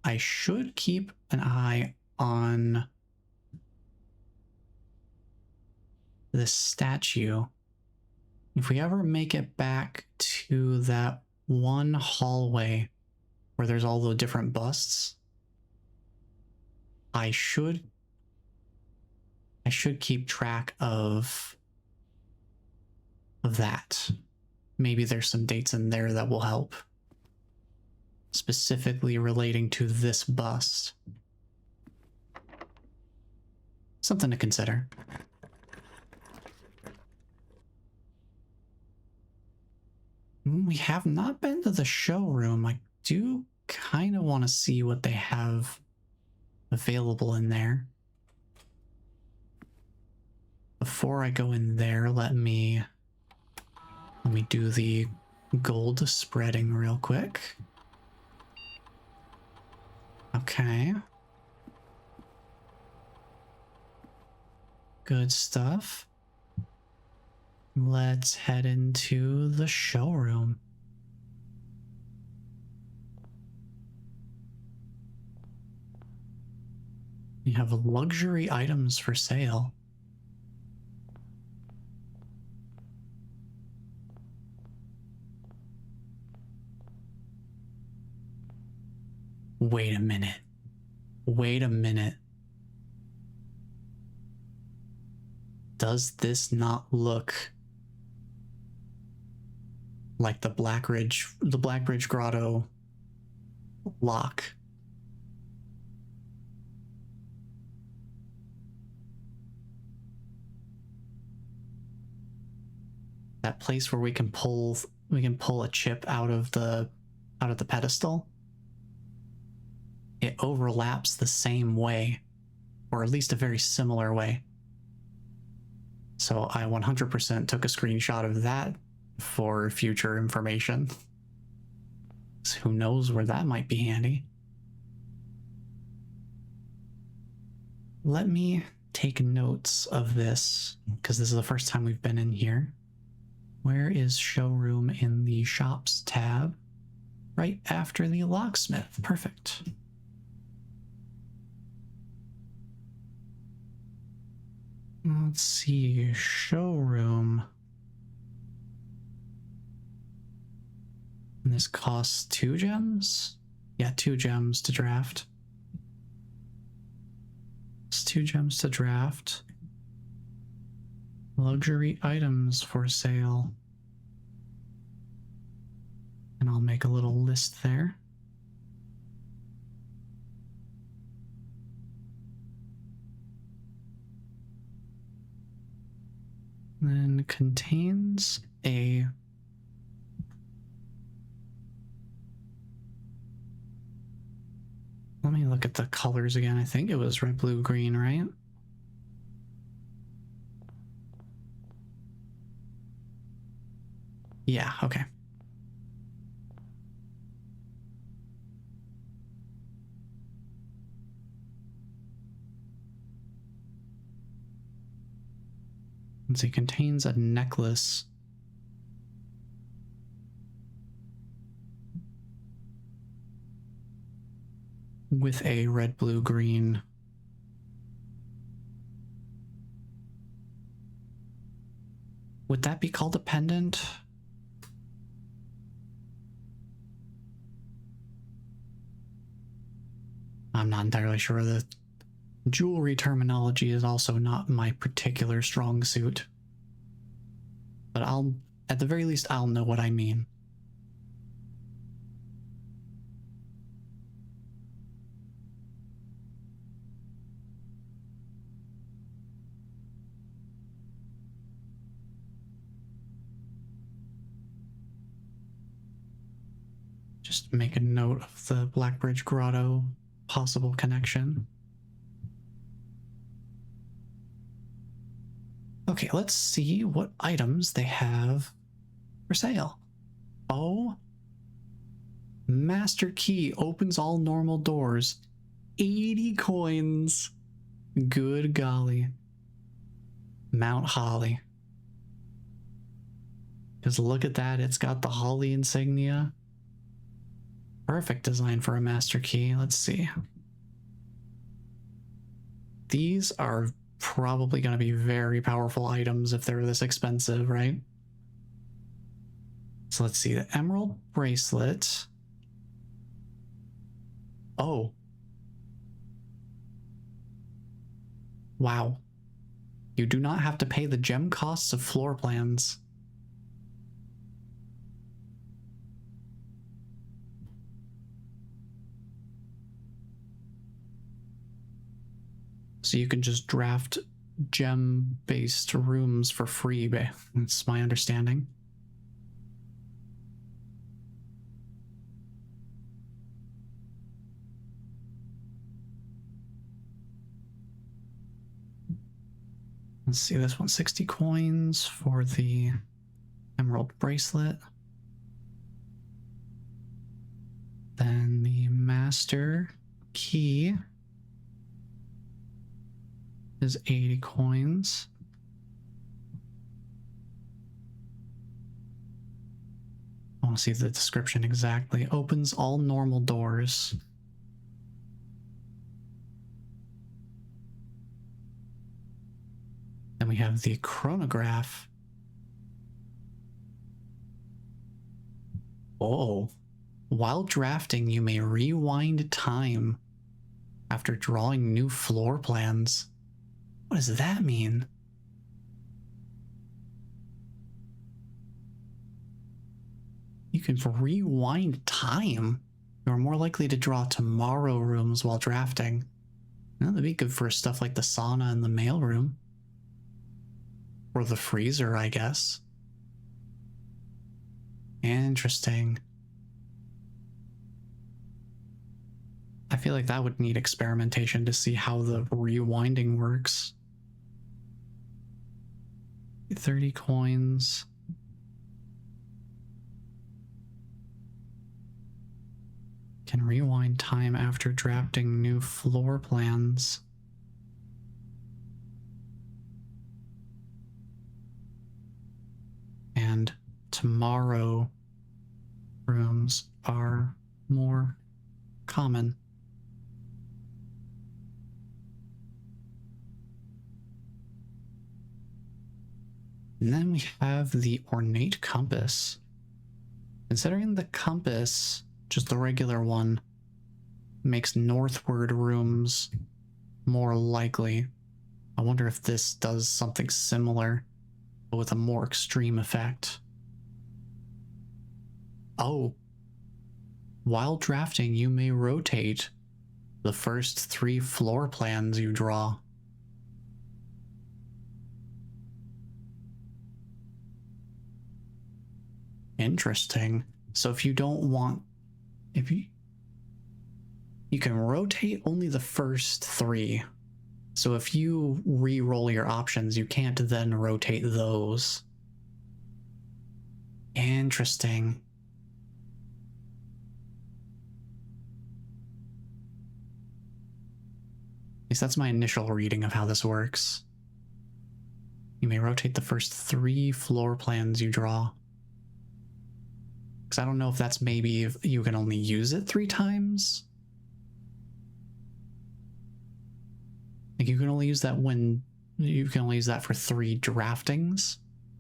I should keep an eye on this statue. If we ever make it back to that one hallway where there's all the different busts, I should keep track of that. Maybe there's some dates in there that will help, specifically relating to this bust. Something to consider. We have not been to the showroom. I do kind of want to see what they have available in there. Before I go in there, let me do the gold spreading real quick. Okay. Good stuff. Let's head into the showroom. We have luxury items for sale. Wait a minute. Wait a minute. Does this not look like the Blackbridge Grotto lock? That place where we can pull a chip out of the pedestal. It overlaps the same way, or at least a very similar way. So I 100% took a screenshot of that for future information. So who knows where that might be handy. Let me take notes of this, because this is the first time we've been in here. Where is showroom in the shops tab? Right after the locksmith. Perfect. Let's see, showroom. And this costs 2 gems? Yeah, 2 gems to draft. It's 2 gems to draft. Luxury items for sale. And I'll make a little list there. Then contains a let me look at the colors again. I think it was red, blue, green, right? Yeah, okay. Let's see, contains a necklace. With a red, blue, green. Would that be called a pendant? I'm not entirely sure. The jewelry terminology is also not my particular strong suit. But at the very least, I'll know what I mean. Just make a note of the Blackbridge Grotto possible connection. Okay, let's see what items they have for sale. Oh, master key opens all normal doors. 80 coins. Good golly. Mount Holly. Because look at that, it's got the Holly insignia. Perfect design for a master key. Let's see. These are probably going to be very powerful items if they're this expensive, right? So let's see, the emerald bracelet. Oh. Wow. You do not have to pay the gem costs of floor plans. So you can just draft gem-based rooms for free, that's my understanding. Let's see, this one's 60 coins for the emerald bracelet. Then the master key is 80 coins. I want to see the description exactly. Opens all normal doors. Then we have the chronograph. Oh. While drafting, you may rewind time after drawing new floor plans. What does that mean? You can rewind time. You're more likely to draw tomorrow rooms while drafting. Well, that'd be good for stuff like the sauna and the mailroom. Or the freezer, I guess. Interesting. I feel like that would need experimentation to see how the rewinding works. 30 coins. Can rewind time after drafting new floor plans. And tomorrow rooms are more common. And then we have the ornate compass. Considering the compass, just the regular one, makes northward rooms more likely. I wonder if this does something similar, but with a more extreme effect. Oh. While drafting, you may rotate the first 3 floor plans you draw. Interesting. So if you don't want, you can rotate only the first 3. So if you re-roll your options, you can't then rotate those. Interesting. At least that's my initial reading of how this works. You may rotate the first 3 floor plans you draw. Because I don't know if that's maybe if you can only use it 3 times. Like you can only use that when you can only use that for 3 draftings,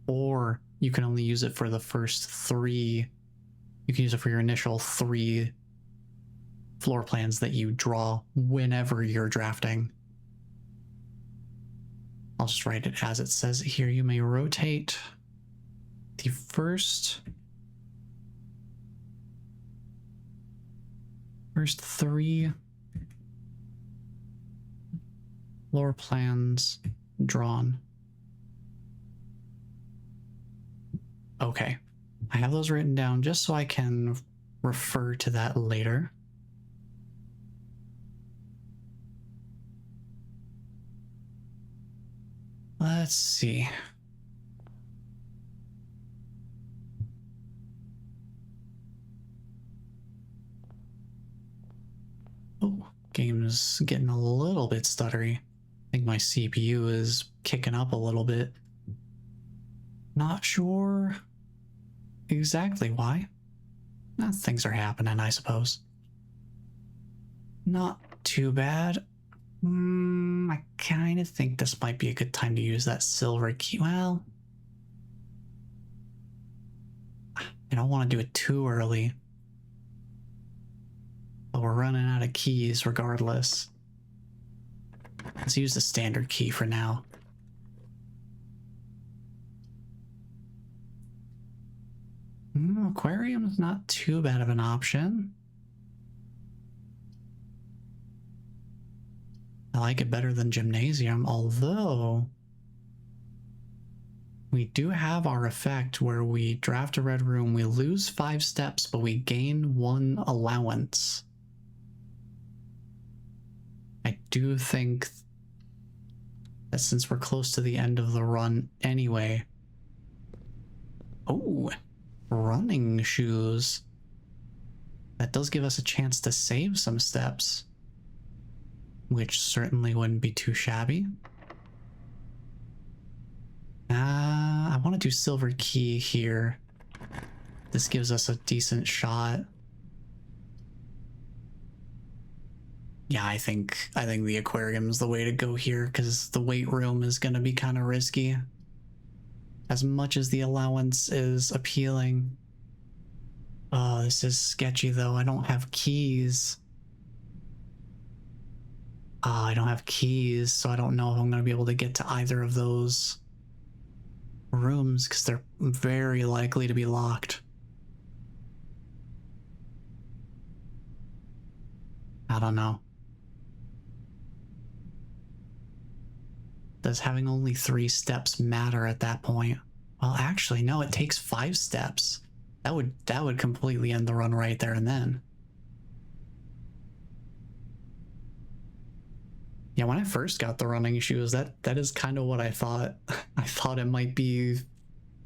or you can only use it for the first 3. You can use it for your initial 3 floor plans that you draw whenever you're drafting. I'll just write it as it says here. You may rotate the first 3 floor plans drawn. Okay, I have those written down just so I can refer to that later. Let's see. Oh, game's getting a little bit stuttery. I think my CPU is kicking up a little bit. Not sure exactly why. Things are happening, I suppose. Not too bad. I kind of think this might be a good time to use that silver key. Well, I don't want to do it too early. But we're running out of keys regardless. Let's use the standard key for now. Aquarium is not too bad of an option. I like it better than gymnasium, although we do have our effect where we draft a red room, we lose 5 steps, but we gain 1 allowance. I do think that since we're close to the end of the run anyway... Oh, running shoes. That does give us a chance to save some steps, which certainly wouldn't be too shabby. I want to do silver key here. This gives us a decent shot. Yeah, I think the aquarium is the way to go here, because the weight room is going to be kind of risky. As much as the allowance is appealing. Oh, this is sketchy though. I don't have keys. I don't have keys, so I don't know if I'm going to be able to get to either of those rooms, because they're very likely to be locked. I don't know. Does having only 3 steps matter at that point? Well, actually, no, it takes 5 steps. That would completely end the run right there and then. Yeah, when I first got the running shoes, that is kind of what I thought. I thought it might be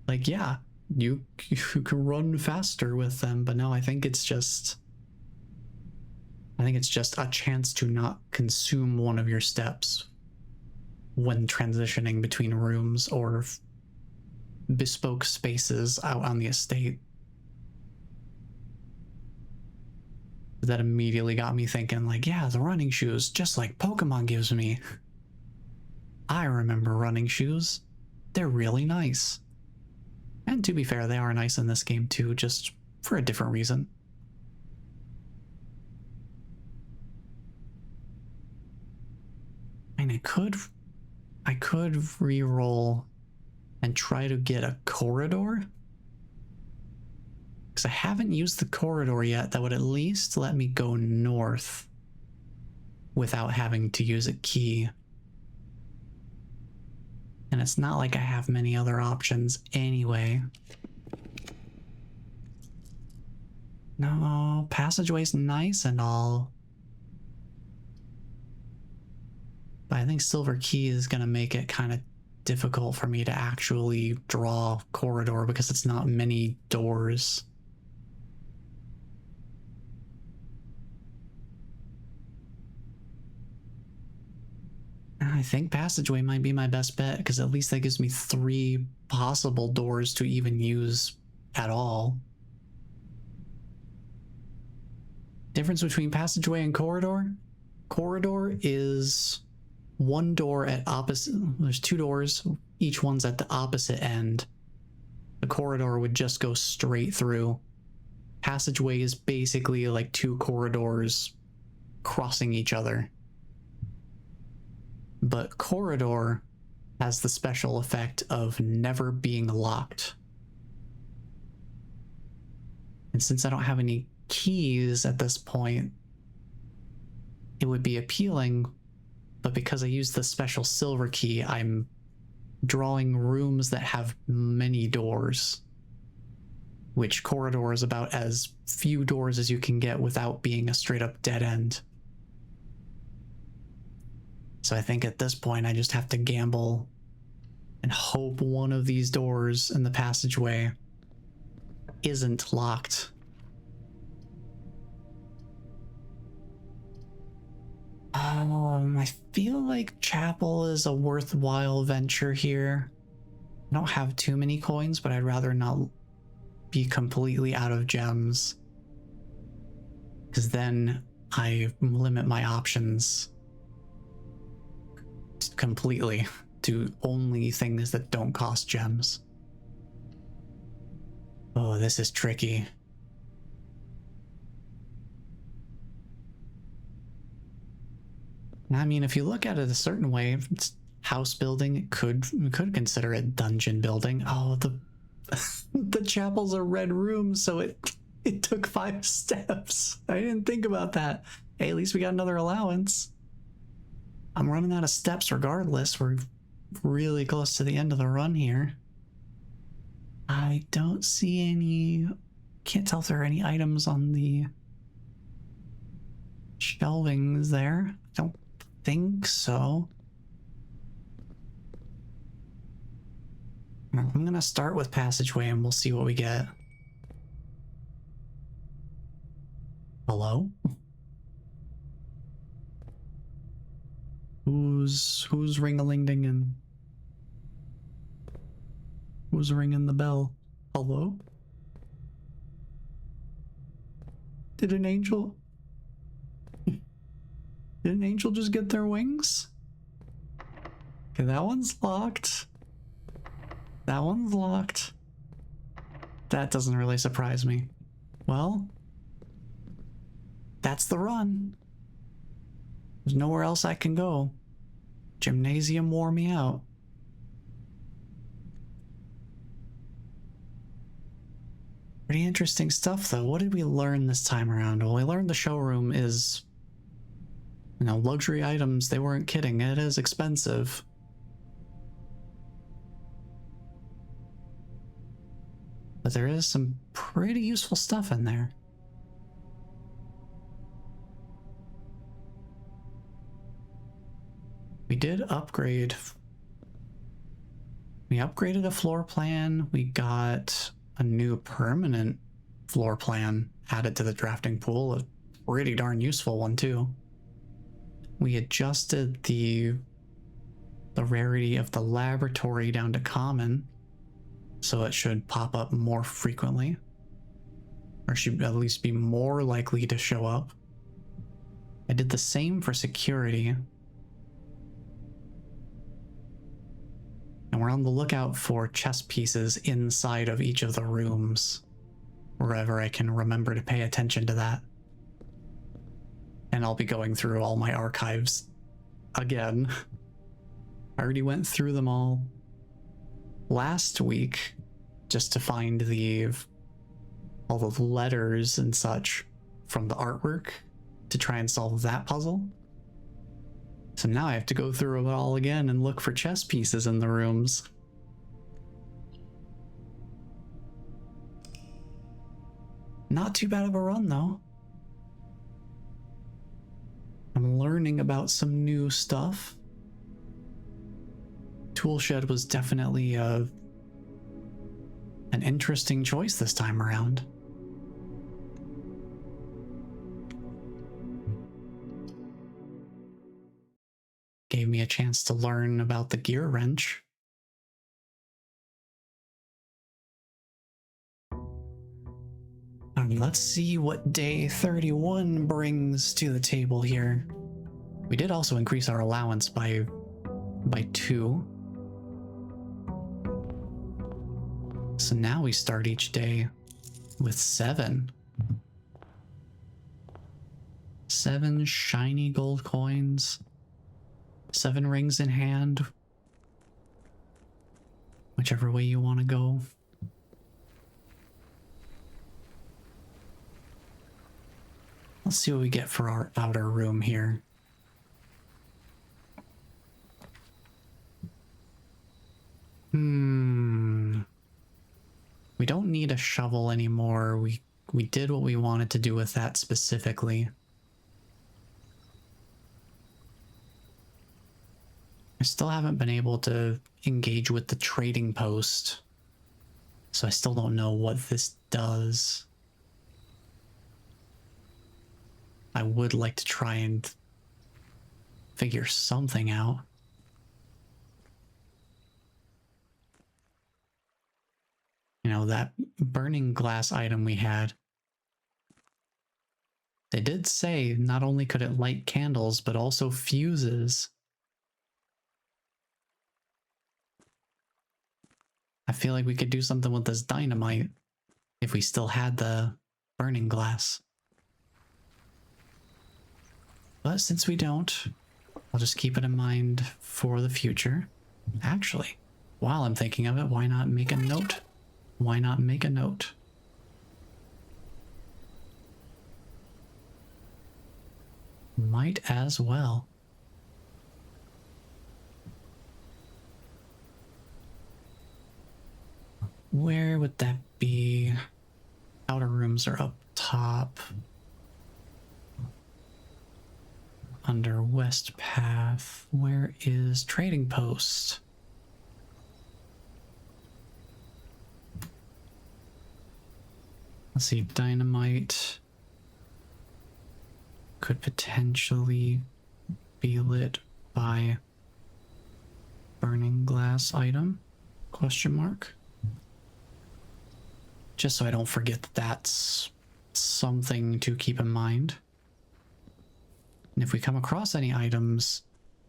like, yeah, you can run faster with them, but no, I think it's just a chance to not consume one of your steps when transitioning between rooms or bespoke spaces out on the estate. That immediately got me thinking, like, yeah, the running shoes, just like Pokemon gives me. I remember running shoes. They're really nice. And to be fair, they are nice in this game too, just for a different reason. And I could re-roll and try to get a corridor. Because I haven't used the corridor yet. That would at least let me go north without having to use a key. And it's not like I have many other options anyway. No, passageway's nice and all. But I think silver key is going to make it kind of difficult for me to actually draw corridor because it's not many doors. I think passageway might be my best bet, because at least that gives me 3 possible doors to even use at all. Difference between passageway and corridor? Corridor is 1 door at opposite... There's 2 doors, each one's at the opposite end. The corridor would just go straight through. Passageway is basically like 2 corridors crossing each other. But corridor has the special effect of never being locked. And since I don't have any keys at this point, it would be appealing, but because I use the special silver key, I'm drawing rooms that have many doors, which corridor is about as few doors as you can get without being a straight up dead end. So I think at this point I just have to gamble and hope one of these doors in the passageway isn't locked. I feel like chapel is a worthwhile venture here. I don't have too many coins, but I'd rather not be completely out of gems, because then I limit my options completely to only things that don't cost gems. Oh, this is tricky. I mean, if you look at it a certain way, it's house building. It could consider it dungeon building. Oh, the chapel's a red room, so it took 5 steps. I didn't think about that. Hey, at least we got another allowance. I'm running out of steps regardless. We're really close to the end of the run here. I don't see any... Can't tell if there are any items on the shelvings there. I don't think so. I'm gonna start with passageway and we'll see what we get. Hello? Who's ring-a-ling-dinging? Who's ringing the bell? Hello? Did an angel just get their wings? Okay, that one's locked. That one's locked. That doesn't really surprise me. Well, that's the run. There's nowhere else I can go. Gymnasium wore me out. Pretty interesting stuff, though. What did we learn this time around? Well, we learned the showroom is, you know, luxury items. They weren't kidding. It is expensive. But there is some pretty useful stuff in there. We did upgrade. We upgraded a floor plan. We got a new permanent floor plan added to the drafting pool. A pretty darn useful one, too. We adjusted the rarity of the laboratory down to common, so it should pop up more frequently, or should at least be more likely to show up. I did the same for security. And we're on the lookout for chess pieces inside of each of the rooms, wherever I can remember to pay attention to that. And I'll be going through all my archives again. I already went through them all last week just to find all the letters and such from the artwork to try and solve that puzzle. So now I have to go through it all again and look for chess pieces in the rooms. Not too bad of a run, though. I'm learning about some new stuff. Toolshed was definitely an interesting choice this time around. Gave me a chance to learn about the gear wrench. Let's see what day 31 brings to the table here. We did also increase our allowance by 2. So now we start each day with 7. 7 shiny gold coins. 7 rings in hand. Whichever way you want to go. Let's see what we get for our outer room here. We don't need a shovel anymore. We did what we wanted to do with that specifically. I still haven't been able to engage with the trading post, so I still don't know what this does. I would like to try and figure something out. You know, that burning glass item we had, they did say not only could it light candles, but also fuses. I feel like we could do something with this dynamite if we still had the burning glass. But since we don't, I'll just keep it in mind for the future. Actually, while I'm thinking of it, why not make a note? Why not make a note? Might as well. Where would that be? Outer rooms are up top. Under West Path. Where is Trading Post? Let's see, dynamite could potentially be lit by burning glass item? Question mark. Just so I don't forget that that's something to keep in mind. And if we come across any items,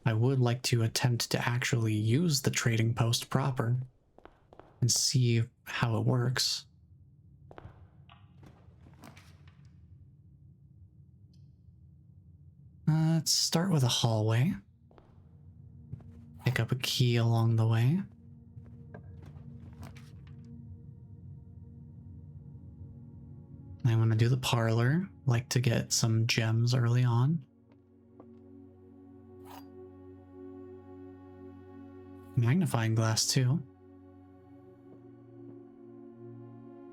I would like to attempt to actually use the trading post proper and see how it works. Let's start with a hallway. Pick up a key along the way. I want to do the parlor. Like to get some gems early on. Magnifying glass too.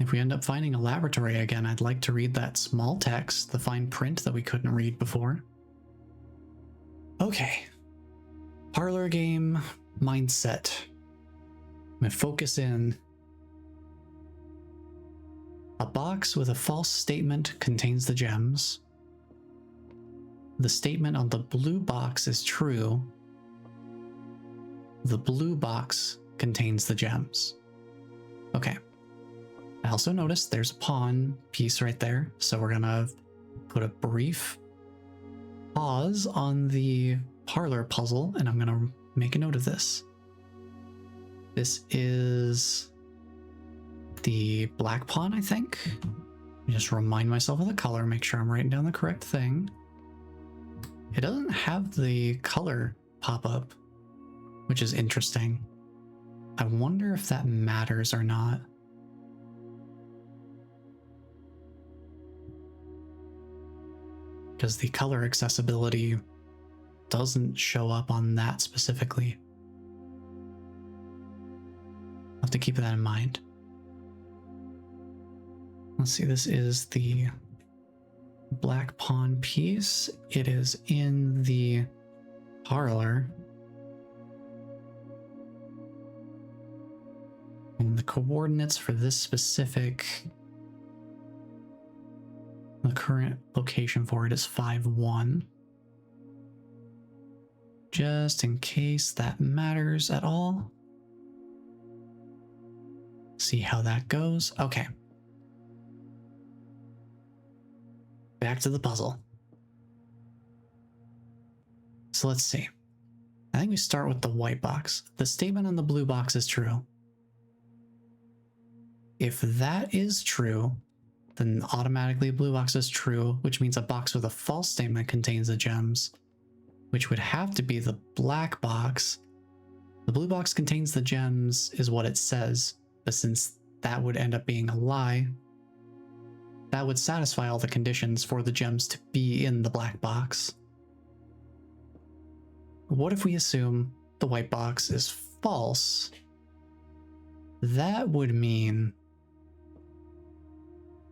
If we end up finding a laboratory again, I'd like to read that small text, the fine print that we couldn't read before. Okay. Parlor game mindset. I'm gonna focus in. A box with a false statement contains the gems. The statement on the blue box is true. The blue box contains the gems. Okay. I also noticed there's a pawn piece right there, so we're gonna put a brief pause on the parlor puzzle, and I'm gonna make a note of this. This is the black pawn, I think. Let me just remind myself of the color, make sure I'm writing down the correct thing. It doesn't have the color pop up, which is interesting. I wonder if that matters or not. Because the color accessibility doesn't show up on that specifically. I'll have to keep that in mind. Let's see, this is the black pawn piece. It is in the parlor. And the coordinates for this specific, the current location for it is 5-1. Just in case that matters at all. See how that goes. Okay. Back to the puzzle. So let's see. I think we start with the white box. The statement on the blue box is true. If that is true, then automatically a blue box is true, which means a box with a false statement contains the gems, which would have to be the black box. The blue box contains the gems is what it says, but since that would end up being a lie, that would satisfy all the conditions for the gems to be in the black box. What if we assume the white box is false? That would mean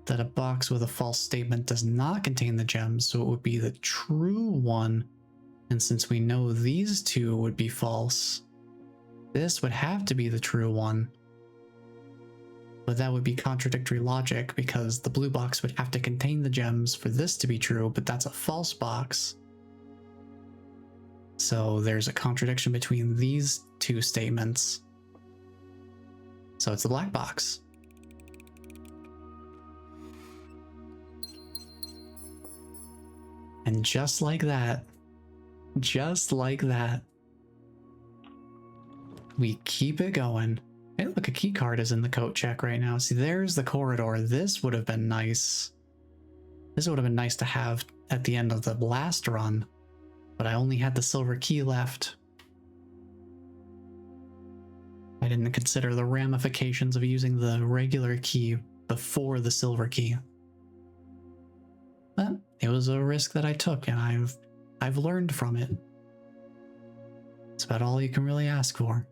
that a box with a false statement does not contain the gems, so it would be the true one, And since we know these two would be false, this would have to be the true one. But that would be contradictory logic because the blue box would have to contain the gems for this to be true, but that's a false box. So there's a contradiction between these two statements. So it's the black box. And just like that, we keep it going. Hey, look, a key card is in the coat check right now. See, there's the corridor. This would have been nice. This would have been nice to have at the end of the last run, but I only had the silver key left. I didn't consider the ramifications of using the regular key before the silver key. But it was a risk that I took, and I've learned from it. It's about all you can really ask for.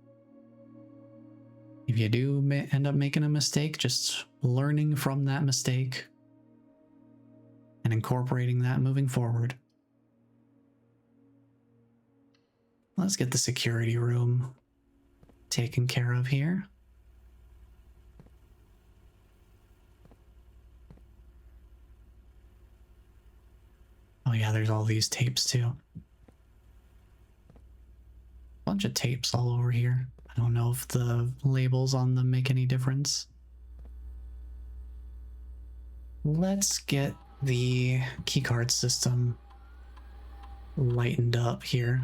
If you do end up making a mistake, just learning from that mistake and incorporating that moving forward. Let's get the security room taken care of here. Oh yeah, there's all these tapes too. Bunch of tapes all over here. I don't know if the labels on them make any difference. Let's get the keycard system lightened up here.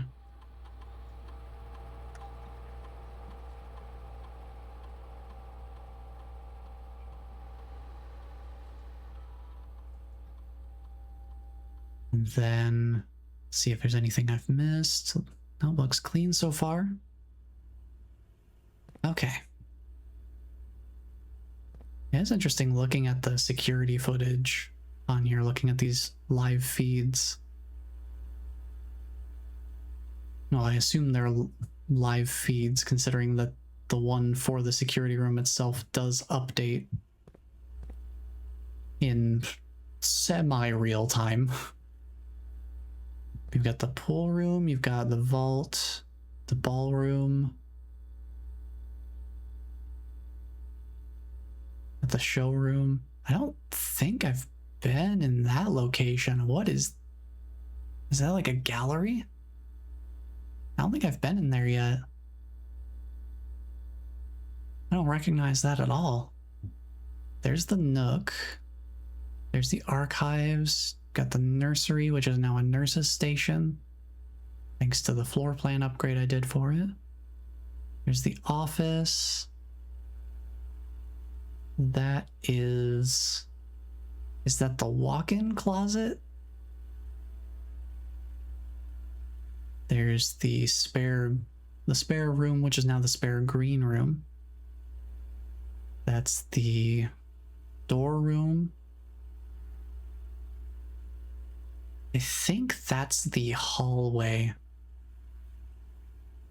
And then see if there's anything I've missed. No, looks clean so far. Okay. Yeah, it's interesting looking at the security footage on here, looking at these live feeds. No, I assume they're live feeds, considering that the one for the security room itself does update in semi-real time. You've got the pool room, you've got the vault, the ballroom, the showroom. I don't think I've been in that location. What is that, like a gallery? I don't think I've been in there yet. I don't recognize that at all. There's the Nook. There's the archives. Got the nursery, which is now a nurse's station, thanks to the floor plan upgrade I did for it. There's the office. That is that the walk-in closet? There's the spare room, which is now the spare green room. That's the door room. I think that's the hallway.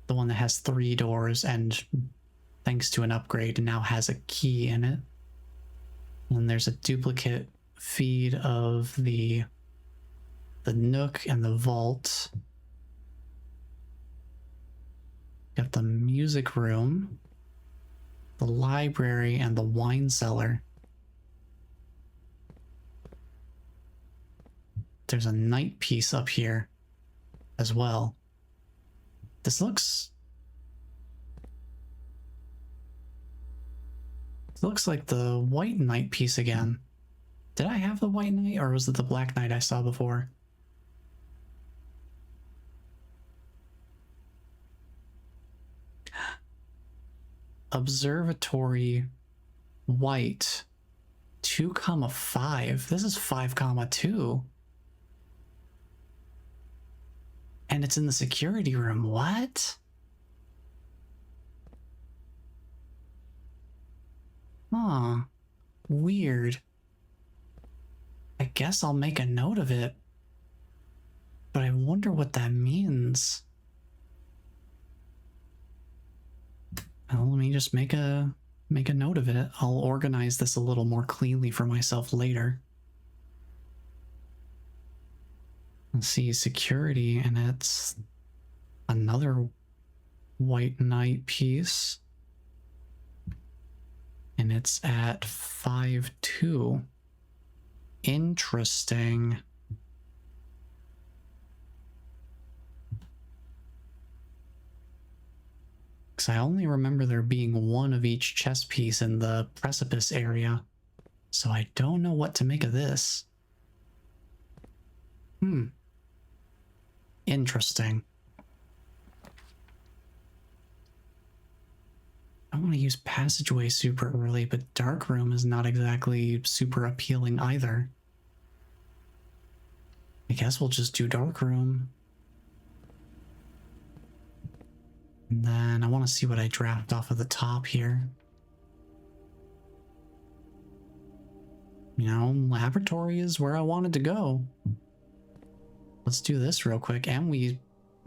The one that has 3 doors and, thanks to an upgrade, now has a key in it. And there's a duplicate feed of the Nook and the vault. Got the music room, the library, and the wine cellar. There's a night piece up here as well. This looks like the white knight piece again. Did I have the white knight, or was it the black knight I saw before? Observatory white 2,5. This is 5,2. And it's in the security room. What? Huh. Weird. I guess I'll make a note of it. But I wonder what that means. Well, let me just make a note of it. I'll organize this a little more cleanly for myself later. Let's see, security, and it's another white knight piece. And it's at 5-2. Interesting. Because I only remember there being one of each chess piece in the Precipice area. So I don't know what to make of this. Interesting. I want to use Passageway super early, but Darkroom is not exactly super appealing either. I guess we'll just do Darkroom. And then I want to see what I draft off of the top here. You know, laboratory is where I wanted to go. Let's do this real quick. And we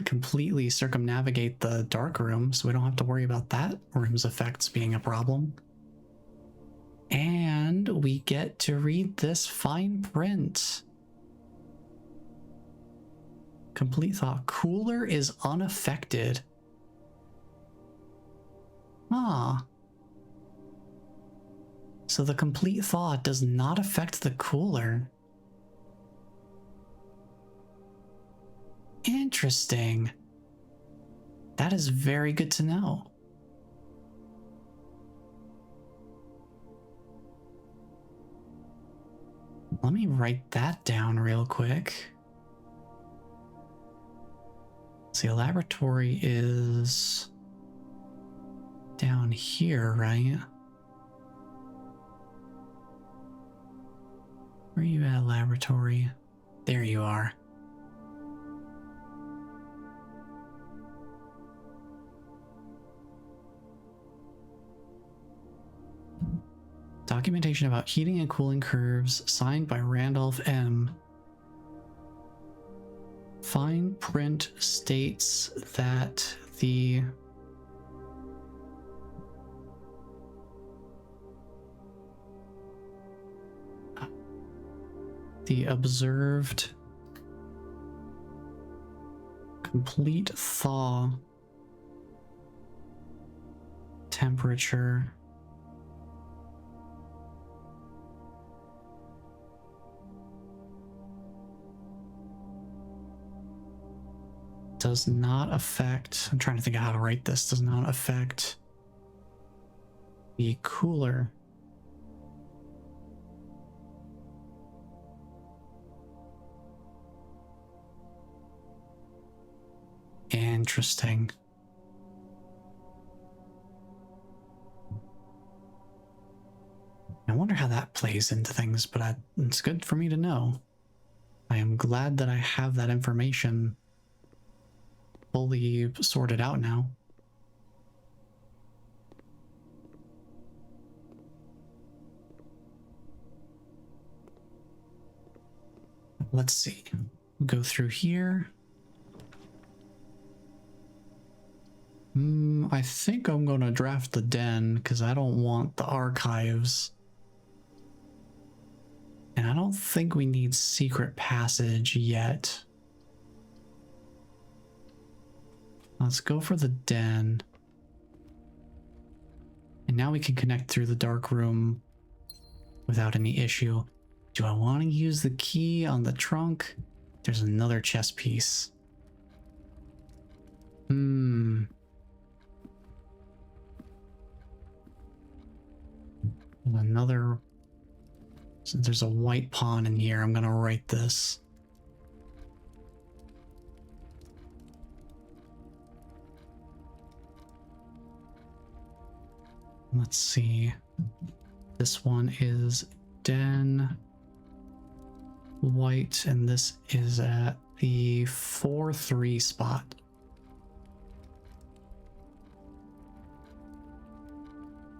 completely circumnavigate the dark room, so we don't have to worry about that room's effects being a problem. And we get to read this fine print. Complete thought. Cooler is unaffected. Ah. So the complete thought does not affect the cooler. Interesting. That is very good to know. Let me write that down real quick. See, a laboratory is down here, right? Where are you at, laboratory? There you are. Documentation about heating and cooling curves, signed by Randolph M. Fine print states that the observed complete thaw temperature does not affect, I'm trying to think of how to write this, does not affect the cooler. Interesting. I wonder how that plays into things, but it's good for me to know. I am glad that I have that information fully sorted out now. Let's see. Go through here. I think I'm going to draft the den because I don't want the archives. And I don't think we need secret passage yet. Let's go for the den. And now we can connect through the dark room without any issue. Do I want to use the key on the trunk? There's another chess piece. Another. So there's a white pawn in here. I'm gonna write this. Let's see. This one is den white, and this is at the 4-3 spot.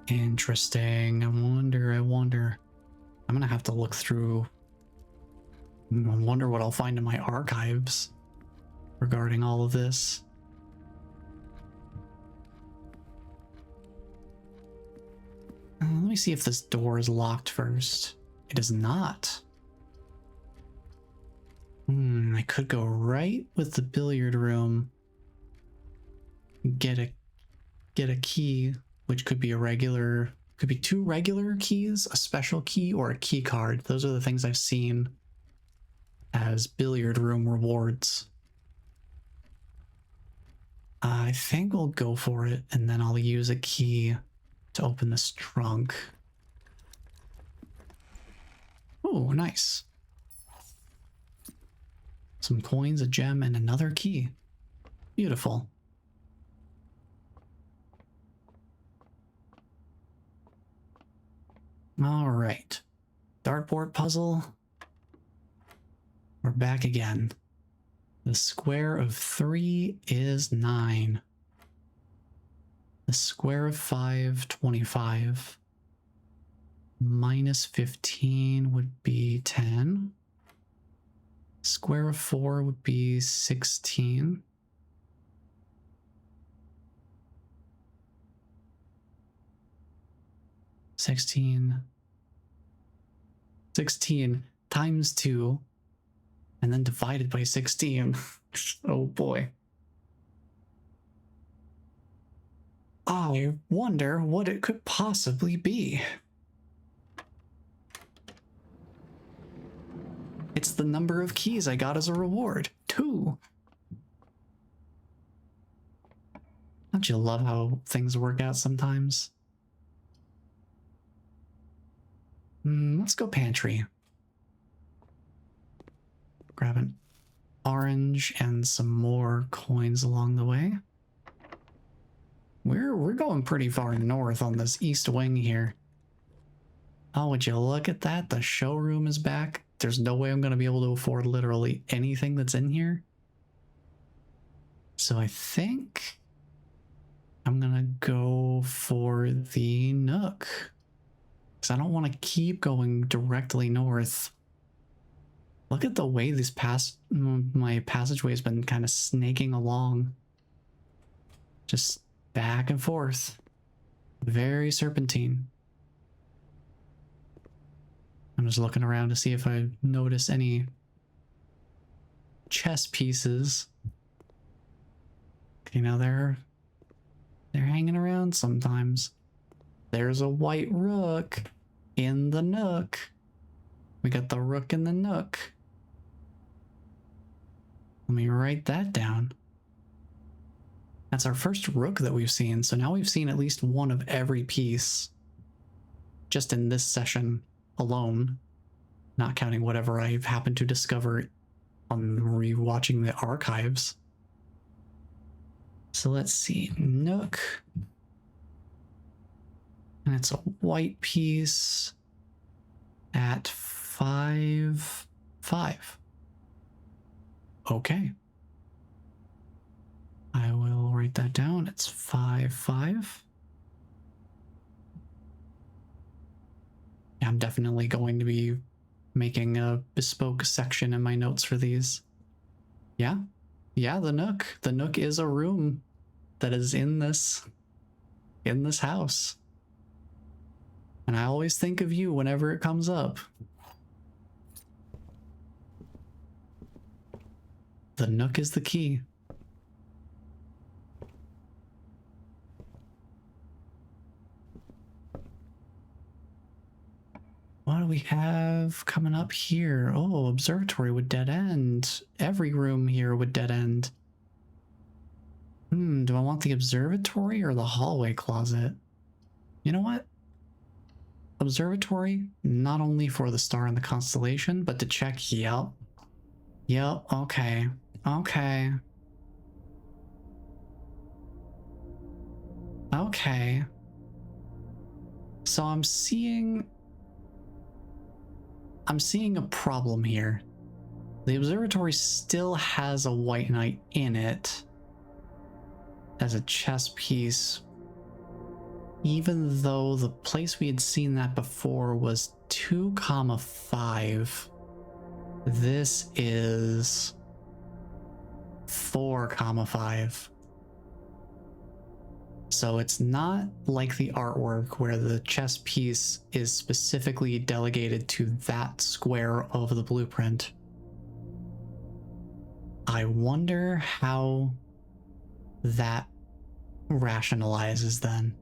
Interesting. I wonder. I'm gonna have to look through. I wonder what I'll find in my archives regarding all of this. Let me see if this door is locked first. It is not. I could go right with the billiard room. Get a key, which could be a regular, could be 2 regular keys, a special key, or a key card. Those are the things I've seen as billiard room rewards. I think we'll go for it, and then I'll use a key to open this trunk. Oh, nice. Some coins, a gem, and another key. Beautiful. All right. Dartboard puzzle. We're back again. The square of 3 is 9. The square of 5, 25. Minus 15 would be 10. Square of 4 would be 16. Sixteen times 2 and then divided by 16. Oh boy. I wonder what it could possibly be. It's the number of keys I got as a reward. 2. Don't you love how things work out sometimes? Let's go pantry. Grab an orange and some more coins along the way. We're going pretty far north on this east wing here. Oh, would you look at that? The showroom is back. There's no way I'm going to be able to afford literally anything that's in here. So I think I'm going to go for the Nook. Because I don't want to keep going directly north. Look at the way this my passageway has been kind of snaking along. Just back and forth. Very serpentine. I'm just looking around to see if I notice any chess pieces. You know, they're hanging around sometimes. There's a white rook in the Nook. We got the rook in the Nook. Let me write that down. That's our first rook that we've seen, so now we've seen at least one of every piece just in this session alone, not counting whatever I've happened to discover on rewatching the archives. So let's see, Nook. And it's a white piece at 5, 5. Okay. I will write that down. It's 5, 5. I'm definitely going to be making a bespoke section in my notes for these. Yeah. Yeah, the Nook. The Nook is a room that is in this house. And I always think of you whenever it comes up. The Nook is the key. What do we have coming up here? Oh, observatory would dead end. Every room here would dead end. Do I want the observatory or the hallway closet? You know what? Observatory, not only for the star and the constellation, but to check, yep, okay. So I'm seeing a problem here. The observatory still has a white knight in it as a chess piece, even though the place we had seen that before was 2, 5. This is 4, 5. So it's not like the artwork where the chess piece is specifically delegated to that square of the blueprint. I wonder how that rationalizes then.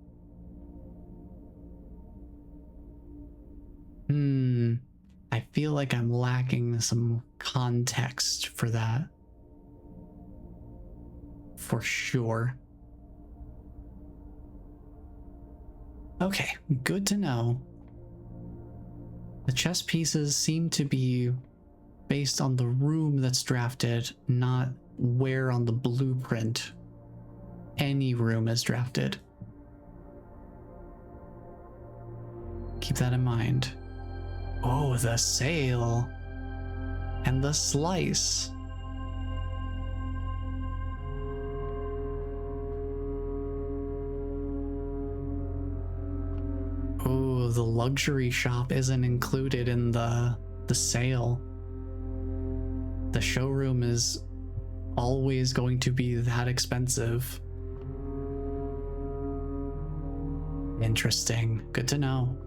I feel like I'm lacking some context for that. For sure. Okay, good to know. The chess pieces seem to be based on the room that's drafted, not where on the blueprint any room is drafted. Keep that in mind. Oh, the sail and the slice. Oh, the luxury shop isn't included in the sale. The showroom is always going to be that expensive. Interesting. Good to know.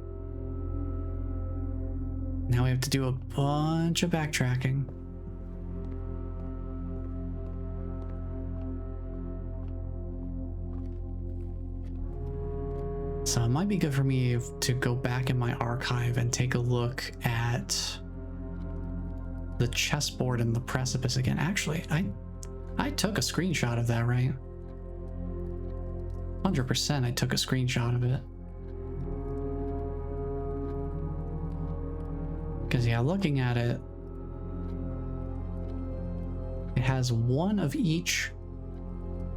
Now we have to do a bunch of backtracking. So it might be good for me to go back in my archive and take a look at the chessboard and the precipice again. Actually, I took a screenshot of that, right? 100% I took a screenshot of it. Because yeah, looking at it, it has one of each.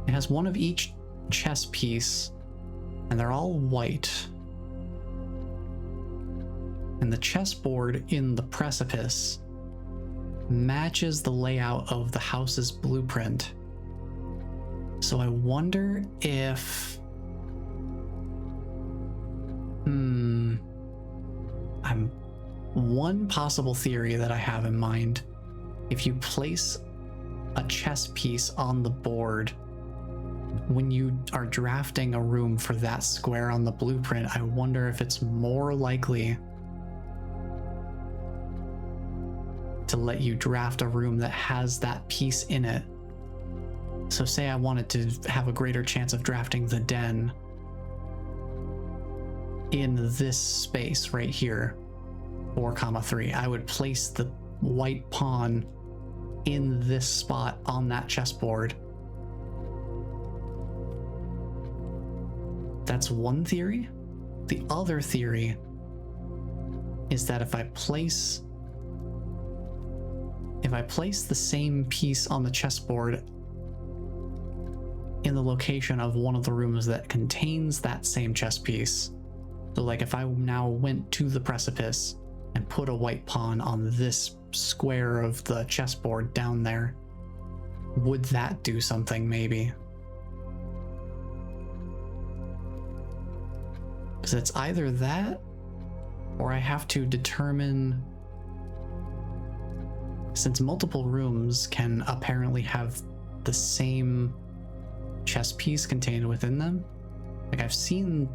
It has one of each chess piece, and they're all white. And the chessboard in the precipice matches the layout of the house's blueprint. So I wonder if... One possible theory that I have in mind, if you place a chess piece on the board, when you are drafting a room for that square on the blueprint, I wonder if it's more likely to let you draft a room that has that piece in it. So say I wanted to have a greater chance of drafting the den in this space right here, 4,3, I would place the white pawn in this spot on that chessboard. That's one theory. The other theory is that if I place the same piece on the chessboard in the location of one of the rooms that contains that same chess piece, so like if I now went to the precipice and put a white pawn on this square of the chessboard down there, would that do something maybe? Because it's either that, or I have to determine, since multiple rooms can apparently have the same chess piece contained within them. Like I've seen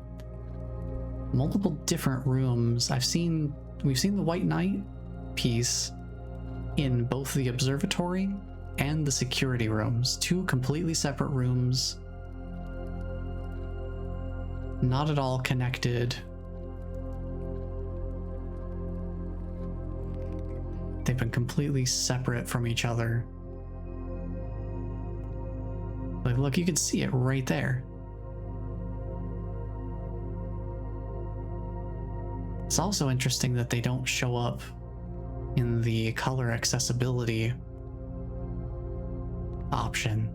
multiple different rooms. We've seen the white knight piece in both the observatory and the security rooms, two completely separate rooms, not at all connected. They've been completely separate from each other. Like, look, you can see it right there. It's also interesting that they don't show up in the color accessibility option.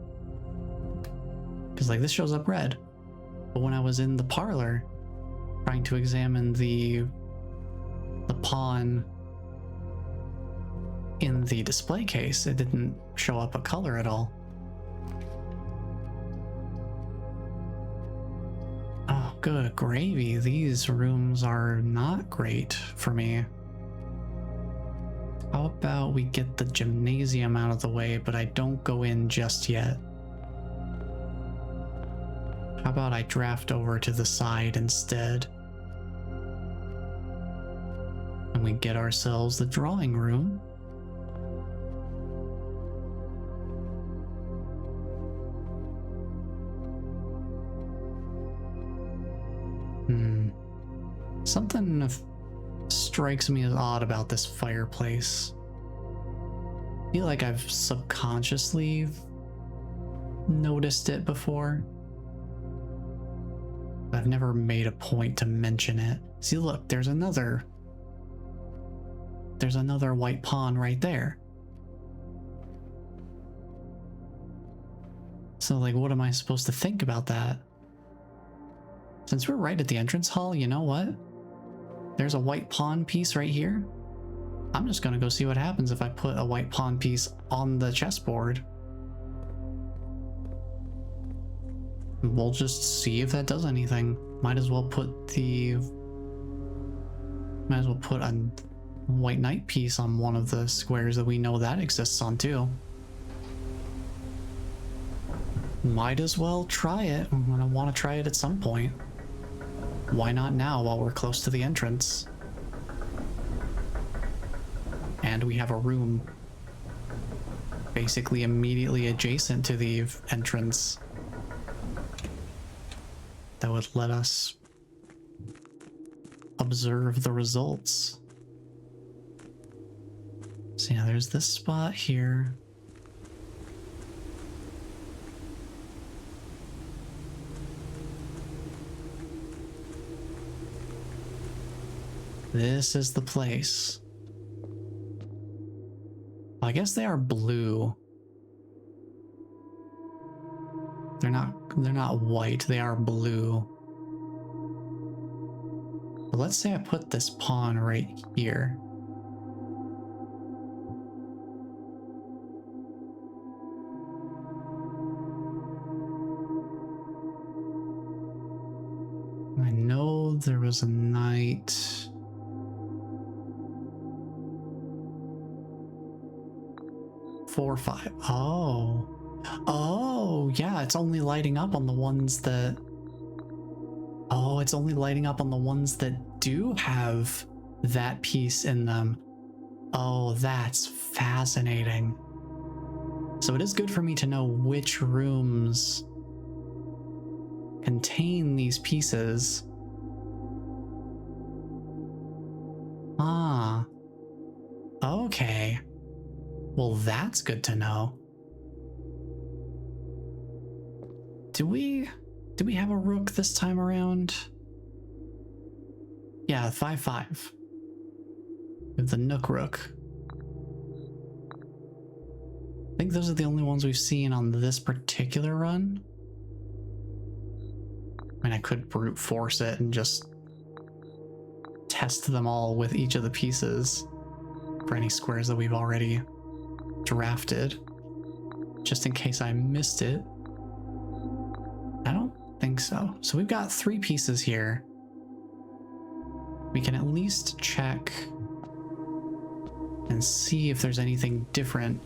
Because like this shows up red. But when I was in the parlor trying to examine the pawn in the display case, it didn't show up a color at all. Oh, good gravy. These rooms are not great for me. How about we get the gymnasium out of the way, but I don't go in just yet? How about I draft over to the side instead? And we get ourselves the drawing room. Something strikes me as odd about this fireplace. I feel like I've subconsciously noticed it before. I've never made a point to mention it. See, look, there's another white pawn right there. So, like, what am I supposed to think about that? Since we're right at the entrance hall, you know what? There's a white pawn piece right here. I'm just gonna go see what happens if I put a white pawn piece on the chessboard. We'll just see if that does anything. Might as well put a white knight piece on one of the squares that we know that exists on too. Might as well try it. I'm gonna want to try it at some point. Why not now while we're close to the entrance? And we have a room basically immediately adjacent to the entrance that would let us observe the results. So yeah, there's this spot here. This is the place. I guess they are blue. They're not white, they are blue. But let's say I put this pawn right here. I know there was a knight. Four, five. Oh, yeah, it's only lighting up on the ones that... Oh, it's only lighting up on the ones that do have that piece in them. Oh, that's fascinating. So it is good for me to know which rooms contain these pieces. Ah. Okay. Well, that's good to know. Do we have a rook this time around? Yeah, 5-5. With the nook rook. I think those are the only ones we've seen on this particular run. I mean, I could brute force it and just test them all with each of the pieces for any squares that we've already drafted, just in case I missed it. I don't think so. So we've got 3 pieces here. We can at least check and see if there's anything different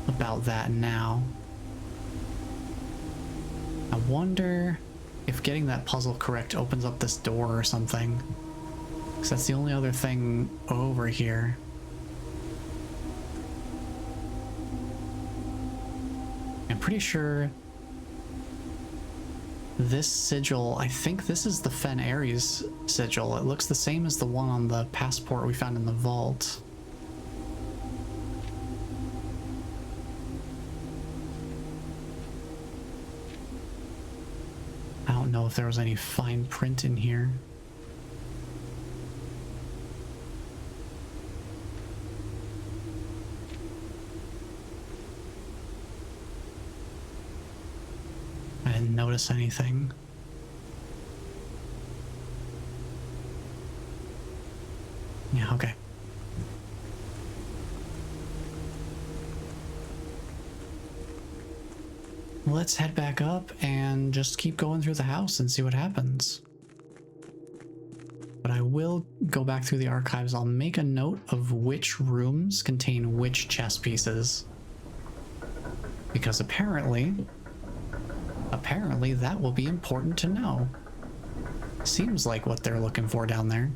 about that now. I wonder if getting that puzzle correct opens up this door or something, because that's the only other thing over here. I'm pretty sure this sigil, I think this is the Fen Ares sigil. It looks the same as the one on the passport we found in the vault. I don't know if there was any fine print in here. I didn't notice anything. Yeah, okay. Let's head back up and just keep going through the house and see what happens. But I will go back through the archives. I'll make a note of which rooms contain which chess pieces. Because apparently that will be important to know. Seems like what they're looking for down there.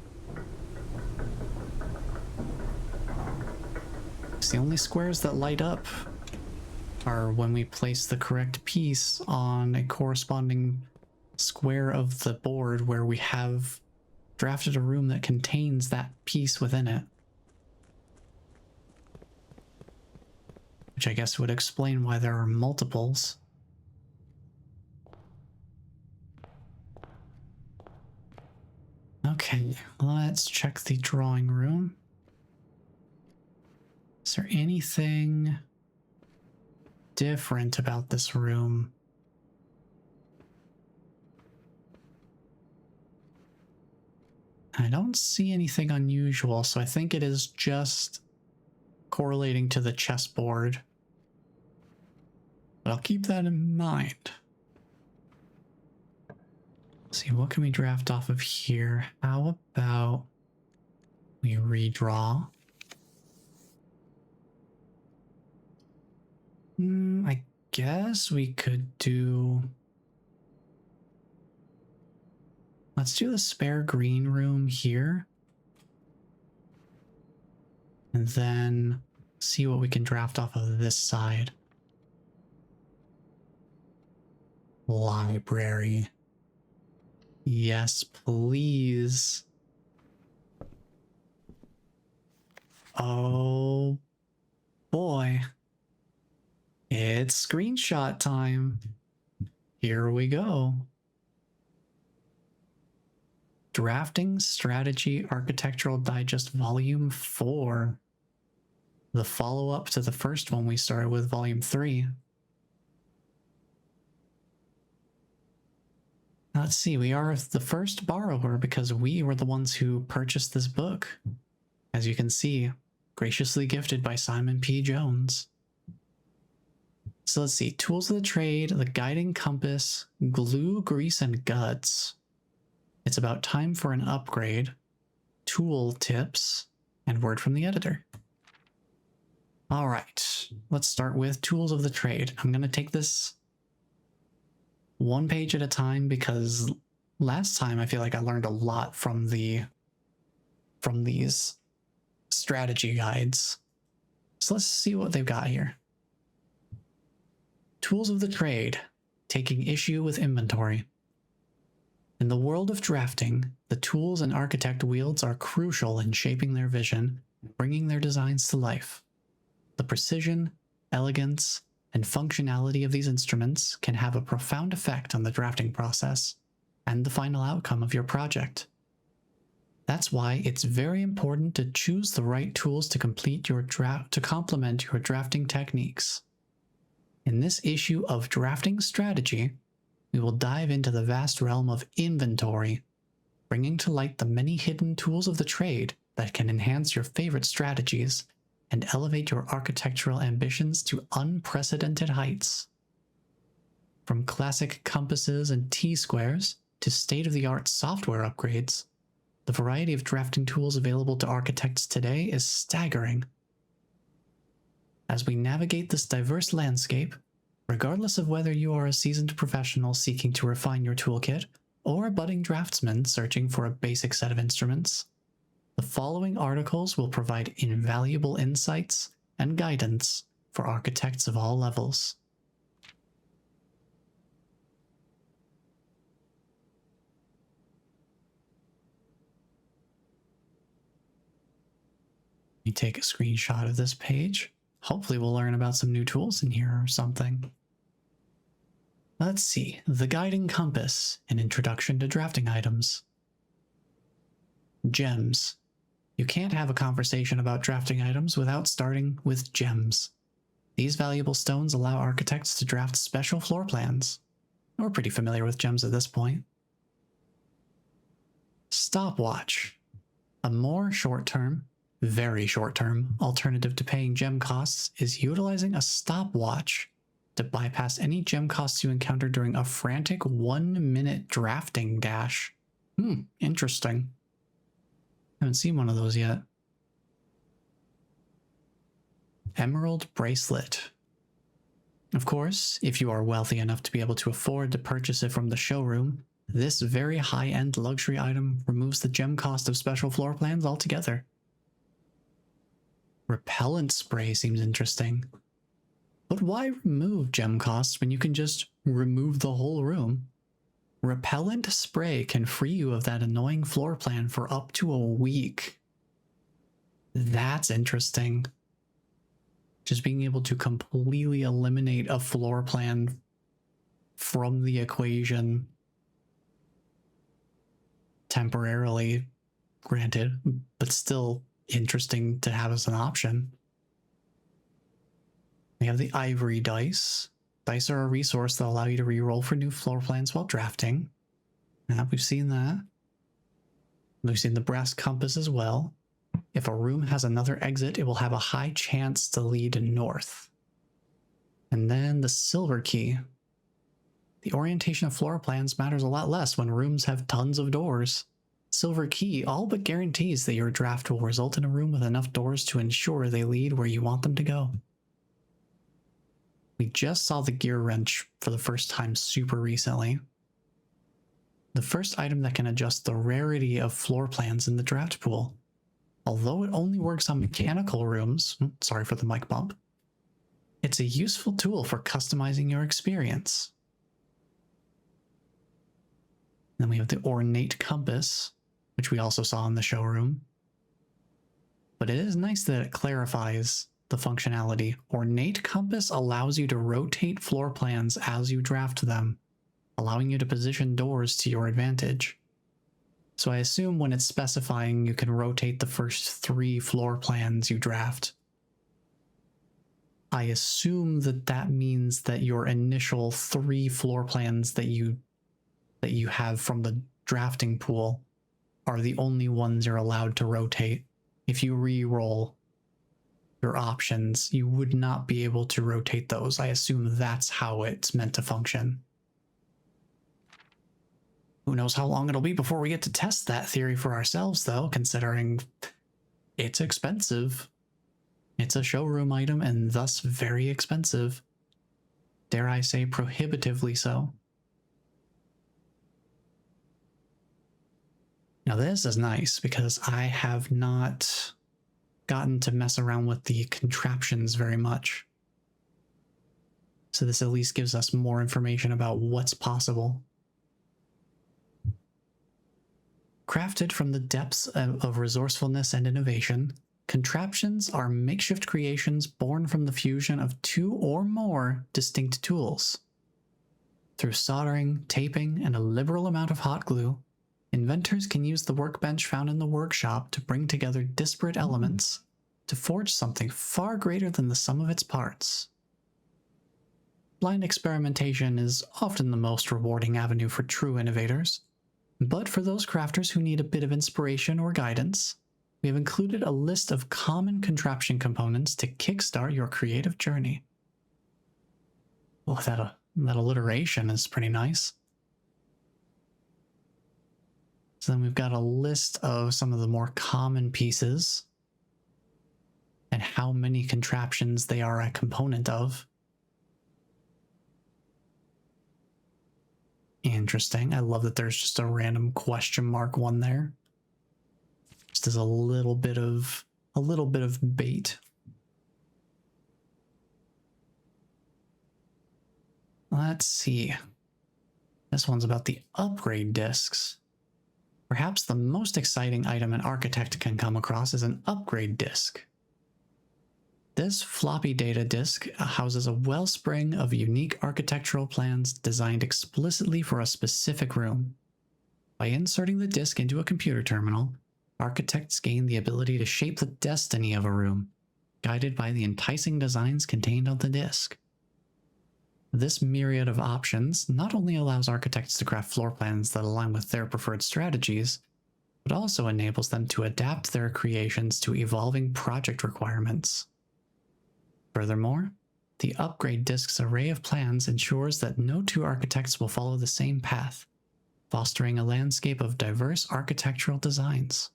It's the only squares that light up are when we place the correct piece on a corresponding square of the board where we have drafted a room that contains that piece within it. Which I guess would explain why there are multiples. Okay, let's check the drawing room. Is there anything different about this room? I don't see anything unusual, so I think it is just correlating to the chessboard. But I'll keep that in mind. Let's see, what can we draft off of here? How about we redraw? I guess we could do... Let's do the spare green room here. And then see what we can draft off of this side. Library. Yes, please. Oh boy. It's screenshot time. Here we go. Drafting Strategy Architectural Digest Volume 4. The follow-up to the first one we started with, Volume 3. Let's see, we are the first borrower because we were the ones who purchased this book. As you can see, graciously gifted by Simon P. Jones. So let's see, Tools of the Trade, The Guiding Compass, Glue, Grease, and Guts. It's about time for an upgrade, tool tips, and word from the editor. All right, let's start with Tools of the Trade. I'm going to take this one page at a time because last time I feel like I learned a lot from these strategy guides. So let's see what they've got here. Tools of the Trade, taking issue with inventory. In the world of drafting, the tools an architect wields are crucial in shaping their vision and bringing their designs to life. The precision, elegance, and functionality of these instruments can have a profound effect on the drafting process and the final outcome of your project. That's why it's very important to choose the right tools to complement your drafting techniques. In this issue of Drafting Strategy, we will dive into the vast realm of inventory, bringing to light the many hidden tools of the trade that can enhance your favorite strategies and elevate your architectural ambitions to unprecedented heights. From classic compasses and T-squares to state-of-the-art software upgrades, the variety of drafting tools available to architects today is staggering. As we navigate this diverse landscape, regardless of whether you are a seasoned professional seeking to refine your toolkit or a budding draftsman searching for a basic set of instruments, the following articles will provide invaluable insights and guidance for architects of all levels. Let me take a screenshot of this page. Hopefully we'll learn about some new tools in here or something. Let's see. The Guiding Compass, an introduction to drafting items. Gems. You can't have a conversation about drafting items without starting with gems. These valuable stones allow architects to draft special floor plans. We're pretty familiar with gems at this point. Stopwatch. A more short-term, very short-term alternative to paying gem costs is utilizing a stopwatch to bypass any gem costs you encounter during a frantic 1-minute drafting dash. Interesting. Haven't seen one of those yet. Emerald Bracelet. Of course, if you are wealthy enough to be able to afford to purchase it from the showroom, this very high-end luxury item removes the gem cost of special floor plans altogether. Repellent spray seems interesting. But why remove gem costs when you can just remove the whole room? Repellent spray can free you of that annoying floor plan for up to a week. That's interesting. Just being able to completely eliminate a floor plan from the equation temporarily, granted, but still interesting to have as an option. We have the ivory dice. Dice are a resource that allow you to reroll for new floor plans while drafting. Yeah, we've seen that. We've seen the brass compass as well. If a room has another exit, it will have a high chance to lead north. And then the silver key. The orientation of floor plans matters a lot less when rooms have tons of doors. Silver key all but guarantees that your draft will result in a room with enough doors to ensure they lead where you want them to go. We just saw the gear wrench for the first time super recently. The first item that can adjust the rarity of floor plans in the draft pool. Although it only works on mechanical rooms, sorry for the mic bump, it's a useful tool for customizing your experience. Then we have the ornate compass, which we also saw in the showroom. But it is nice that it clarifies the functionality. Ornate compass allows you to rotate floor plans as you draft them, allowing you to position doors to your advantage. So I assume when it's specifying you can rotate the first 3 floor plans you draft. I assume that that means that your initial 3 floor plans that you have from the drafting pool are the only ones you're allowed to rotate. If you re-roll your options, you would not be able to rotate those. I assume that's how it's meant to function. Who knows how long it'll be before we get to test that theory for ourselves, though, considering it's expensive. It's a showroom item and thus very expensive. Dare I say prohibitively so. Now this is nice because I have not gotten to mess around with the contraptions very much. So this at least gives us more information about what's possible. Crafted from the depths of resourcefulness and innovation, contraptions are makeshift creations born from the fusion of 2 or more distinct tools. Through soldering, taping, and a liberal amount of hot glue, inventors can use the workbench found in the workshop to bring together disparate elements to forge something far greater than the sum of its parts. Blind experimentation is often the most rewarding avenue for true innovators, but for those crafters who need a bit of inspiration or guidance, we have included a list of common contraption components to kickstart your creative journey. Oh, that alliteration is pretty nice. So then we've got a list of some of the more common pieces and how many contraptions they are a component of. Interesting. I love that there's just a random question mark one there. Just as a little bit of bait. Let's see. This one's about the upgrade discs. Perhaps the most exciting item an architect can come across is an upgrade disk. This floppy data disk houses a wellspring of unique architectural plans designed explicitly for a specific room. By inserting the disk into a computer terminal, architects gain the ability to shape the destiny of a room, guided by the enticing designs contained on the disk. This myriad of options not only allows architects to craft floor plans that align with their preferred strategies, but also enables them to adapt their creations to evolving project requirements. Furthermore, the upgrade disk's array of plans ensures that no 2 architects will follow the same path, fostering a landscape of diverse architectural designs.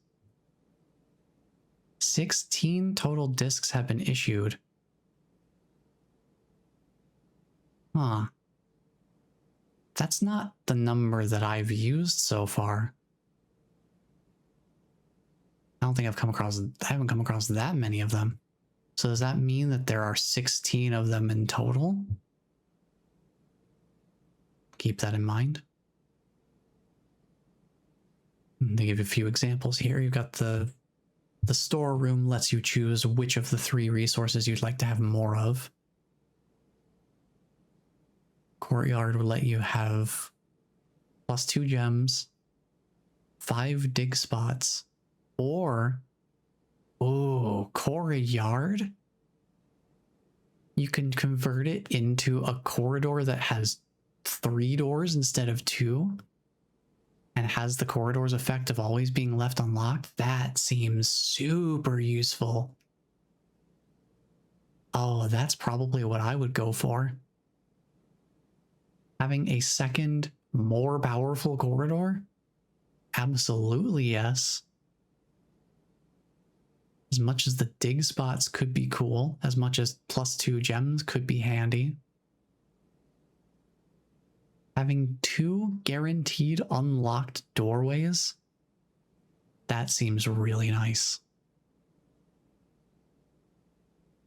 16 total disks have been issued. That's not the number that I've used so far. I don't think I haven't come across that many of them. So does that mean that there are 16 of them in total? Keep that in mind. They give a few examples here. You've got the storeroom lets you choose which of the 3 resources you'd like to have more of. Courtyard will let you have +2 gems, 5 dig spots, or, oh, courtyard? You can convert it into a corridor that has 3 doors instead of 2 and has the corridor's effect of always being left unlocked. That seems super useful. Oh, that's probably what I would go for. Having a second, more powerful corridor? Absolutely yes. As much as the dig spots could be cool, as much as +2 gems could be handy. Having 2 guaranteed unlocked doorways? That seems really nice.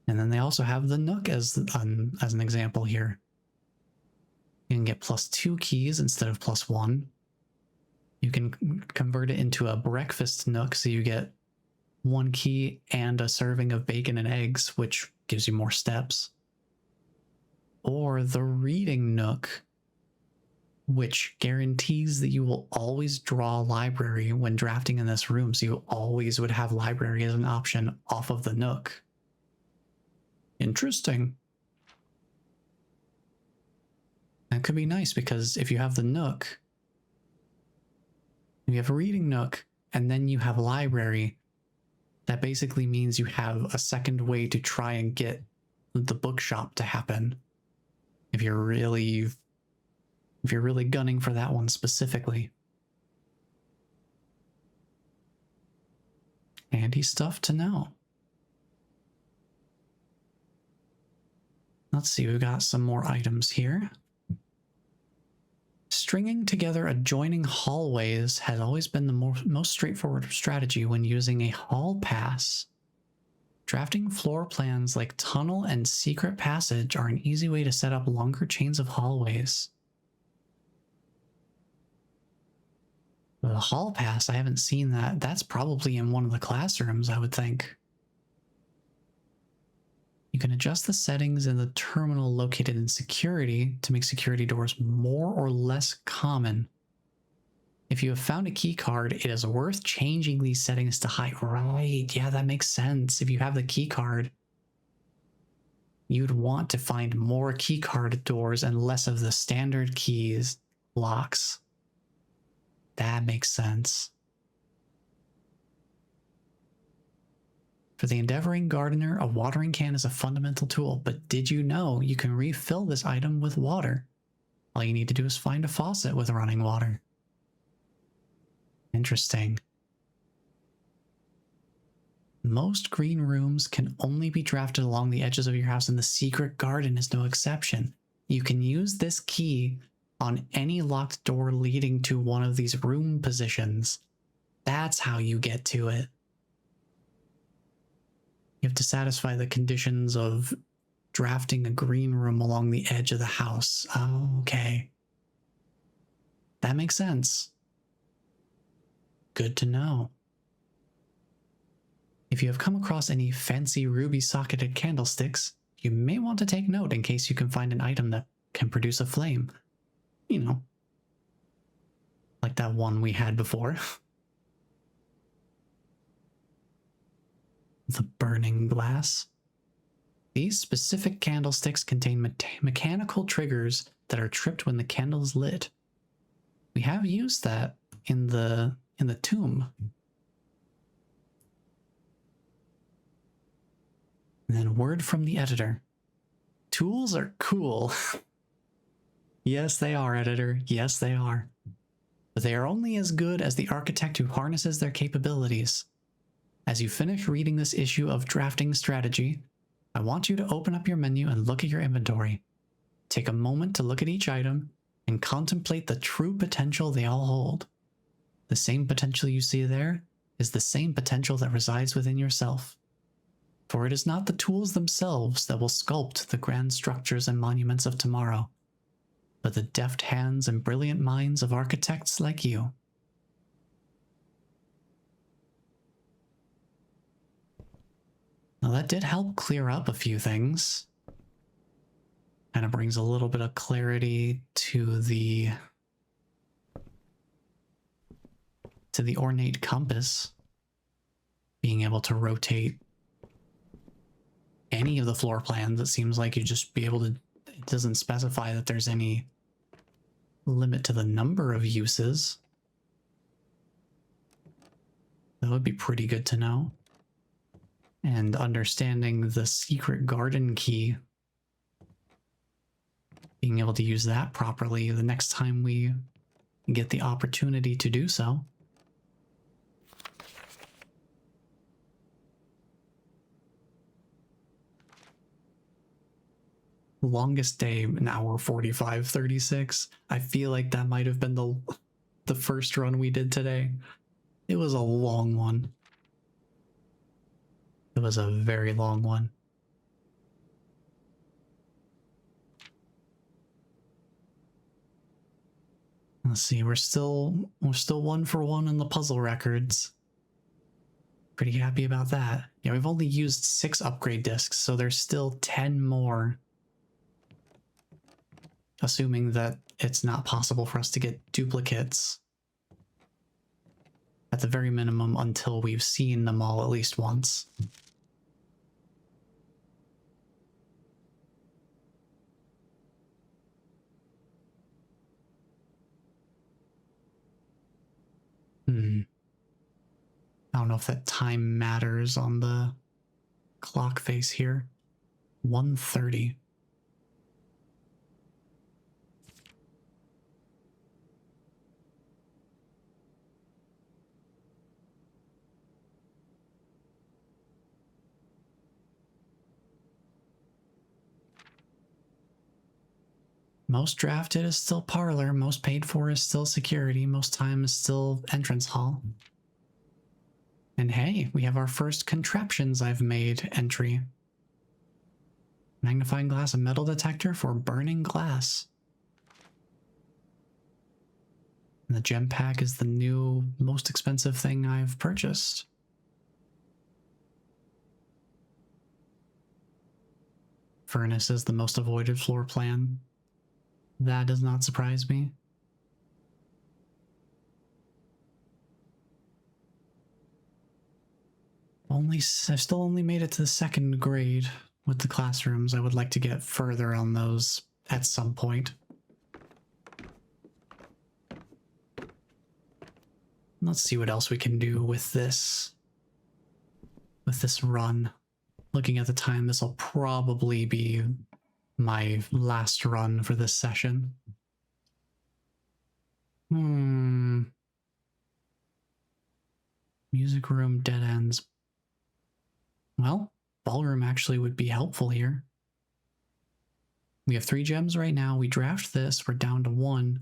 And then they also have the nook as an example here. You can get +2 keys instead of +1. You can convert it into a breakfast nook, so you get 1 key and a serving of bacon and eggs, which gives you more steps. Or the reading nook, which guarantees that you will always draw a library when drafting in this room, so you always would have library as an option off of the nook. Interesting. That could be nice, because if you have the nook, you have a reading nook, and then you have a library, that basically means you have a second way to try and get the bookshop to happen. If you're really gunning for that one specifically. Handy stuff to know. Let's see, we've got some more items here. Stringing together adjoining hallways has always been the most straightforward strategy when using a hall pass. Drafting floor plans like tunnel and secret passage are an easy way to set up longer chains of hallways. The hall pass, I haven't seen that. That's probably in one of the classrooms, I would think. You can adjust the settings in the terminal located in security to make security doors more or less common. If you have found a key card, it is worth changing these settings to high. Right, yeah, that makes sense. If you have the key card, you'd want to find more key card doors and less of the standard keys locks. That makes sense. For the endeavoring gardener, a watering can is a fundamental tool, but did you know you can refill this item with water? All you need to do is find a faucet with running water. Interesting. Most green rooms can only be drafted along the edges of your house, and the secret garden is no exception. You can use this key on any locked door leading to one of these room positions. That's how you get to it. You have to satisfy the conditions of drafting a green room along the edge of the house. Oh, okay. That makes sense. Good to know. If you have come across any fancy ruby-socketed candlesticks, you may want to take note in case you can find an item that can produce a flame. You know, like that one we had before. The burning glass. These specific candlesticks contain mechanical triggers that are tripped when the candle is lit. We have used that in the tomb. And then word from the editor. Tools are cool. Yes, they are, editor. Yes, they are. But they are only as good as the architect who harnesses their capabilities. As you finish reading this issue of Drafting Strategy, I want you to open up your menu and look at your inventory. Take a moment to look at each item and contemplate the true potential they all hold. The same potential you see there is the same potential that resides within yourself. For it is not the tools themselves that will sculpt the grand structures and monuments of tomorrow, but the deft hands and brilliant minds of architects like you. Well, that did help clear up a few things. Kind of brings a little bit of clarity to the ornate compass. Being able to rotate any of the floor plans, it seems like you'd just be able to, it doesn't specify that there's any limit to the number of uses. That would be pretty good to know. And understanding the secret garden key, being able to use that properly the next time we get the opportunity to do so. Longest day, an hour 45:36. I feel like that might have been the first run we did today. It was a long one. It was a very long one. Let's see, we're still 1 for 1 in the puzzle records. Pretty happy about that. Yeah, we've only used 6 upgrade discs, so there's still 10 more. Assuming that it's not possible for us to get duplicates. At the very minimum, until we've seen them all at least once. I don't know if that time matters on the clock face here. 1:30. Most drafted is still parlor, most paid for is still security, most time is still entrance hall. And hey, we have our first contraptions I've made entry. Magnifying glass, a metal detector for burning glass. And the gem pack is the new, most expensive thing I've purchased. Furnace is the most avoided floor plan. That does not surprise me. I've still only made it to the 2nd grade with the classrooms. I would like to get further on those at some point. Let's see what else we can do with this run. Looking at the time, this will probably be my last run for this session. Music room, dead ends. Well, ballroom actually would be helpful here. We have 3 gems right now. We draft this, we're down to 1.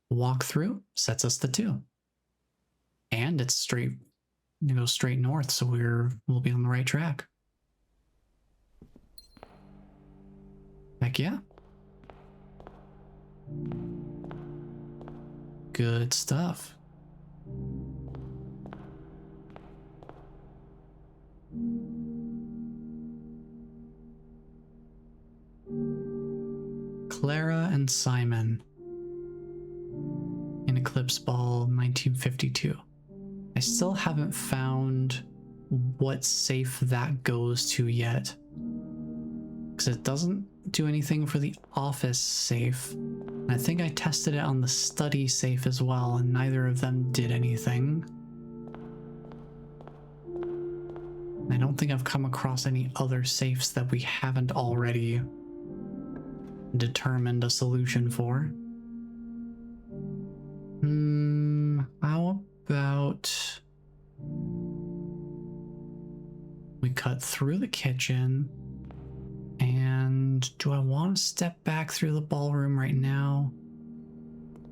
Walk through sets us to 2. And it's straight, it goes straight north, so we'll be on the right track. Heck yeah. Good stuff. Clara and Simon in Eclipse Ball 1952. I still haven't found what safe that goes to yet, because it doesn't do anything for the office safe. I think I tested it on the study safe as well, and neither of them did anything. I don't think I've come across any other safes that we haven't already determined a solution for. How about we cut through the kitchen? And do I want to step back through the ballroom right now?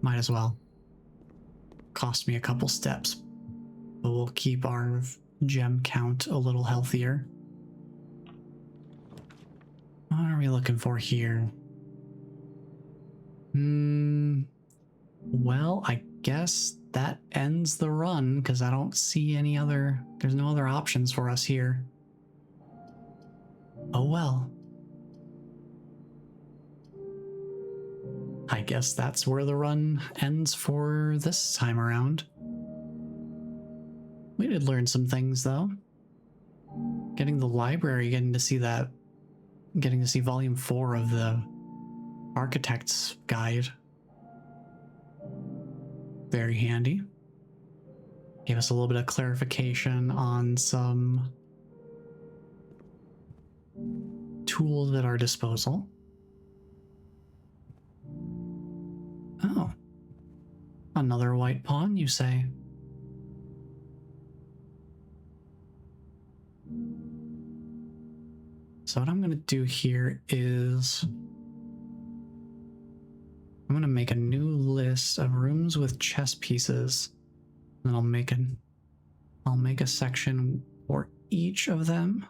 Might as well. Cost me a couple steps, but we'll keep our gem count a little healthier. What are we looking for here? Well, I guess that ends the run, because I don't see any other, there's no other options for us here. Oh well. I guess that's where the run ends for this time around. We did learn some things though. Getting the library, getting to see volume 4 of the Architect's Guide. Very handy. Gave us a little bit of clarification on some tools at our disposal. Oh. Another white pawn, you say? So what I'm going to do here is I'm going to make a new list of rooms with chess pieces. And then I'll make a section for each of them.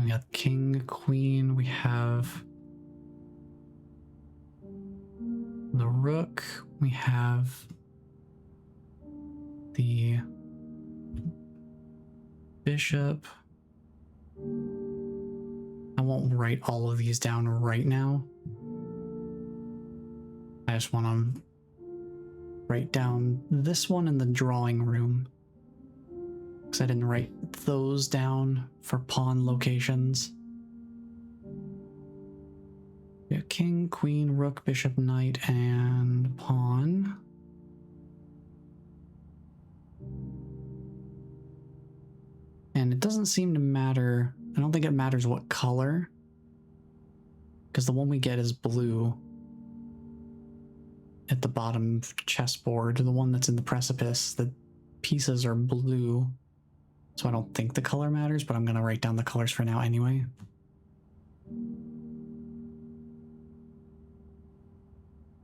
We got king, queen, we have the rook, we have the bishop. I won't write all of these down right now. I just want to write down this one in the drawing room, because I didn't write those down for pawn locations. We have king, queen, rook, bishop, knight, and pawn. And it doesn't seem to matter. I don't think it matters what color, because the one we get is blue at the bottom chessboard. The one that's in the Precipice, the pieces are blue. So I don't think the color matters, but I'm going to write down the colors for now anyway.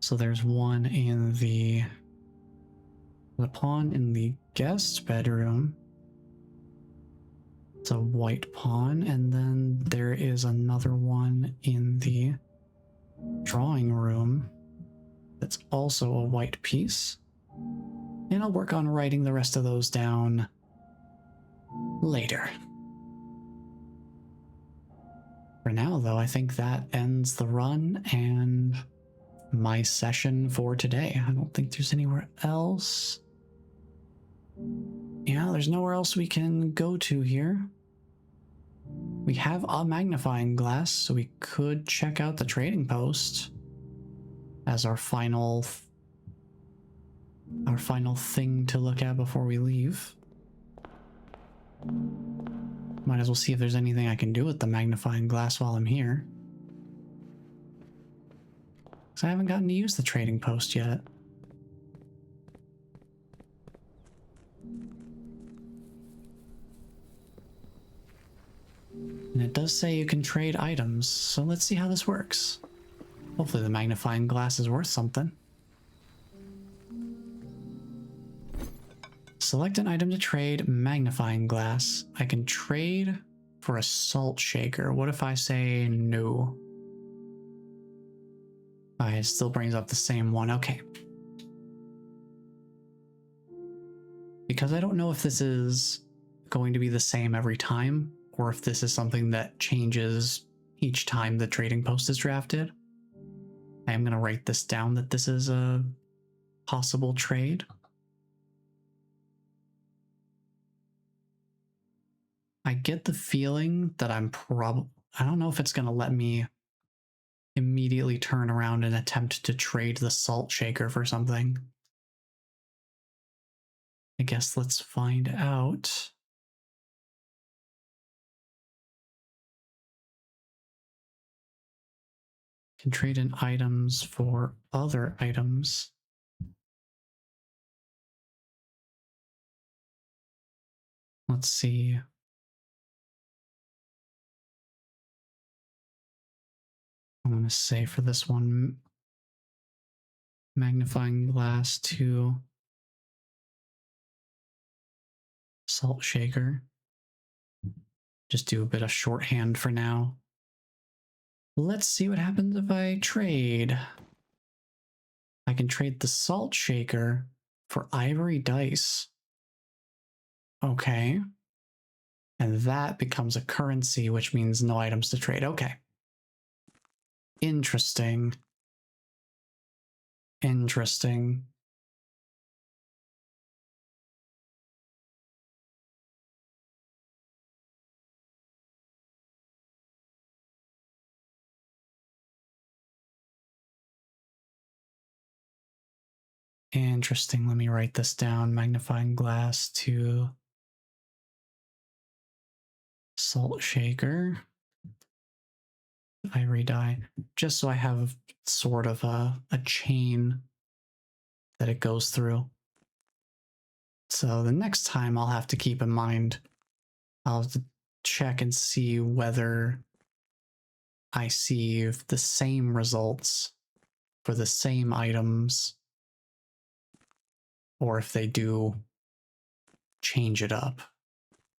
So there's one in the pawn in the guest bedroom. It's a white pawn, and then there is another one in the drawing room that's also a white piece. And I'll work on writing the rest of those down later. For now, though, I think that ends the run and my session for today. I don't think there's anywhere else. Yeah, there's nowhere else we can go to here. We have a magnifying glass, so we could check out the trading post as our final thing to look at before we leave. Might as well see if there's anything I can do with the magnifying glass while I'm here, because I haven't gotten to use the trading post yet. And it does say you can trade items, so let's see how this works. Hopefully the magnifying glass is worth something. Select an item to trade, magnifying glass. I can trade for a salt shaker. What if I say no? It still brings up the same one. Okay. Because I don't know if this is going to be the same every time, or if this is something that changes each time the trading post is drafted, I am going to write this down that this is a possible trade. I get the feeling that I don't know if it's going to let me immediately turn around and attempt to trade the salt shaker for something. I guess let's find out. Can trade in items for other items. Let's see. I'm going to say for this one, magnifying glass to salt shaker. Just do a bit of shorthand for now. Let's see what happens if I trade. I can trade the salt shaker for ivory dice. Okay. And that becomes a currency, which means no items to trade. Okay. Interesting. Interesting. Interesting. Let me write this down. Magnifying glass to salt shaker. Ivory dye. Just so I have sort of a chain that it goes through. So the next time I'll have to keep in mind, I'll have to check and see whether I see the same results for the same items, or if they do change it up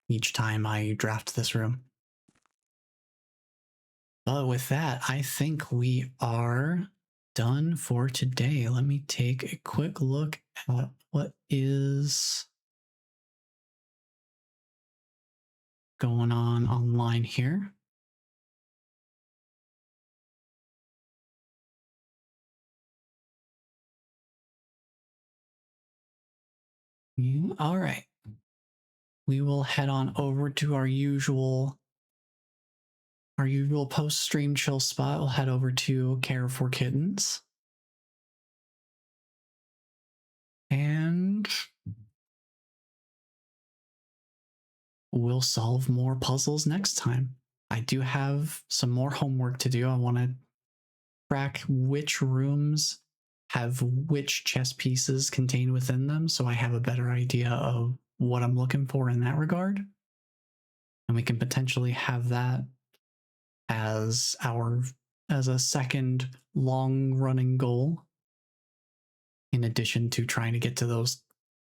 each time I draft this room. But with that, I think we are done for today. Let me take a quick look at what is going on online here. All right. We will head on over to our usual post-stream chill spot. We'll head over to Care for Kittens. And we'll solve more puzzles next time. I do have some more homework to do. I want to track which rooms have which chess pieces contained within them, so I have a better idea of what I'm looking for in that regard. And we can potentially have that as a second long-running goal, in addition to trying to get to those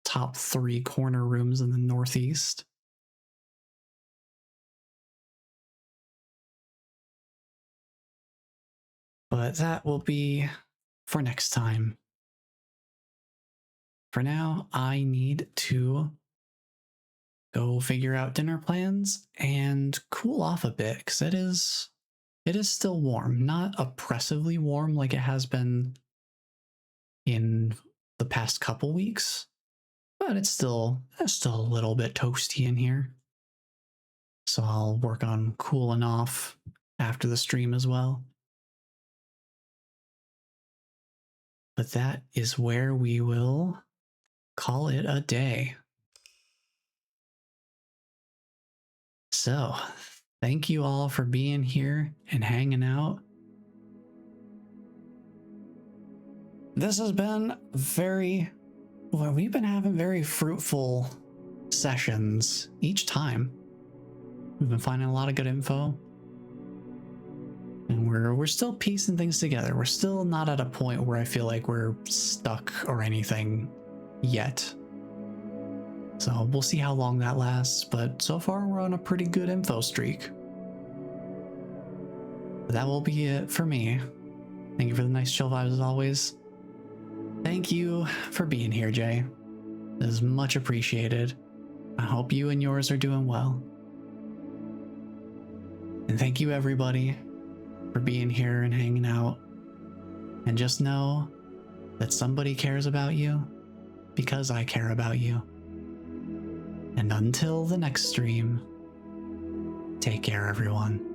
top 3 corner rooms in the northeast. But that will be for next time. For now, I need to go figure out dinner plans and cool off a bit, because it is still warm. Not oppressively warm like it has been in the past couple weeks, but it's still a little bit toasty in here. So I'll work on cooling off after the stream as well. But that is where we will call it a day. So, thank you all for being here and hanging out. This has been we've been having very fruitful sessions each time. We've been finding a lot of good info. And we're still piecing things together. We're still not at a point where I feel like we're stuck or anything yet. So we'll see how long that lasts, but so far we're on a pretty good info streak. But that will be it for me. Thank you for the nice chill vibes as always. Thank you for being here, Jay. It is much appreciated. I hope you and yours are doing well. And thank you everybody for being here and hanging out. And just know that somebody cares about you because I care about you. And until the next stream, take care everyone.